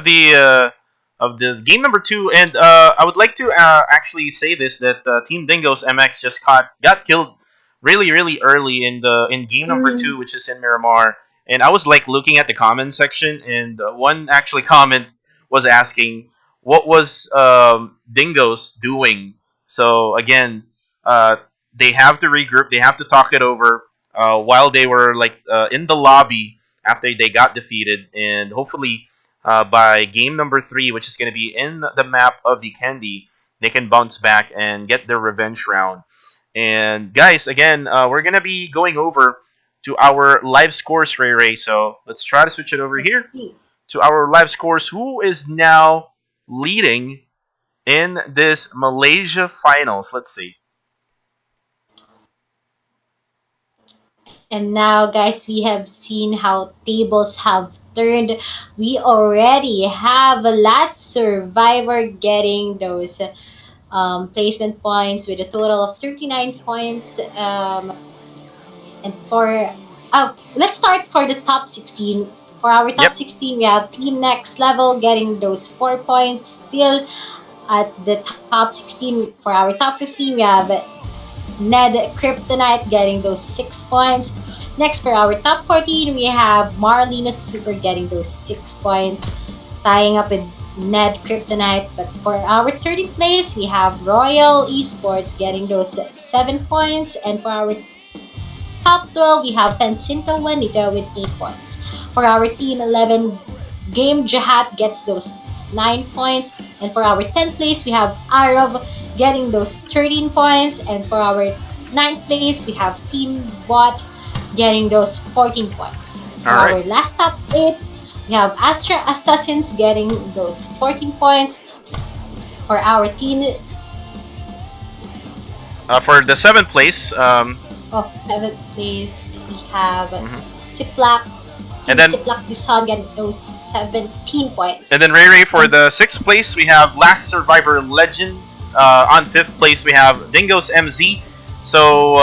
of the game number 2. And I would like to actually say this, that Team Dingoz MX just got killed really early in game number 2, which is in Miramar. And I was like looking at the comment section, and one actually comment was asking what was Dingoz doing. So again, they have to regroup. They have to talk it over while they were like in the lobby after they got defeated, and hopefully by game number 3, which is going to be in the map of Vikendi, they can bounce back and get their revenge round. And guys, again, we're going to be going over to our live scores, Ray. So let's try to switch it over here to our live scores. Who is now leading in this Malaysia finals? Let's see. And now, guys, we have seen how tables have turned. We already have a last survivor getting those placement points with a total of 39 points. And for let's start for the top 16. For our top 16, we have Team Next Level getting those 4 points still at the top 16. For our top 15, we have N.E.D KRYPTONITE getting those 6 points. Next, for our top 14, we have MARLINO Super getting those 6 points, tying up with N.E.D KRYPTONITE. But for our 30th place, we have Royal Esports getting those 7 points. And for our top 12, we have PENCINTA WANITA with 8 points. For our team 11, Game JAHAT gets those 9 points. And for our 10th place, we have AROV getting those 13 points. And for our 9th place, we have Team Bot getting those 14 points. For our last top 8, we have ASSASINS getting those 14 points. For our team... for the 7th place... 7th place, we have CIPLAK. And then CIPLAK BISON getting those 17 points. And then Ray, for the 6th place, we have Last Survivor Legends. On 5th place, we have Dingoz MZ. So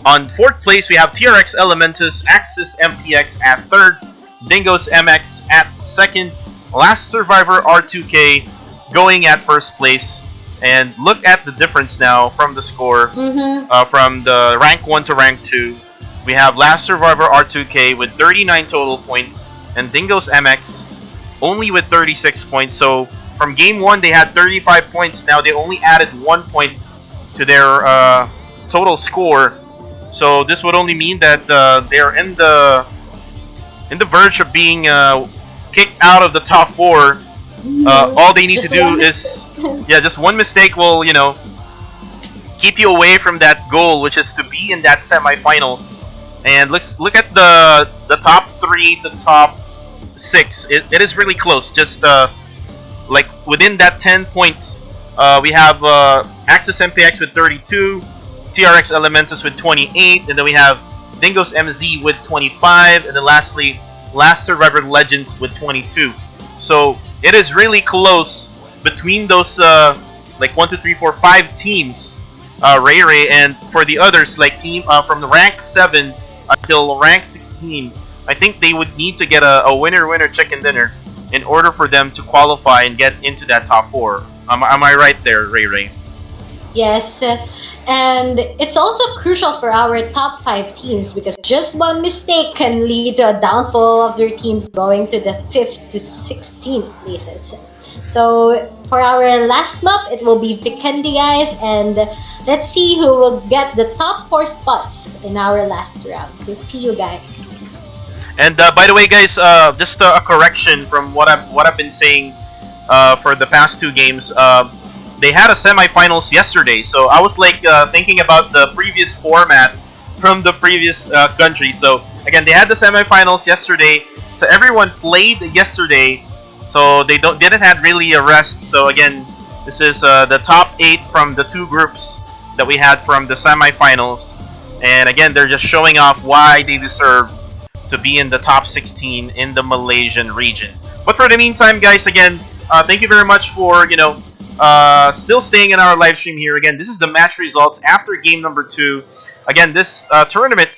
on 4th place, we have TRX Elementus, Axis MPX at 3rd, Dingoz MX at 2nd, Last Survivor R2K going at 1st place. And look at the difference now from the score from the rank 1 to rank 2. We have Last Survivor R2K with 39 total points, and Dingoz MX only with 36 points. So from game 1, they had 35 points. Now they only added 1 point to their total score. So this would only mean that they're in the verge of being kicked out of the top 4. All they need to do is just one mistake will, keep you away from that goal, which is to be in that semifinals. And let's look at the top 3 to top 6. It is really close. Just like within that 10 points, we have Axis MPX with 32, TRX Elementus with 28, and then we have Dingoz MZ with 25, and then lastly, Last Survivor Legends with 22. So it is really close between those like 1, 2, 3, 4, 5 teams, Ray, and for the others, like team from the rank 7 until rank 16, I think they would need to get a winner chicken dinner in order for them to qualify and get into that top 4. Am I right there, Ray? Yes, and it's also crucial for our top 5 teams because just one mistake can lead to a downfall of their teams going to the 5th to 16th places. So for our last map, it will be Vikendi, guys, and let's see who will get the top 4 spots in our last round. So see you guys. And by the way, guys, just a correction from what I've been saying for the past 2 games. they had a semifinals yesterday. So I was like thinking about the previous format from the previous country. So again, they had the semifinals yesterday. So everyone played yesterday. So they didn't have really a rest. So again, this is the top 8 from the 2 groups that we had from the semifinals. And again, they're just showing off why they deserve to be in the top 16 in the Malaysian region. But for the meantime, guys, again, thank you very much for, still staying in our live stream here. Again, this is the match results after game number 2. Again, this tournament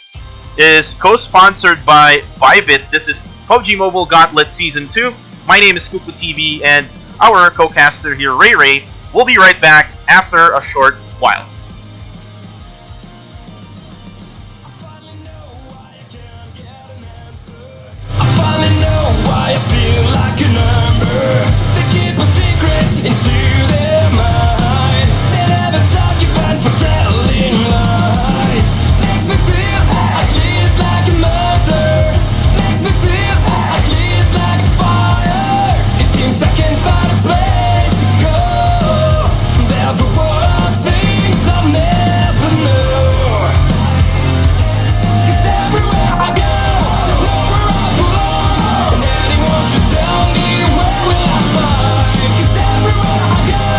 is co-sponsored by ByBit. This is PUBG Mobile Gauntlet Season 2. My name is Kuku TV, and our co-caster here, Ray Ray, will be right back after a short while. I feel like a number. They keep a secret into their mind. They never talk you find for telling lies. Make me feel at least like a monster. Make me feel at least like a fire. It seems I can't find a place to go. There's a world of things I'll never know. 'Cause everywhere I go, there's nowhere I belong. And anyone just tell me where will I find? 'Cause everywhere I go,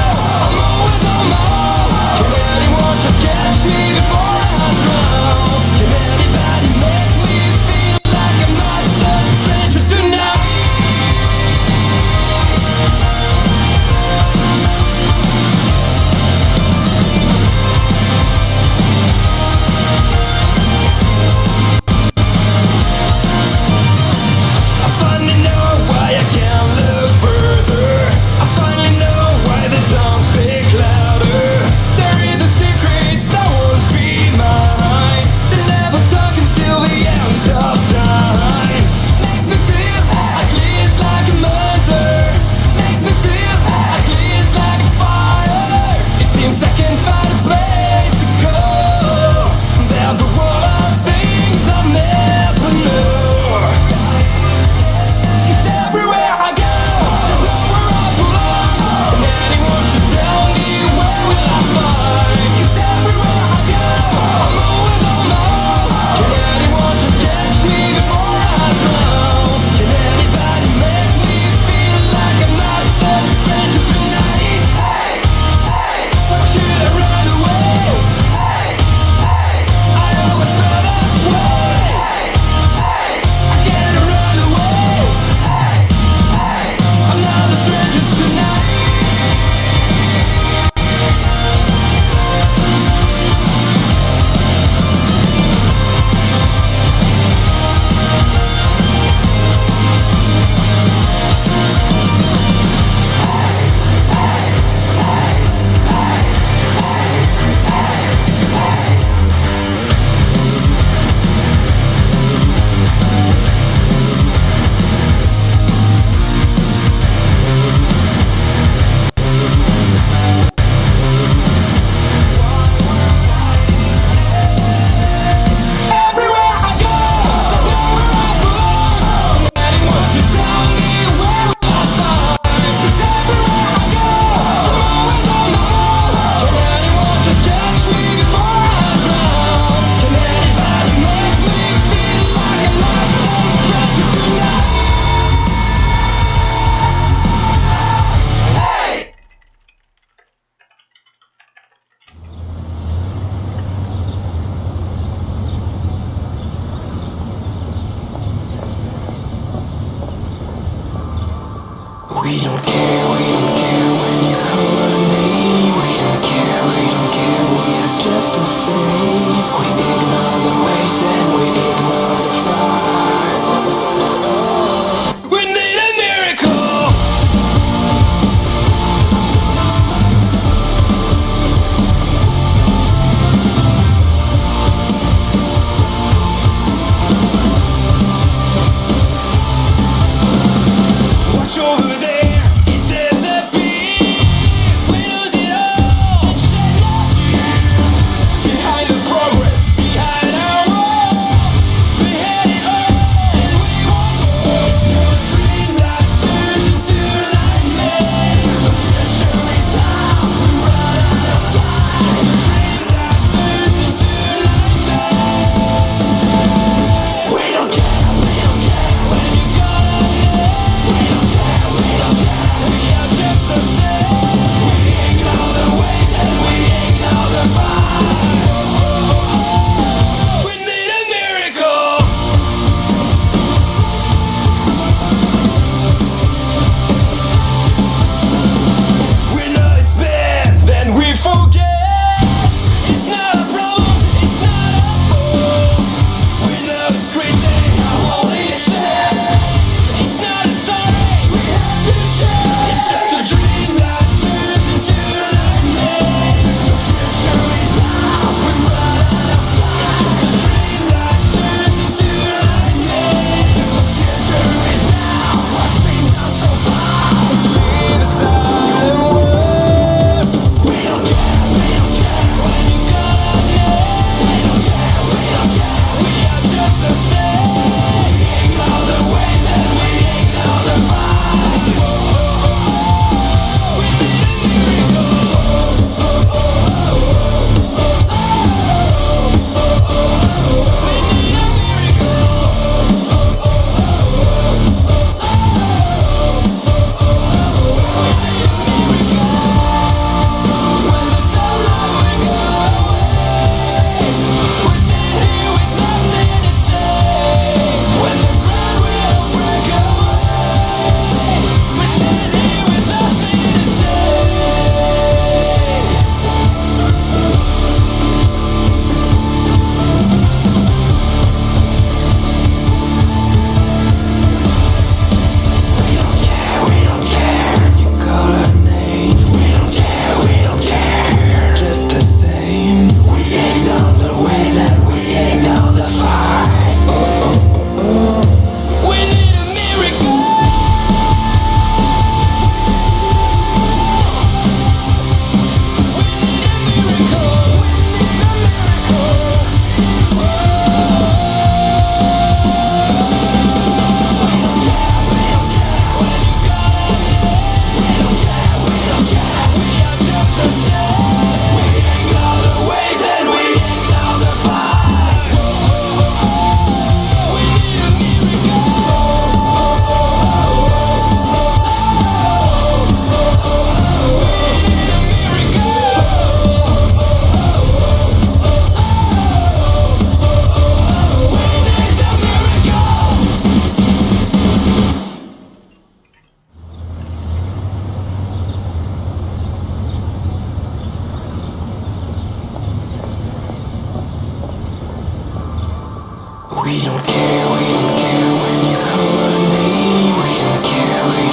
We don't care when you call our name. We don't care, we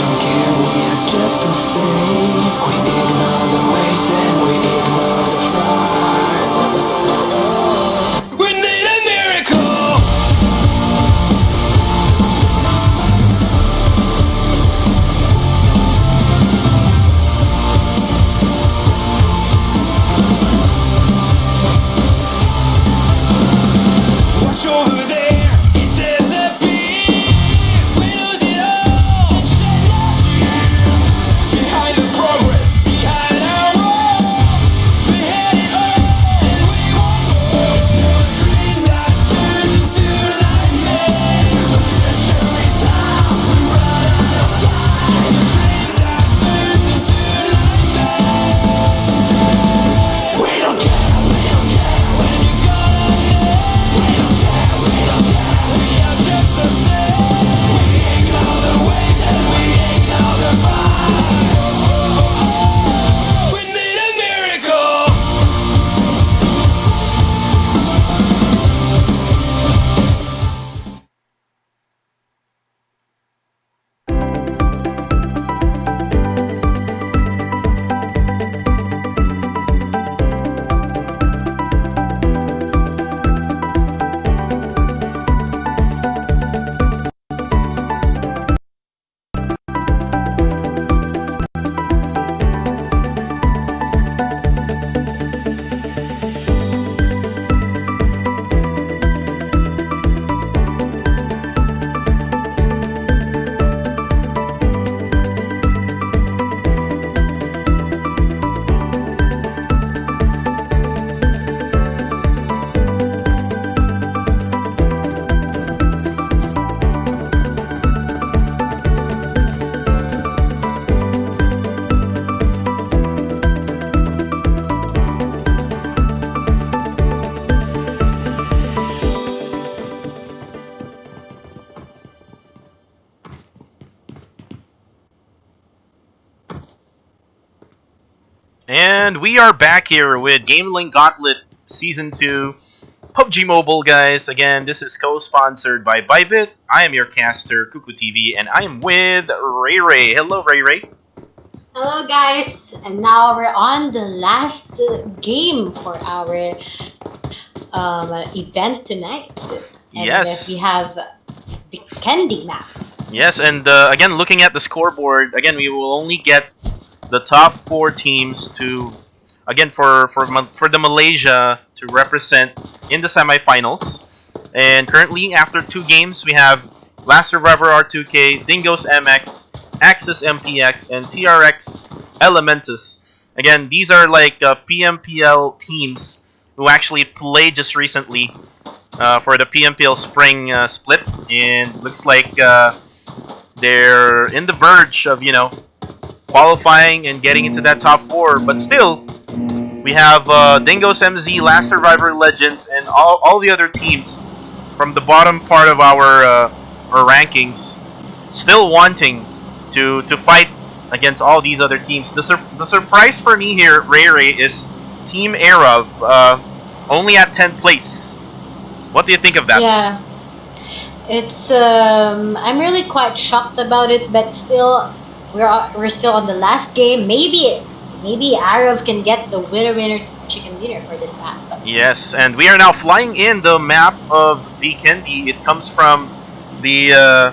are just the same. We ignore the waste and we ignore the fire. We need a miracle. Watch over there, it disappears. We lose it all, shed our tears. Behind the progress, behind our walls, we had it all, and we want more. A dream that turns into nightmare. The future is ours, we run out of time. A dream that turns into nightmare. We don't care when you call our name. We don't care, we are just the same. We ignore the waves and we ignore the fire. We need a miracle. And we are back here with GamelinG Gauntlet Season 2 PUBG Mobile, guys. Again, this is co-sponsored by ByBit. I am your caster, Cuckoo TV, and I am with Ray Ray. Hello, Ray Ray. Hello guys, and now we're on the last game for our event tonight. And Yes. we have Vikendi map. Yes, and again, looking at the scoreboard, again, we will only get the top 4 teams to, again, for the Malaysia to represent in the semifinals. And currently, after 2 games, we have Last Survivor R2K, Dingoz MX, Axis MPX, and TRX Elementus. Again, these are like PMPL teams who actually played just recently for the PMPL Spring split, and looks like they're in the verge of, qualifying and getting into that top 4. But still, we have Dingoz MZ, Last Survivor Legends, and all the other teams from the bottom part of our rankings still wanting to fight against all these other teams. The surprise for me here, Ray, is Team AROV only at 10th place. What do you think of that? Yeah, it's I'm really quite shocked about it, but still, we're still on the last game. Maybe AROV can get the winner chicken dinner for this map. But Yes, and we are now flying in the map of Vikendi. It comes from the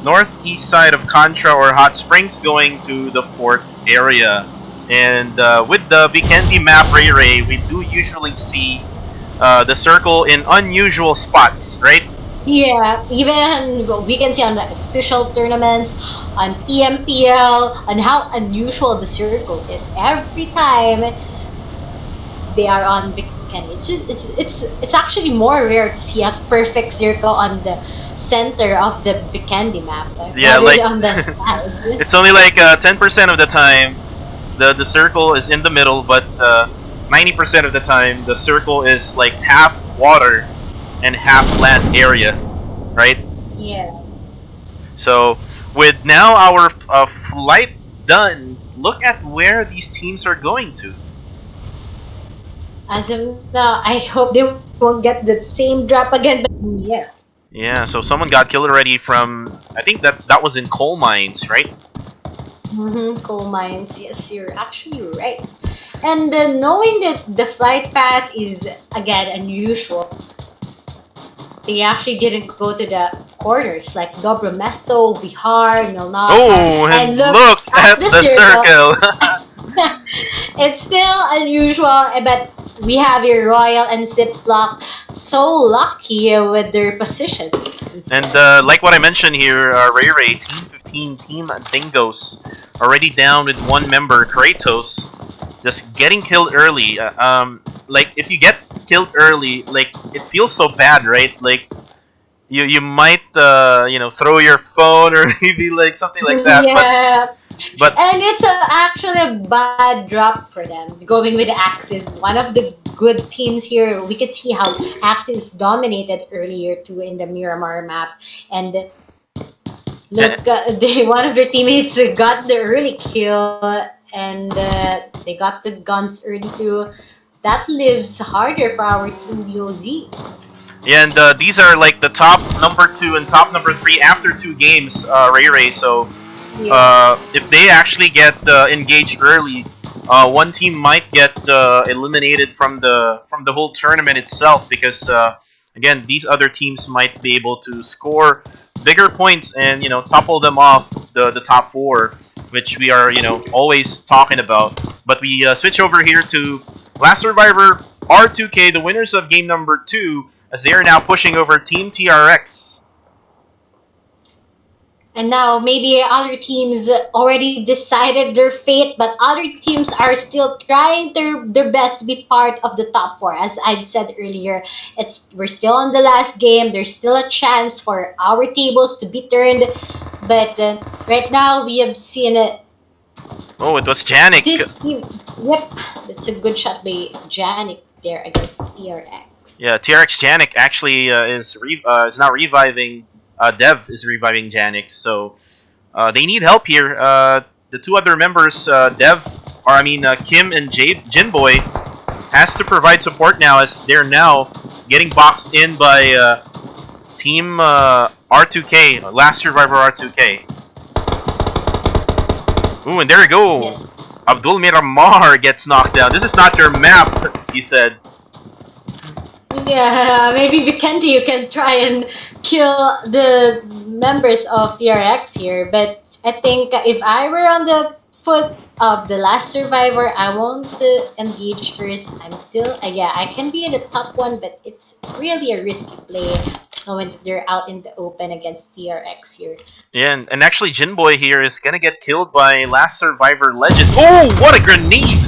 northeast side of Contra or Hot Springs, going to the port area. And with the Vikendi map, Ray, we do usually see the circle in unusual spots, right? yeah, even we can see on the official tournaments, on PMPL, on how unusual the circle is every time they are on Vikendi. It's actually more rare to see a perfect circle on the center of the Vikendi map. Yeah, rather like- on the sides. It's only like 10% of the time the circle is in the middle, but 90% of the time the circle is like half water and half land area, right? Yeah. So with now our flight done, look at where these teams are going to. As of now, I hope they won't get the same drop again. But yeah. Yeah, so someone got killed already from, I think that was in coal mines, right? Coal mines. Yes, you're actually right. And knowing that the flight path is again unusual, they actually didn't go to the corners like Dobromesto, Bihar, Nilnata, Oh, and look at the circle! It's still unusual, but we have your Royal and CIPLAK so lucky with their positions. And like what I mentioned here, Ray Team 15, Team Dingoz, already down with one member, Kratos, just getting killed early. Like if you get killed early, like it feels so bad, right? Like you might you know, throw your phone or maybe like something like that. Yeah. But And it's actually a bad drop for them. Going with Axis, one of the good teams here. We could see how Axis dominated earlier too in the Miramar map. And look, one of their teammates got the early kill, and they got the guns early too. That lives harder for our team BOZ. yeah, and these are like the top number 2 and top number 3 after 2 games, Ray. So if they actually get engaged early, one team might get eliminated from the whole tournament itself because again, these other teams might be able to score bigger points and, you know, topple them off the top 4, which we are, you know, always talking about. But we switch over here to Last Survivor R2K, the winners of game number 2, as they are now pushing over Team TRX. And now maybe other teams already decided their fate, but other teams are still trying their best to be part of the top 4. As I've said earlier, we're still on the last game. There's still a chance for our tables to be turned. But right now we have seen it. Oh, it was Janik. Yep, that's a good shot by Janik there against TRX. Yeah, TRX Janik actually is now reviving. Dev is reviving Janix, so they need help here. The 2 other members, Kim and Jinboy, has to provide support now as they're now getting boxed in by Team R2K, Last Survivor R2K. Ooh, and there we go. Yes. Abdul Miramar gets knocked down. This is not your map, he said. Yeah, maybe Vikendi, you can try and kill the members of TRX here. But I think if I were on the foot of the Last Survivor, I won't engage first. I'm still, yeah, I can be in the top 1, but it's really a risky play when they're out in the open against TRX here. Yeah, and actually Jinboy here is gonna get killed by Last Survivor Legends. Oh, what a grenade!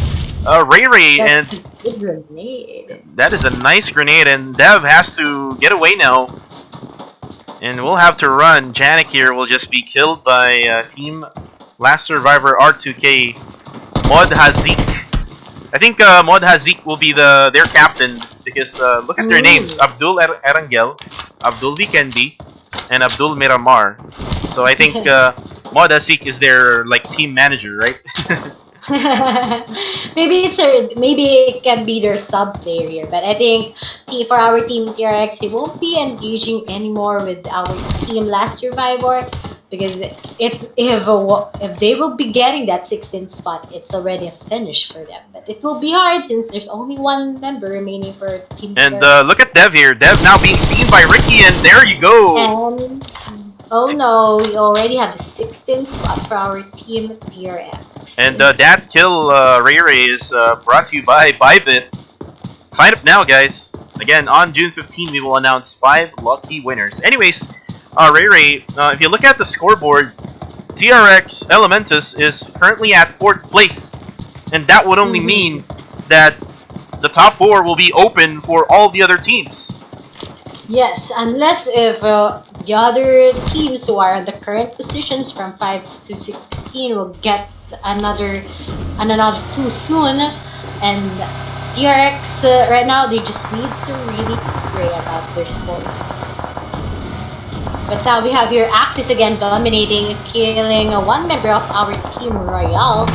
Ray and That's a good grenade. that is a nice grenade, and Dev has to get away now. And we'll have to run. Janik here will just be killed by Team Last Survivor R2K, Mod Hazik. I think Mod Hazik will be their captain because look at their names: Abdul Erangel, Abdul Vikendi, and Abdul Miramar. So I think Mod Hazik is their like team manager, right? Maybe it can be their sub player here, but I think for our team TRX, he won't be engaging anymore with our team Last Survivor because if they will be getting that 16th spot, it's already a finish for them. But it will be hard since there's only one member remaining for team. And look at Dev here. Dev now being seen by Ricky, and there you go. And oh no, we already have the 16th spot for our team TRX. And that kill, Ray is brought to you by ByBit. Sign up now, guys. Again, on June 15, we will announce 5 lucky winners. Anyways, Ray, if you look at the scoreboard, TRX Elementus is currently at 4th place. And that would only mean that the top 4 will be open for all the other teams. Yes, unless if the other teams who are in the current positions from 5 to 16 will get another 2 soon, and TRX right now they just need to really pray about their score. But now we have here Axis again dominating, killing one member of our team Royale.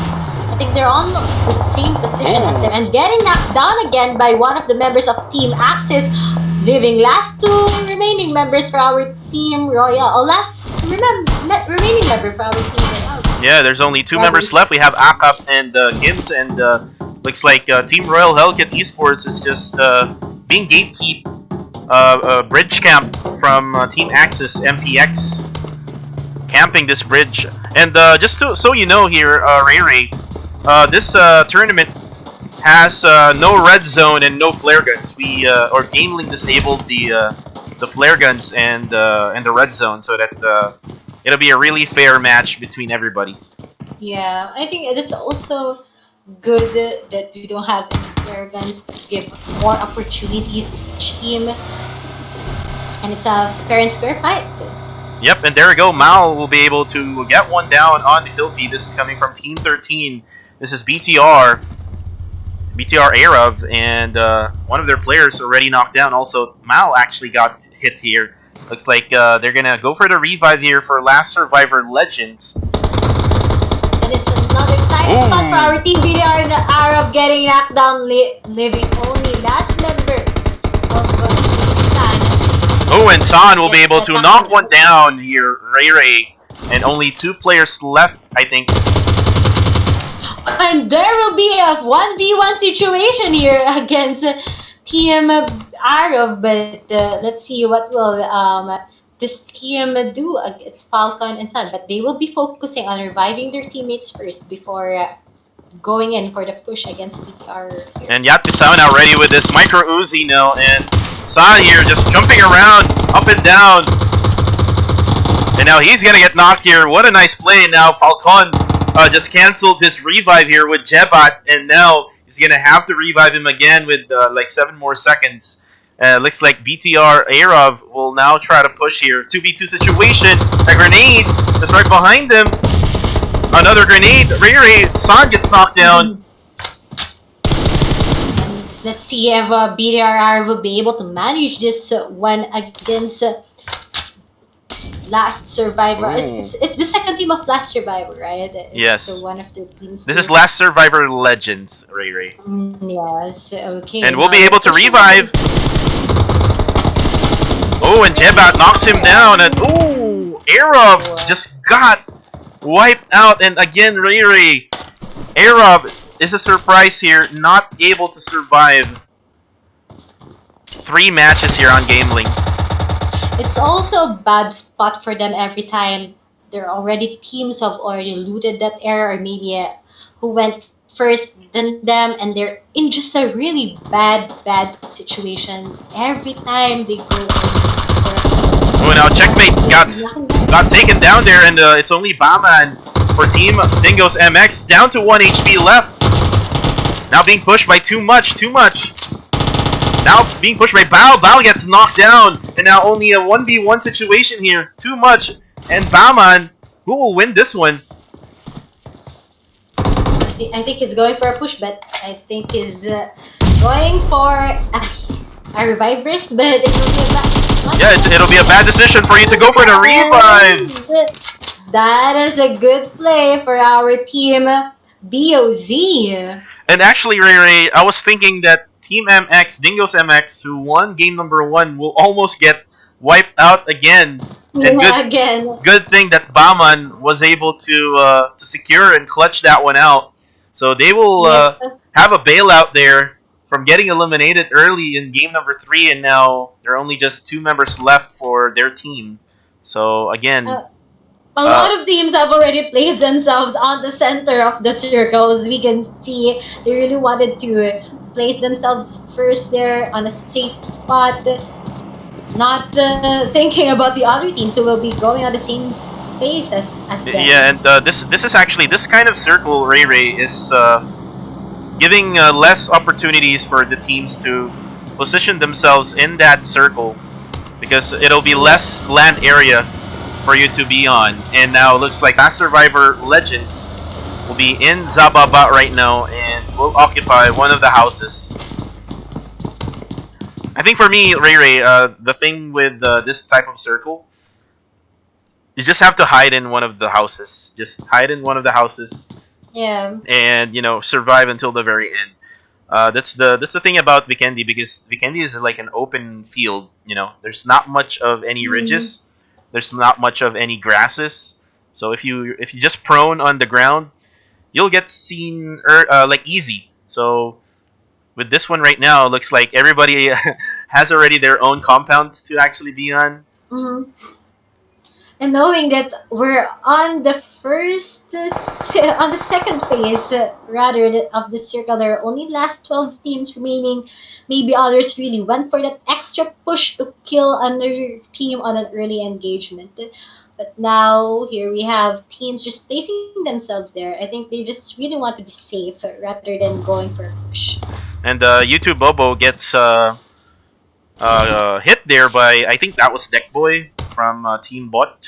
I think they're on the same position as them and getting knocked down again by one of the members of Team Axis. leaving last two remaining members for our team Royal. Or remaining member for our team Royal. Yeah, there's only two members left. We have Akap and Gims, and looks like Team Royal HELKiT Esports is just being gatekeep bridge camp from Team Axis MPX, camping this bridge. And just so you know here, Ray, this tournament has no red zone and no flare guns. We or GamelinG disabled the flare guns and the red zone, so that it'll be a really fair match between everybody. Yeah, I think it's also good that we don't have any flare guns to give more opportunities to each team, and it's a fair and square fight. Yep, and there we go. Mal will be able to get one down on HELKiT. This is coming from Team 13. This is BTR AROV, and one of their players already knocked down. Also, Mal actually got hit here. Looks like they're gonna go for the revive here for Last Survivor Legends. And it's another tight spot for our team BTR and AROV getting knocked down, leaving only last member of San. Oh, and San will be able to knock one down here, Ray, and only two players left, I think. And there will be a 1v1 situation here against Team AROV, but let's see what will this team do against Falcon and Sun. But they will be focusing on reviving their teammates first before going in for the push against BTR. And Yatisao now ready with this micro Uzi now, and San here just jumping around up and down. And now he's gonna get knocked here. What a nice play. Now Falcon just canceled his revive here with JAHAT, and now he's gonna have to revive him again with like 7 more seconds. Looks like BTR AROV will now try to push here. 2v2 situation. A grenade that's right behind them. Another grenade. Ray San gets knocked down. Let's see if BTR AROV will be able to manage this one against Last Survivor. It's the second team of Last Survivor, right? It's yes. One of the teams. This is Last Survivor Legends, Ray. Yes, okay. And we'll be able to revive. Oh, and JAHAT knocks him down, and AROV just got wiped out. And again, Ray, AROV is a surprise here, not able to survive 3 matches here on GamelinG. It's also a bad spot for them every time. There are already teams who have already looted that area, or maybe who went first than them, and they're in just a really bad situation every time they go. Oh, now Checkmate got taken down there, and it's only Baman for Team Dingoz MX, down to 1 HP left. Now being pushed by too much. Now being pushed by Bao. Bao gets knocked down, and now only a 1v1 situation here. Too much, and Baman, who will win this one? I think he's going for a push, but I think he's going for a revive burst, but it will be a bad. It'll be a bad decision for you to go for the revive. That is a good play for our team BOZ. And actually, Ray, I was thinking that Team MX, Dingoz MX, who won game number 1, will almost get wiped out again. And good thing that Baman was able to secure and clutch that one out. So they will have a bailout there from getting eliminated early in game number 3, and now there are only just 2 members left for their team. So again, a lot of teams have already placed themselves on the center of the circles. We can see they really wanted to place themselves first there on a safe spot, not thinking about the other teams who will be going on the same space as them. Yeah, and this is actually, this kind of circle, Ray, is giving less opportunities for the teams to position themselves in that circle, because it'll be less land area for you to be on. And now it looks like Last Survivor Legends will be in Zababa right now and will occupy one of the houses. I think for me, Ray, the thing with this type of circle, you just have to hide in one of the houses. Just hide in one of the houses. Yeah. And, survive until the very end. That's the thing about Vikendi, because Vikendi is like an open field. You know, there's not much of any ridges. There's not much of any grasses. So if you just prone on the ground, you'll get seen like easy. So with this one right now, it looks like everybody has already their own compounds to actually be on. Mhm. And knowing that we're on the on the second phase, rather of the circle, there are only last 12 teams remaining. Maybe others really went for that extra push to kill another team on an early engagement. But now here we have teams just placing themselves there. I think they just really want to be safe rather than going for a push. And YouTube Bobo gets hit there by, I think that was Deckboy from Team Bot,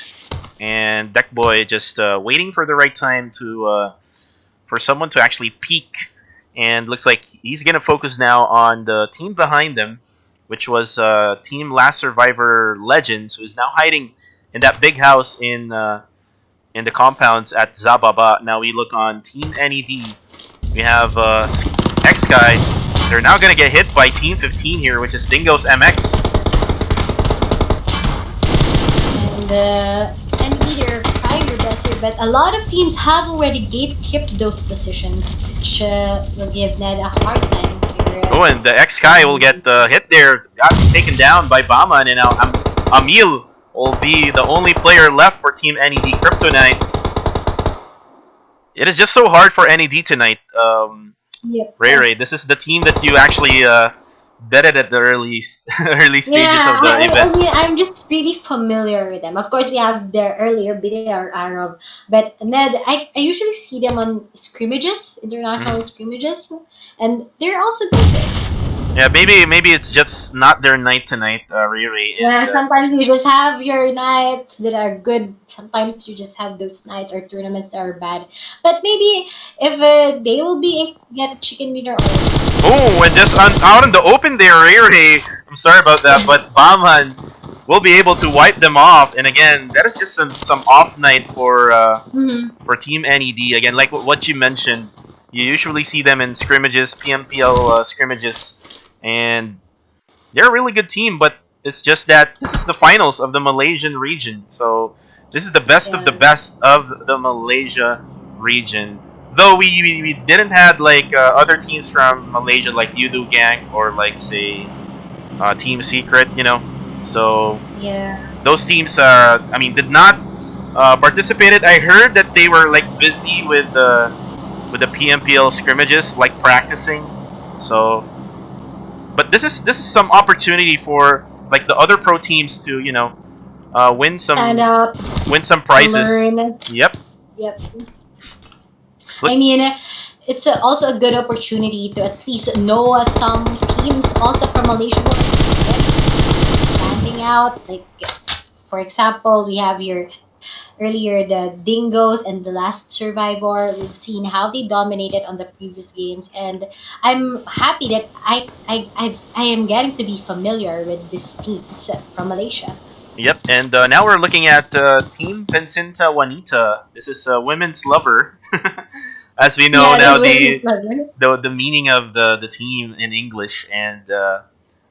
and Deckboy just waiting for the right time to for someone to actually peek, and looks like he's gonna focus now on the team behind them, which was Team Last Survivor Legends, who is now hiding in that big house in the compounds at Zababa. Now we look on Team N.E.D. We have X guy. They're now gonna get hit by Team 15 here, which is Dingoz MX. And either trying your best here, but a lot of teams have already gatekept those positions, which will give N.E.D a hard time here. Oh, and the X guy will get hit there, got taken down by Bama, and now Amil will be the only player left for Team N.E.D Kryptonite. It is just so hard for N.E.D tonight. Yep. Ray, this is the team that you actually betted at the early stages Yeah, of the event. I mean, I'm just really familiar with them. Of course, we have their earlier beating our AROV, but N.E.D, I usually see them on scrimmages, international scrimmages, and they're also good. Yeah, maybe it's just not their night tonight, Ray. Yeah, sometimes you just have your nights that are good. Sometimes you just have those nights or tournaments that are bad. But maybe if they will be get a chicken dinner. Oh, and just out in the open there, Ray. I'm sorry about that, but Bamhan will be able to wipe them off. And again, that is just some off night for Team N.E.D. Again, like what you mentioned, you usually see them in scrimmages, PMPL scrimmages, and they're a really good team. But it's just that this is the finals of the Malaysian region, so this is the best of the best of the Malaysia region. Though we didn't have like other teams from Malaysia like Yudu Gang or like say Team Secret, you know. So those teams, I mean, did not participated. I heard that they were like busy with the PMPL scrimmages, like practicing. So, but this is some opportunity for like the other pro teams to win some prizes. Learn. Yep. I mean, it's also a good opportunity to at least know some teams also from Malaysia standing out. Like, for example, we have here earlier the Dingoz and the Last Survivor. We've seen how they dominated on the previous games, and I'm happy that I am getting to be familiar with these teams from Malaysia. Yep, and now we're looking at Team PENCINTA WANITA. This is Women's Lover. As we know now, the meaning of the team in English, and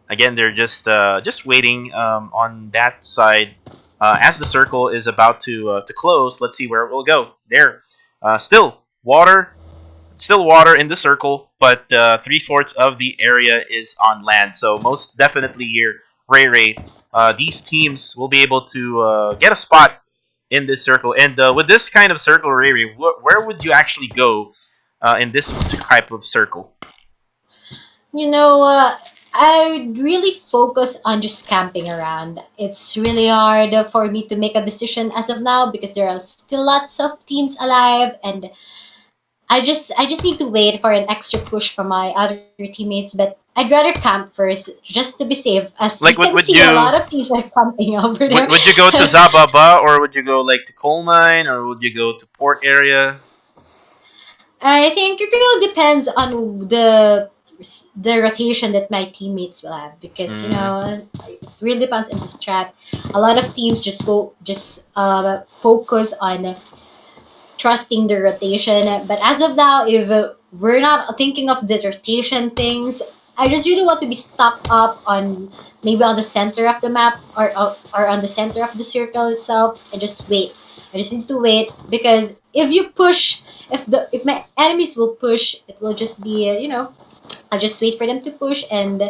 again, they're just waiting on that side as the circle is about to close. Let's see where it will go. There, still water in the circle, but 3/4 of the area is on land. So most definitely here, Ray, these teams will be able to get a spot in this circle. And with this kind of circle, Ray, where would you actually go in this type of circle? I would really focus on just camping around. It's really hard for me to make a decision as of now because there are still lots of teams alive, and I just need to wait for an extra push from my other teammates. But I'd rather camp first just to be safe, as like, we can see a lot of teams are camping over there. Would you go to Zababa, or would you go like to coal mine, or would you go to port area? I think it really depends on the rotation that my teammates will have, because it really depends on the strat. A lot of teams just focus on trusting the rotation, but as of now, if we're not thinking of the rotation things. I just really want to be stuck up on maybe on the center of the map or on the center of the circle itself and just wait. I just need to wait because if you push, if my enemies will push, it will just be I'll just wait for them to push and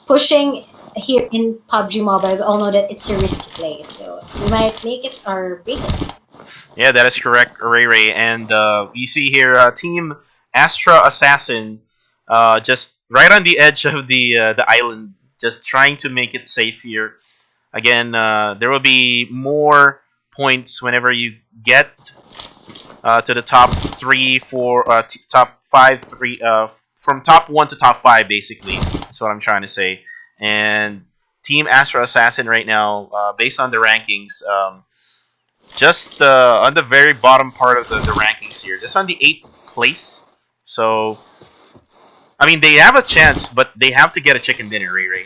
pushing here in PUBG Mobile. We all know that it's a risky play, so we might make it or break it. Yeah, that is correct, Ray Ray. And you see here, Team Astra Assassin, just right on the edge of the island, just trying to make it safe here. Again, there will be more points whenever you get to the top three, four, top five, three, from top one to top five, basically. That's what I'm trying to say. And Team Astra Assassin right now, based on the rankings, just on the very bottom part of the rankings here, just on the 8th place. So, I mean, they have a chance, but they have to get a chicken dinner, Ray Ray.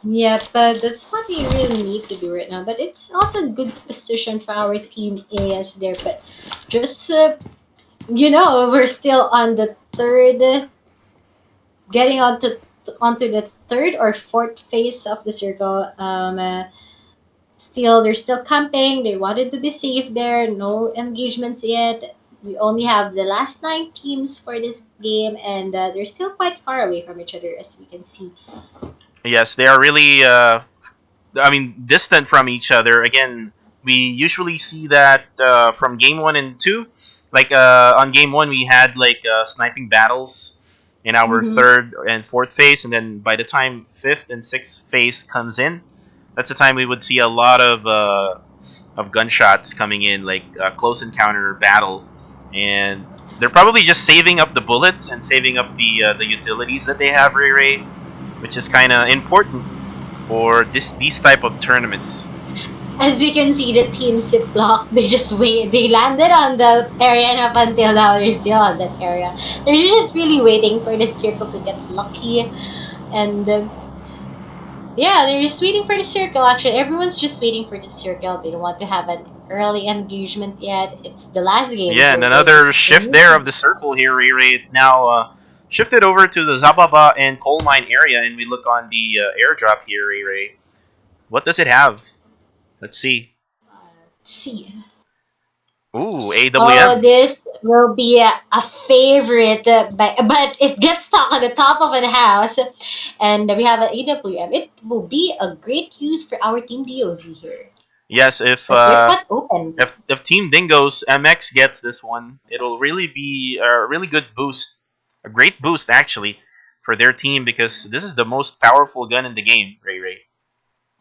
Yeah, but that's what we really need to do right now. But it's also a good position for our team AS there. But just we're still on the third, getting onto the third or fourth phase of the circle. Still, they're still camping. They wanted to be safe there. No engagements yet. We only have the last 9 teams for this game, and they're still quite far away from each other, as we can see. Yes, they are really, distant from each other. Again, we usually see that from game 1 and 2. Like, on game 1, we had, like, sniping battles in our Mm-hmm. third and fourth phase, and then by the time 5th and 6th phase comes in, that's the time we would see a lot of gunshots coming in, like close encounter battle, and they're probably just saving up the bullets and saving up the utilities that they have, Ray Ray, which is kind of important for these type of tournaments. As we can see, the team CIPLAK, they just wait. They landed on the area, and up until now, they're still on that area. They're just really waiting for the circle to get lucky, and yeah, they're just waiting for the circle. Actually, everyone's just waiting for the circle. They don't want to have an early engagement yet. It's the last game. Yeah, So and they're another just shift there of the circle here, Ray Ray. Now shifted over to the Zababa and coal mine area, and we look on the airdrop here, Ray Ray. What does it have? Let's see. see. Ooh, Oh, AWM. this will be a favorite, but it gets stuck on the top of a house, and we have an AWM. It will be a great use for our team DOZ here. Yes, if But they're quite open. if Team Dingoz MX gets this one, it'll really be a really good boost, a great boost actually, for their team because this is the most powerful gun in the game, Ray Ray.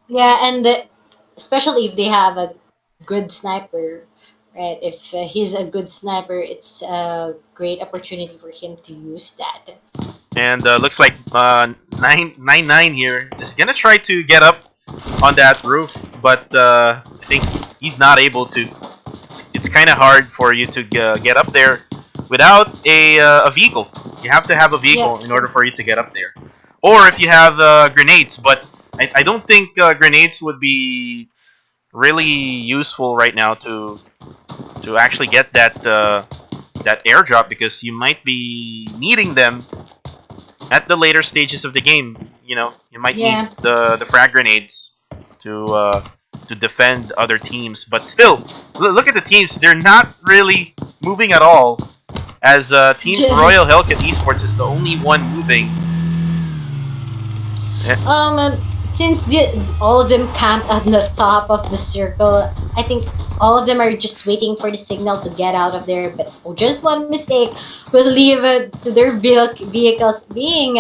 Yeah, and especially if they have a good sniper, right? If he's a good sniper, it's a great opportunity for him to use that. And looks like 999 here is gonna try to get up on that roof, but I think he's not able to. It's kind of hard for you to get up there without a vehicle. You have to have a vehicle Yeah. in order for you to get up there, or if you have grenades. But I don't think grenades would be really useful right now to actually get that airdrop because you might be needing them at the later stages of the game. You know, you might Yeah. need the frag grenades to defend other teams. But still, look at the teams; they're not really moving at all. As Team Yeah. Royal HELKiT Esports is the only one moving. Since all of them camped at the top of the circle, I think all of them are just waiting for the signal to get out of there. But just one mistake will leave to their vehicles being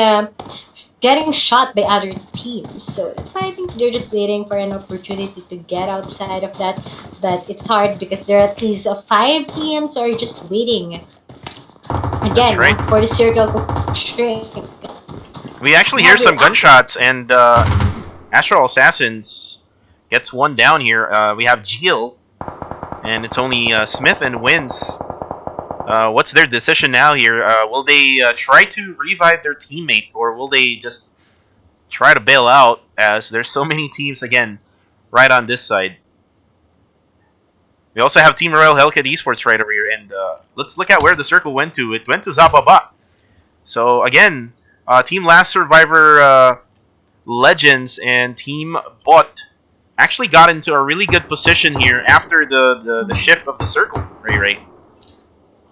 getting shot by other teams. So that's why I think they're just waiting for an opportunity to get outside of that. But it's hard because there are at least 5 teams who are just waiting again right. for the circle to shrink. We actually hear some gunshots, and Astral Assassins gets one down here. We have Jill, and it's only Smith and Wins. What's their decision now here? Will they try to revive their teammate, or will they just try to bail out, as there's so many teams, again, right on this side? We also have Team Royal HELKiT Esports right over here, and let's look at where the circle went to. It went to Zababa. So again, Team Last Survivor Legends and Team Bot actually got into a really good position here after the shift of the circle, Ray.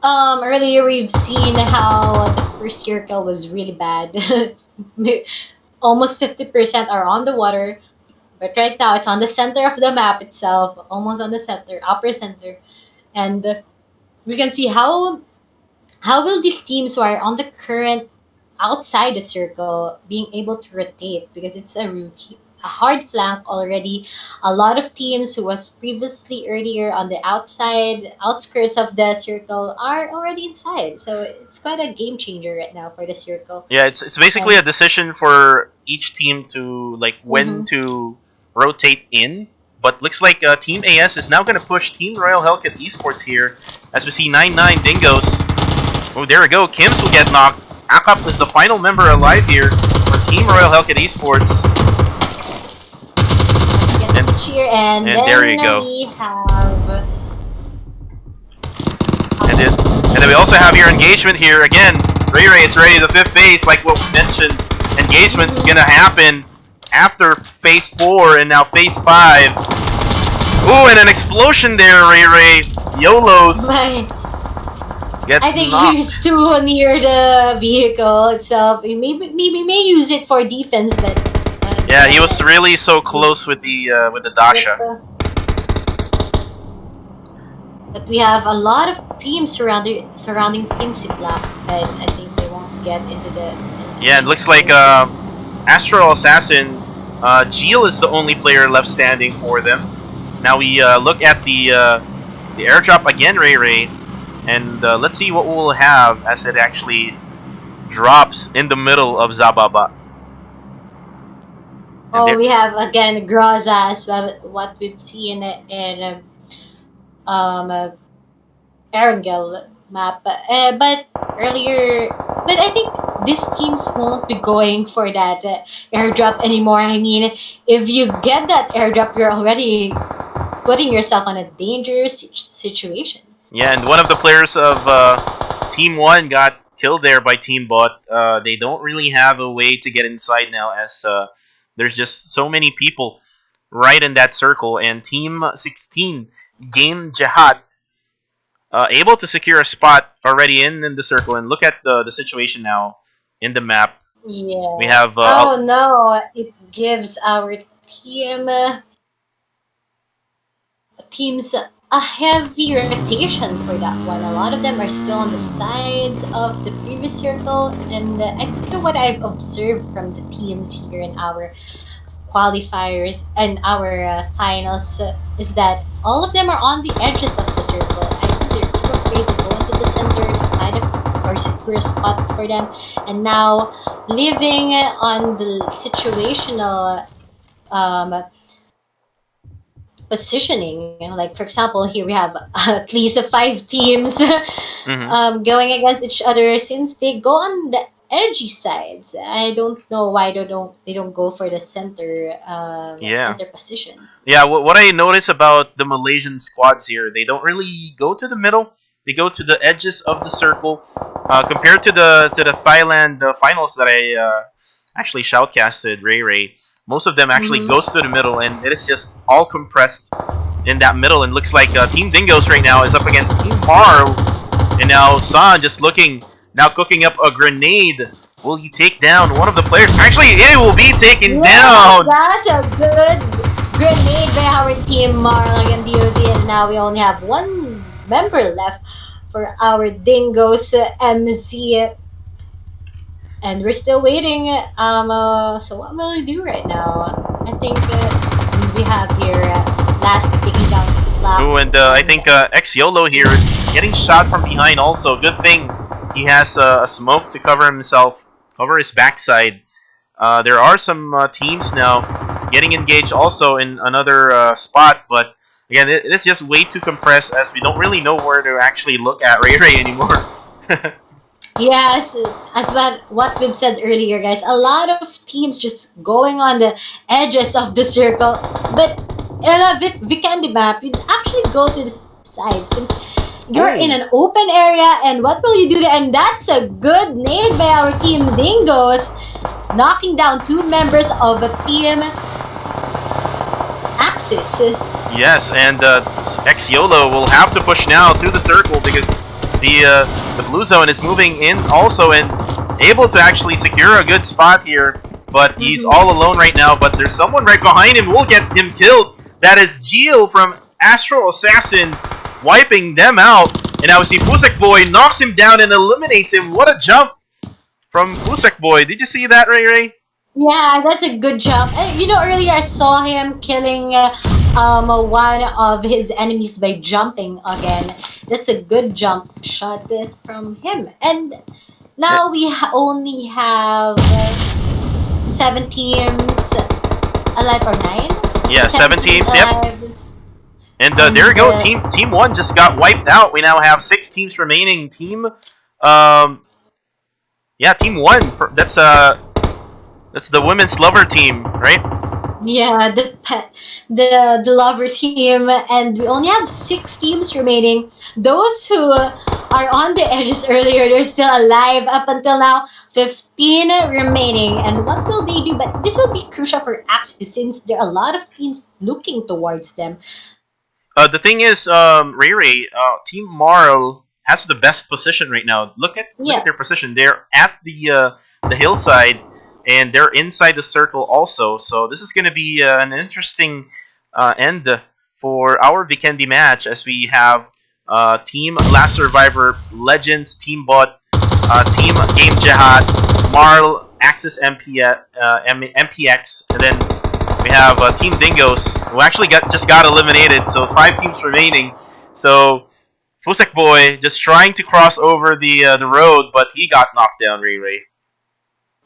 Earlier we've seen how the first circle was really bad. Almost 50% are on the water, but right now it's on the center of the map itself, almost on the center, upper center, and we can see how will these teams who are on the current outside the circle being able to rotate, because it's a hard flank already. A lot of teams who was previously earlier on the outside outskirts of the circle are already inside, so it's quite a game changer right now for the circle. Yeah, it's basically a decision for each team to like when to rotate in. But looks like Team AS is now going to push Team Royal HELKiT Esports here, as we see 9-9 Dingoz. Oh, there we go. Kims will get knocked. Akap is the final member alive here for Team Royal HELKiT Esports. And then there you go. We have... And then we also have your engagement here. Again, Ray, it's ready. The fifth phase, like what we mentioned. Engagement's going to happen after phase 4 and now phase 5. Ooh, and an explosion there, Ray. YOLOs. I think he's too near the vehicle itself. He may use it for defense, but yeah, he was really so close with the Dasha. But we have a lot of teams surrounding PENCINTA, and I think they won't get into the. Yeah, it looks like Astral Assassin. Geel is the only player left standing for them. Now we look at the airdrop again, Ray. And let's see what we'll have as it actually drops in the middle of Zababa. Oh, we have again Groza as well, what we've seen in Erangel map. But earlier, but I think these teams won't be going for that airdrop anymore. I mean, if you get that airdrop, you're already putting yourself on a dangerous situation. Yeah, and one of the players of Team 1 got killed there by Team Bot. They don't really have a way to get inside now, as there's just so many people right in that circle. And Team 16, JAHAT, able to secure a spot already in the circle. And look at the situation now in the map. Yeah. We have... oh no, it gives our teams a heavy rotation for that one. A lot of them are still on the sides of the previous circle, and I think what I've observed from the teams here in our qualifiers and our finals is that all of them are on the edges of the circle. I think they're too afraid to go into the center to find a secure spot for them, and now living on the situational positioning. Like for example, here we have at least 5 teams going against each other, since they go on the edgy sides. I don't know why they don't go for the center center position. Yeah, what I notice about the Malaysian squads here, they don't really go to the middle. They go to the edges of the circle. Compared to the Thailand finals that I actually shoutcasted, Ray. Most of them actually goes to the middle, and it is just all compressed in that middle. And looks like Team Dingoz right now is up against Team Mar, and now San just cooking up a grenade. Will he take down one of the players? Actually, it will be taken down. That's a good grenade by our Team Marling and DOD, and now we only have one member left for our Dingoz MZ. And we're still waiting. So what will we do right now? I think we have here last taking down CIPLAK. Oh, and I think X-YOLO here is getting shot from behind also. Good thing he has a smoke to cover himself, cover his backside. There are some teams now getting engaged also in another spot, but again, it is just way too compressed, as we don't really know where to actually look at Ray anymore. Yes, as what we've said earlier, guys, a lot of teams just going on the edges of the circle. But in a Vikendi map, you'd actually go to the side, since You're in an open area, and what will you do there? And that's a good nade by our team Dingoz, knocking down 2 members of a team Axis. Yes, and X-YOLO will have to push now to the circle because the blue zone is moving in also and able to actually secure a good spot here. But he's all alone right now, but there's someone right behind him who will get him killed. That is Gio from Astral Assassin wiping them out. And now we see Pusek Boy knocks him down and eliminates him. What a jump from Pusek Boy. Did you see that, Ray Ray? Yeah, that's a good jump. You know, earlier I saw him killing one of his enemies by jumping again. That's a good jump shot from him. And now we only have 7 teams alive, or 9? Yeah, 7 teams, yep. And there we go, team 1 just got wiped out. We now have 6 teams remaining. Team 1, that's the women's lover team, right? Yeah, the lover team, and we only have 6 teams remaining. Those who are on the edges earlier, they're still alive up until now. 15 remaining, and what will they do? But this will be crucial for Axis since there are a lot of teams looking towards them. The thing is, Ray, Team Marl has the best position right now. Look at their position. They're at the hillside, and they're inside the circle also. So this is going to be an interesting end for our Vikendi match as we have Team Last Survivor Legends, Team Bot, Team Game JAHAT, Marl, Axis MPX, and then we have Team Dingoz, who actually just got eliminated. So 5 teams remaining. So Pusek Boy just trying to cross over the road, but he got knocked down, Ray Ray.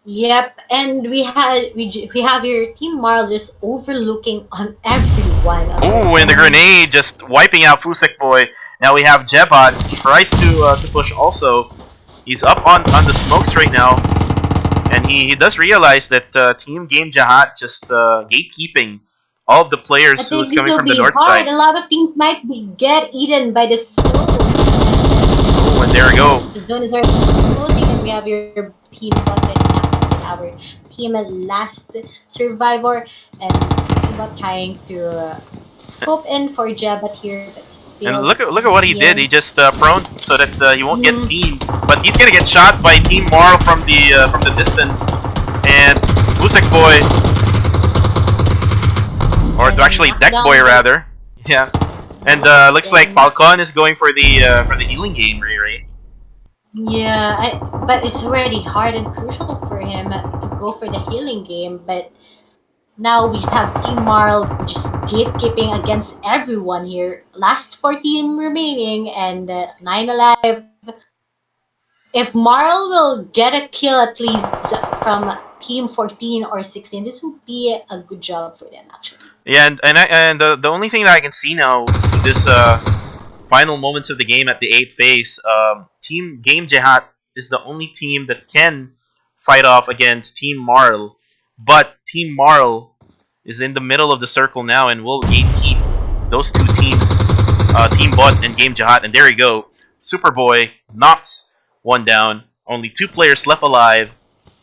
Yep, and we have your Team Marl just overlooking on everyone. Ooh, and the grenade just wiping out Pusek Boy. Now we have Jebot, tries to push also. He's up on the smokes right now. And he does realize that Team Game JAHAT just gatekeeping all of the players who's coming from the north side. A lot of teams might get eaten by the snow. Oh, and there we go. The zone is already closing, and we have your team Gauntlet, our team Last Survivor, and Jebot trying to scope in for Jebot here. And look at what he did. He just prone so that he won't get seen. But he's gonna get shot by Team Marl from the distance. And Pusek Boy, or actually Deck Boy rather. Yeah. And looks like Falcon is going for the healing game, Ray. Yeah, but it's already hard and crucial for him to go for the healing game. But now we have Team Marl just gatekeeping against everyone here. Last 4 team remaining and 9 alive. If Marl will get a kill at least from Team 14 or 16, this would be a good job for them actually. Yeah, and the only thing that I can see now with this final moments of the game at the 8th phase, Team Game JAHAT is the only team that can fight off against Team Marl. But Team Marl is in the middle of the circle now and will gatekeep those 2 teams, Team Bot and Game JAHAT. And there you go. Superboy knocks one down. Only 2 players left alive.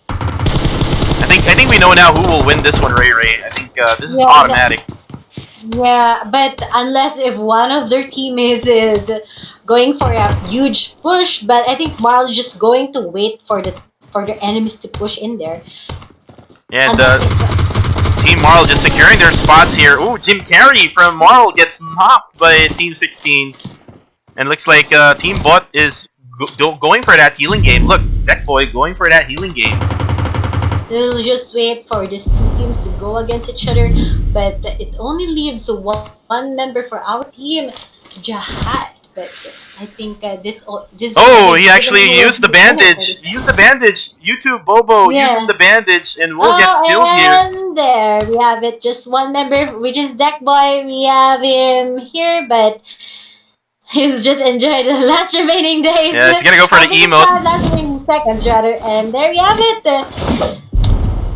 I think we know now who will win this one, Ray. I think this is automatic. Yeah, but unless if one of their teammates is going for a huge push, but I think Marl is just going to wait for their enemies to push in there. And Team Marl just securing their spots here. Ooh, Jim Carrey from Marl gets knocked by Team 16. And looks like Team Bot is going for that healing game. Look, Deck Boy going for that healing game. They'll just wait for these 2 teams to go against each other. But it only leaves one member for our team, JAHAT. But I think this. Oh, he actually used the bandage. He used the bandage. YouTube Bobo uses the bandage and will get killed here. And there we have it. Just one member, which is Deck Boy. We have him here, but he's just enjoyed the last remaining days. Yeah, he's gonna go for the emote. Last remaining seconds rather, and there we have it.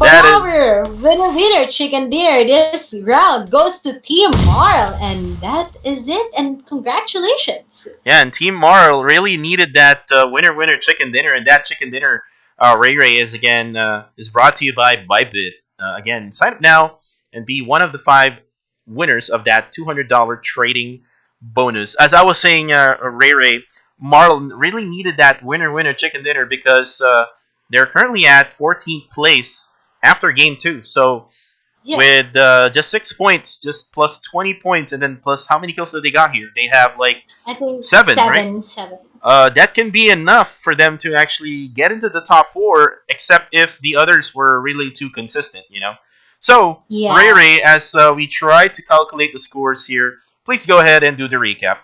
For That is our winner chicken dinner, this round goes to Team Marl, and that is it. And congratulations! Yeah, and Team Marl really needed that winner chicken dinner, and that chicken dinner, Ray Ray is brought to you by ByBit. Again, sign up now and be one of the 5 winners of that $200 trading bonus. As I was saying, Ray Ray, Marl really needed that winner chicken dinner because they're currently at 14th place after game 2. So Yeah, with just 6 points, just plus 20 points, and then plus how many kills did they got here? They have like I think 7, right? seven. That can be enough for them to actually get into the top 4, except if the others were really too consistent, you know? So, Yeah. Ray Ray, as we try to calculate the scores here, please go ahead and do the recap.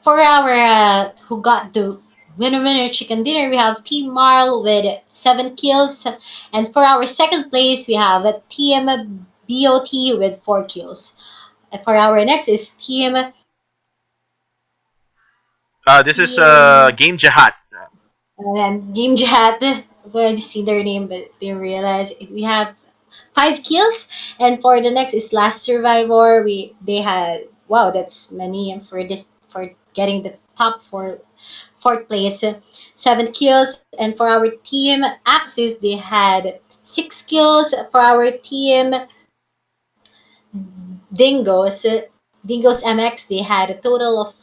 For our who got the winner chicken dinner, we have Team Marl with 7 kills, and for our second place, we have Team BOT with 4 kills. And for our next is Team This is Team Game JAHAT. Game JAHAT. I've already seen their name, but didn't realize we have 5 kills. And for the next is Last Survivor. They had, wow, that's many for this for getting the top 4th place, 7 kills. And for our team Axis, they had 6 kills. For our team Dingoz MX, they had a total of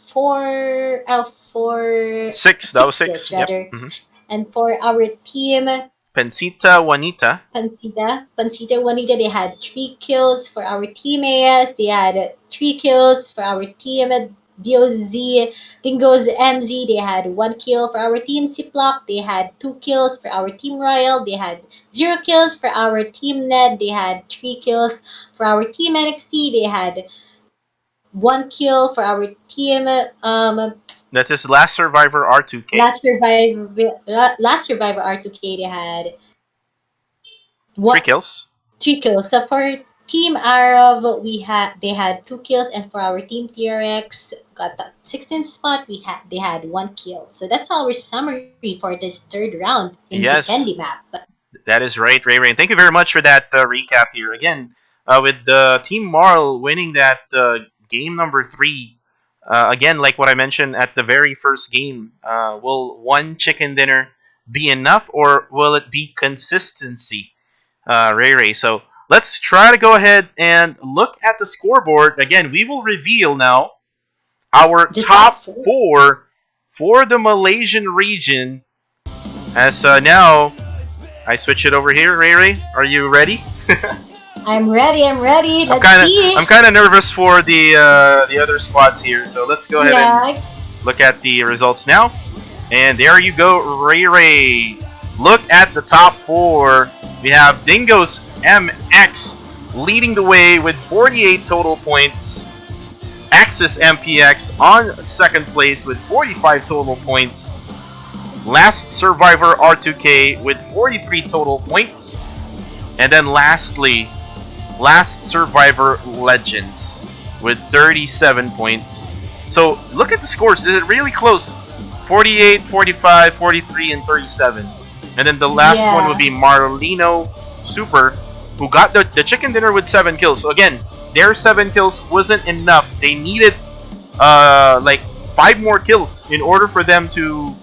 6, that was 6. kills, Yep. rather. And for our team PENCINTA, WANITA. Pancita Wanita, they had 3 kills. For our team AS, they had 3 kills. For our team DOZ, Dingoz MZ, they had 1 kill. For our team CIPLAK, they had 2 kills. For our team Royal, they had 0 kills. For our team N.E.D, they had 3 kills. For our team NXT, they had 1 kill. For our team That is Last Survivor R2K. Last Survivor R2K, they had 3 kills. 3 kills. So for Team AROV, they had 2 kills, and for our team TRX got the 16th spot. They had 1 kill. So that's our summary for this 3rd round in the Yes. Vikendi map. That is right, Ray Ray. And thank you very much for that recap here. Again, with Team Marl winning that game number 3. Again, like what I mentioned at the very first game, will one chicken dinner be enough, or will it be consistency, Ray Ray? So let's try to go ahead and look at the scoreboard. Again, we will reveal now our The top top 4 for the Malaysian region. As now, I switch it over here, Ray Ray. Are you ready? I'm ready. Let's see. I'm kind of nervous for the other squads here, so let's go ahead and look at the results now. And there you go, Ray Ray. Look at the top 4. We have Dingoz MX leading the way with 48 total points. Axis MPX on 2nd place with 45 total points. Last Survivor R2K with 43 total points. And then lastly, Last Survivor Legends with 37 points. So look at the scores. Is it really close? 48, 45, 43, and 37. And then the last one would be Marlino Super, who got the chicken dinner with 7 kills. So again, their 7 kills wasn't enough. They needed like 5 more kills in order for them to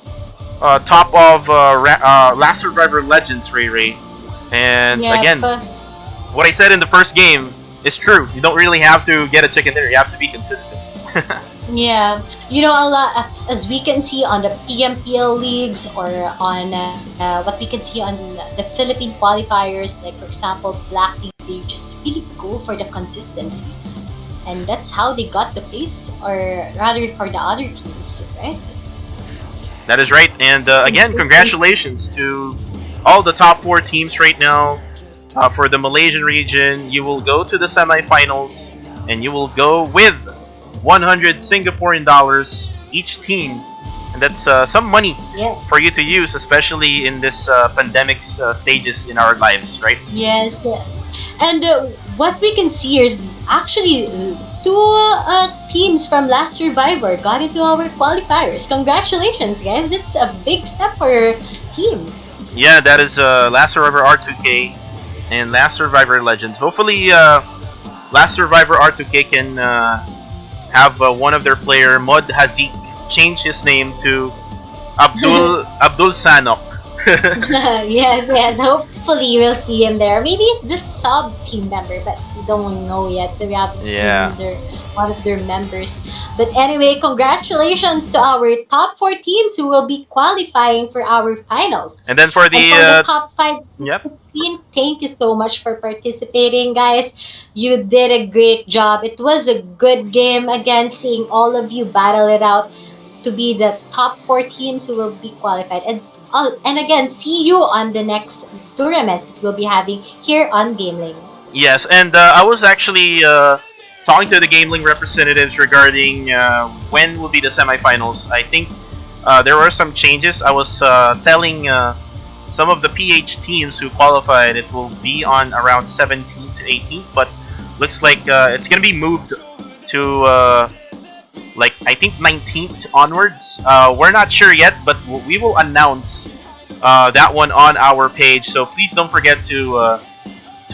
top of Last Survivor Legends, Ray Ray. And again, what I said in the first game is true. You don't really have to get a chicken dinner. You have to be consistent. Yeah, you know, a lot as we can see on the PMPL leagues, or on what we can see on the Philippine qualifiers, like for example Black League, they just really go for the consistency, and that's how they got the place, or rather for the other teams, right? That is right, and again, congratulations to all the top 4 teams right now. For the Malaysian region, you will go to the semifinals, and you will go with 100 Singaporean dollars each team, and that's some money for you to use, especially in this pandemic stages in our lives, right? Yes, and what we can see here is actually 2 teams from Last Survivor got into our qualifiers. Congratulations, guys! That's a big step for your team. Yeah, that is Last Survivor R2K and Last Survivor Legends. Hopefully, Last Survivor R2K can have one of their player, Mod Hazik, change his name to Abdul Sanok. Yes, yes. Hopefully, we'll see him there. Maybe it's the sub team member, but we don't know yet. We haven't seen one of their members. But anyway, congratulations to our top 4 teams who will be qualifying for our finals. And then for the, top 5 team, thank you so much for participating, guys. You did a great job. It was a good game. Again, seeing all of you battle it out to be the top 4 teams who will be qualified. And again, see you on the next tournaments that we'll be having here on GamelinG. Yes, and I was actually talking to the GamelinG representatives regarding when will be the semifinals. I think there were some changes. I was telling some of the PH teams who qualified it will be on around 17th to 18th, but looks like it's going to be moved to like I think 19th onwards. We're not sure yet, but we will announce that one on our page. So please don't forget to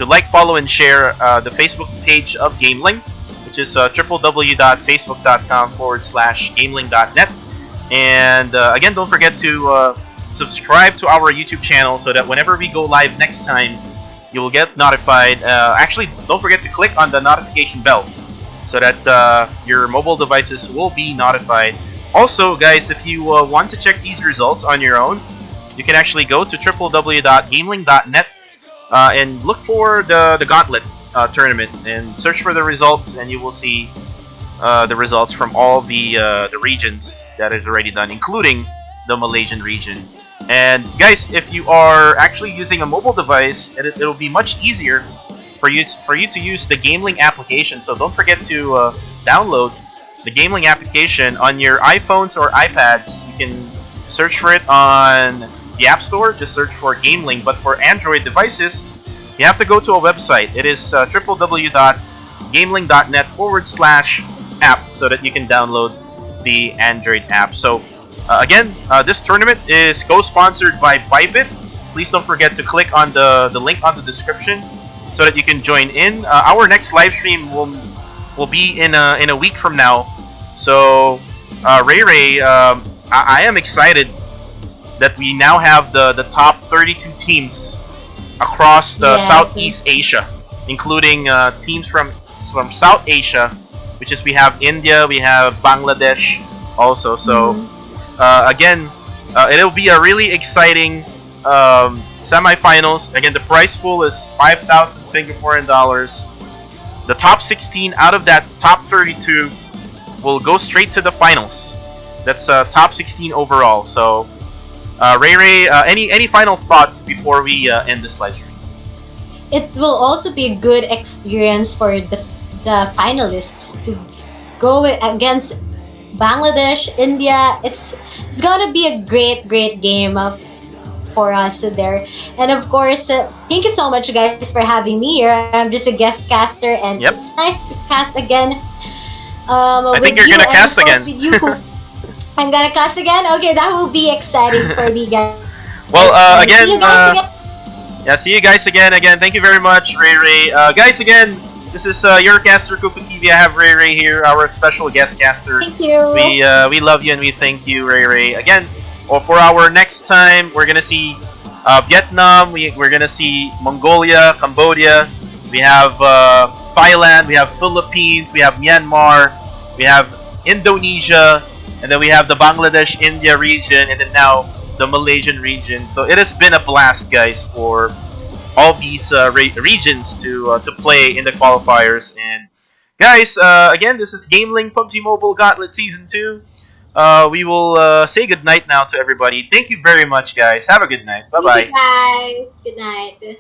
like, follow, and share the Facebook page of GamelinG, which is www.facebook.com/gameling.net. And again, don't forget to subscribe to our YouTube channel so that whenever we go live next time, you will get notified. Actually, don't forget to click on the notification bell so that your mobile devices will be notified. Also, guys, if you want to check these results on your own, you can actually go to www.gameling.net and look for the Gauntlet tournament and search for the results, and you will see the results from all the regions that is already done, including the Malaysian region. And guys, if you are actually using a mobile device, it'll be much easier for you to use the GamelinG application. So don't forget to download the GamelinG application on your iPhones or iPads. You can search for it on the App Store. Just search for GamelinG. But for Android devices, you have to go to a website. It is www.gameling.net/app so that you can download the Android app. So again, this tournament is co-sponsored by ByBit. Please don't forget to click on the link on the description so that you can join in. Our next live stream will be in a week from now. So Ray, I am excited that we now have the top 32 teams across Southeast Asia, including teams from South Asia, which is we have India, we have Bangladesh also. So again, it'll be a really exciting semifinals. Again, the prize pool is 5,000 Singaporean dollars. The top 16 out of that top 32 will go straight to the finals. That's top 16 overall. So, Ray, any final thoughts before we end this live stream? It will also be a good experience for the finalists to go against Bangladesh, India. It's gonna be a great game for us there. And of course, thank you so much, guys, for having me here. I'm just a guest caster, and it's nice to cast again. I think you're gonna cast again. I'm gonna cast again. Okay, that will be exciting for me, guys. Well, again, see you guys again. Again, thank you very much, Ray. Guys, again, this is your caster, Kupa TV. I have Ray here, our special guest caster. Thank you. We love you and we thank you, Ray. Again, for our next time, we're gonna see Vietnam. We're gonna see Mongolia, Cambodia. We have Thailand. We have Philippines. We have Myanmar. We have Indonesia, and then we have the Bangladesh, India region, and then now the Malaysian region. So it has been a blast, guys, for all these regions to play in the qualifiers. And guys, again, this is GamelinG PUBG Mobile Gauntlet Season 2. We will say goodnight now to everybody. Thank you very much, guys. Have a good night. Bye-bye. Bye. Good night.